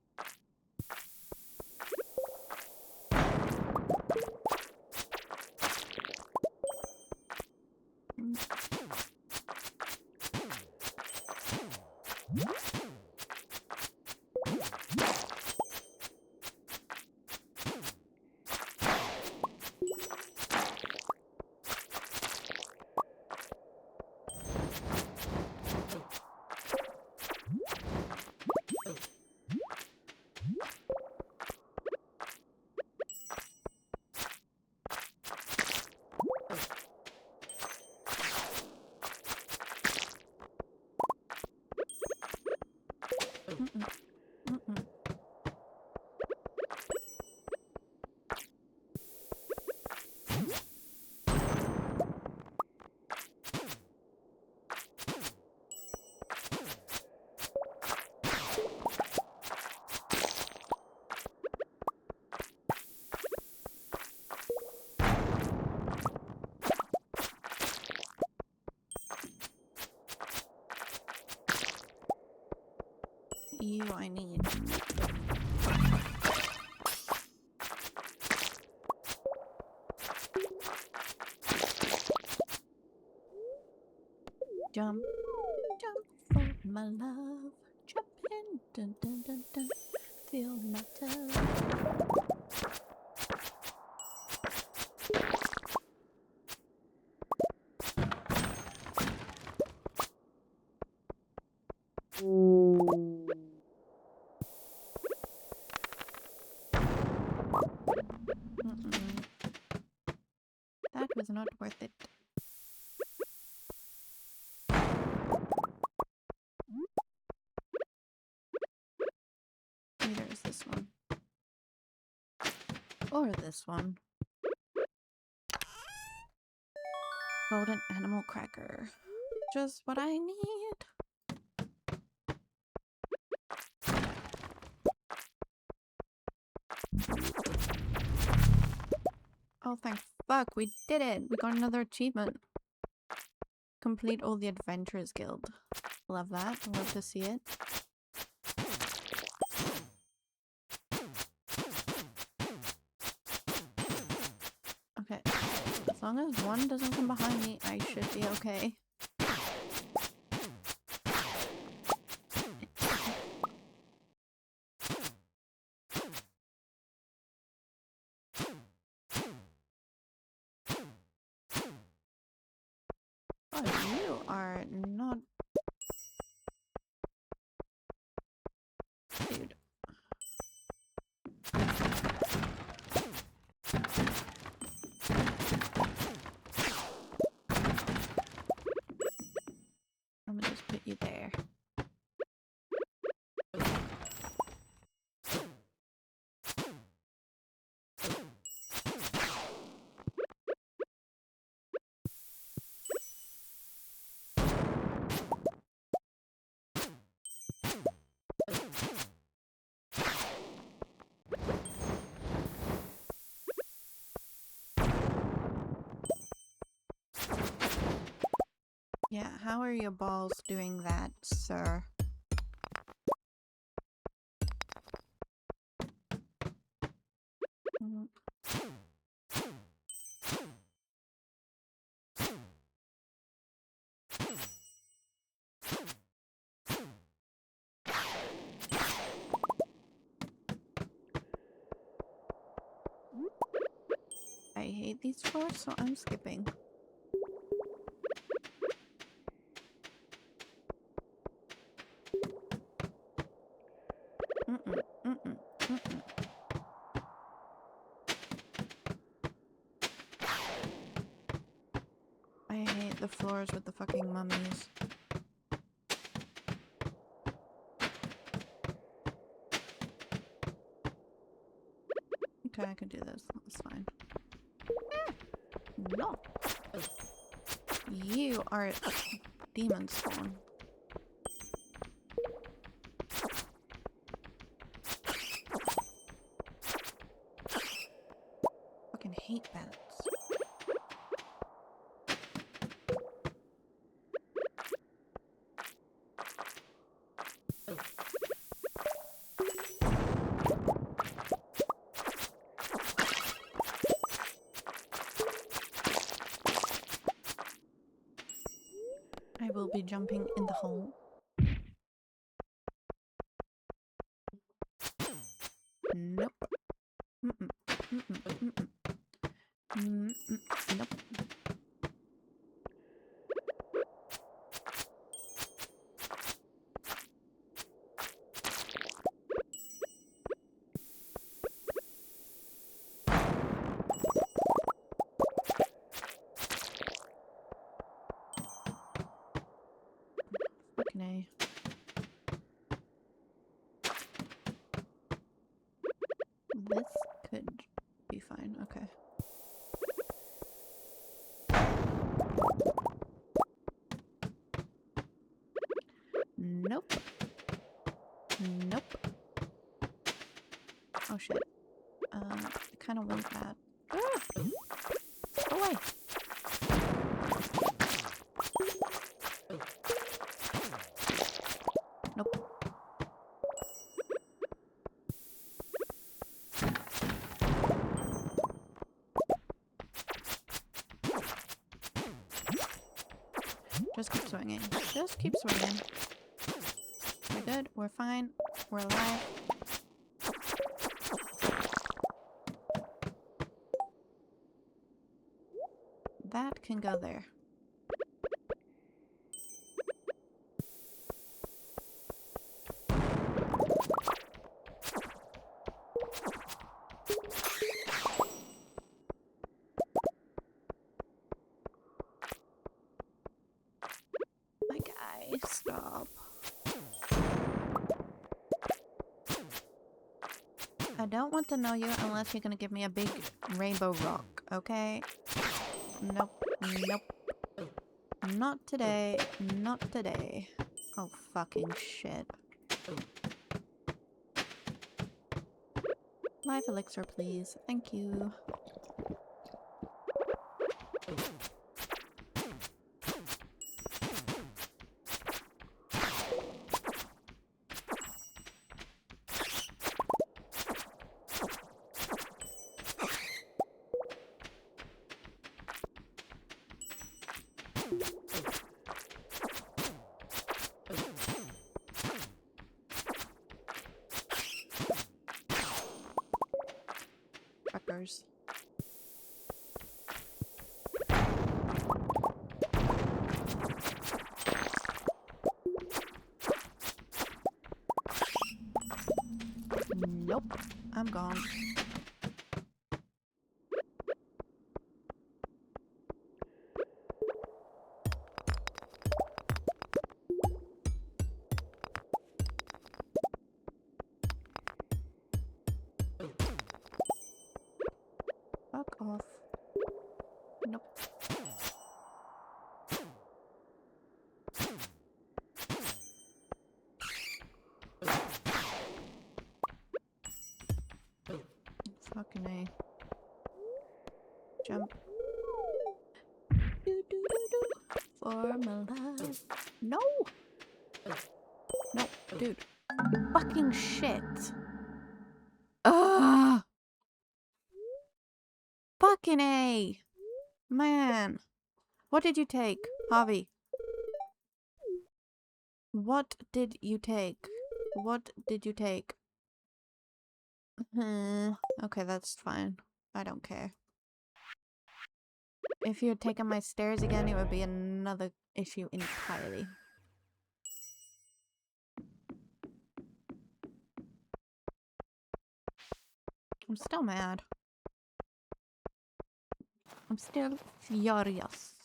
You I need. Jump, jump for my love. Jump in, dun dun dun dun. Feel my touch. That was not worth it. Neither is this one. Or this one. Golden animal cracker. Just what I need. Oh, thank fuck, we did it! We got another achievement. Complete all the Adventurers Guild. Love that. Love to see it. Okay. As long as one doesn't come behind me, I should be okay. Oh, you are not... Dude. I'm gonna just put you there. Yeah, how are your balls doing that, sir? I hate these floors, so I'm skipping. I hate the floors with the fucking mummies. Okay, I can do this. That's fine. No. You are a demon spawn. Fucking hate bats. I will be jumping in the hole. Nope. Mm-mm. Mm-mm. Mm-mm. Mm-mm. Nope. Fucking A. This could be fine. Okay. Nope. Nope. Oh shit. I kind of want that. Ah! Go away. Nope. Just keep swinging. Just keep swinging. We're good. We're fine. We're alive. That can go there. My guy, stop. I don't want to know you unless you're gonna give me a big rainbow rock, okay? Nope. Nope. Not today. Not today. Oh, fucking shit. Life elixir, please. Thank you. Fuckers. Nope. I'm gone. Fuck off. Nope. Fucking A. Jump. Do, do, do, do. Formula. No! No, dude. Fucking shit. Ugh! Fucking A! Man. What did you take, Javi? What did you take? What did you take? Okay, that's fine. I don't care. If you had taken my stairs again, it would be another issue entirely. I'm still mad. I'm still furious.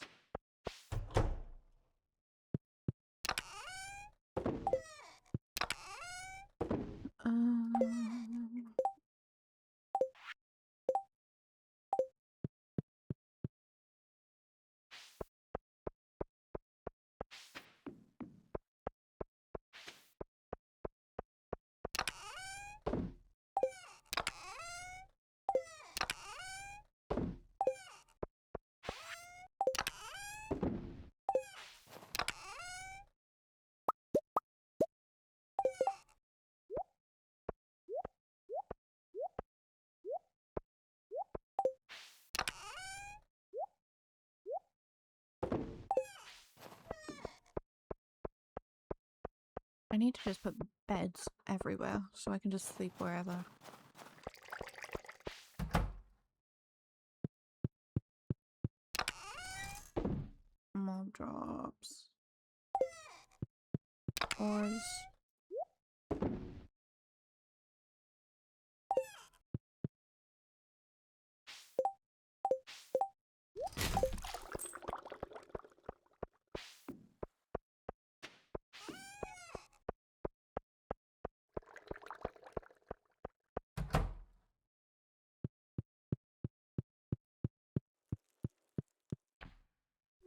I need to just put beds everywhere so I can just sleep wherever. Mob drops. Ores.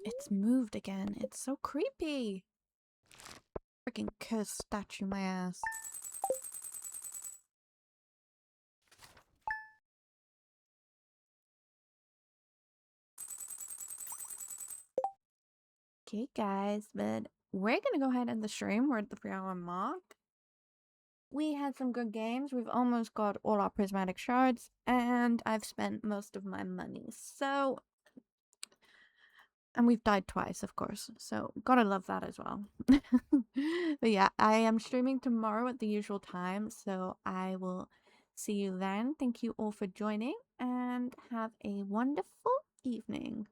It's moved again. It's so creepy. Freaking cursed statue, my ass. Okay, guys, but we're gonna go ahead and end the stream. We're at the 3-hour mark. We had some good games. We've almost got all our prismatic shards, and I've spent most of my money. So, and we've died twice, of course. So, gotta love that as well. But yeah, I am streaming tomorrow at the usual time, so I will see you then. Thank you all for joining, and have a wonderful evening.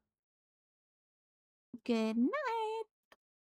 Good night.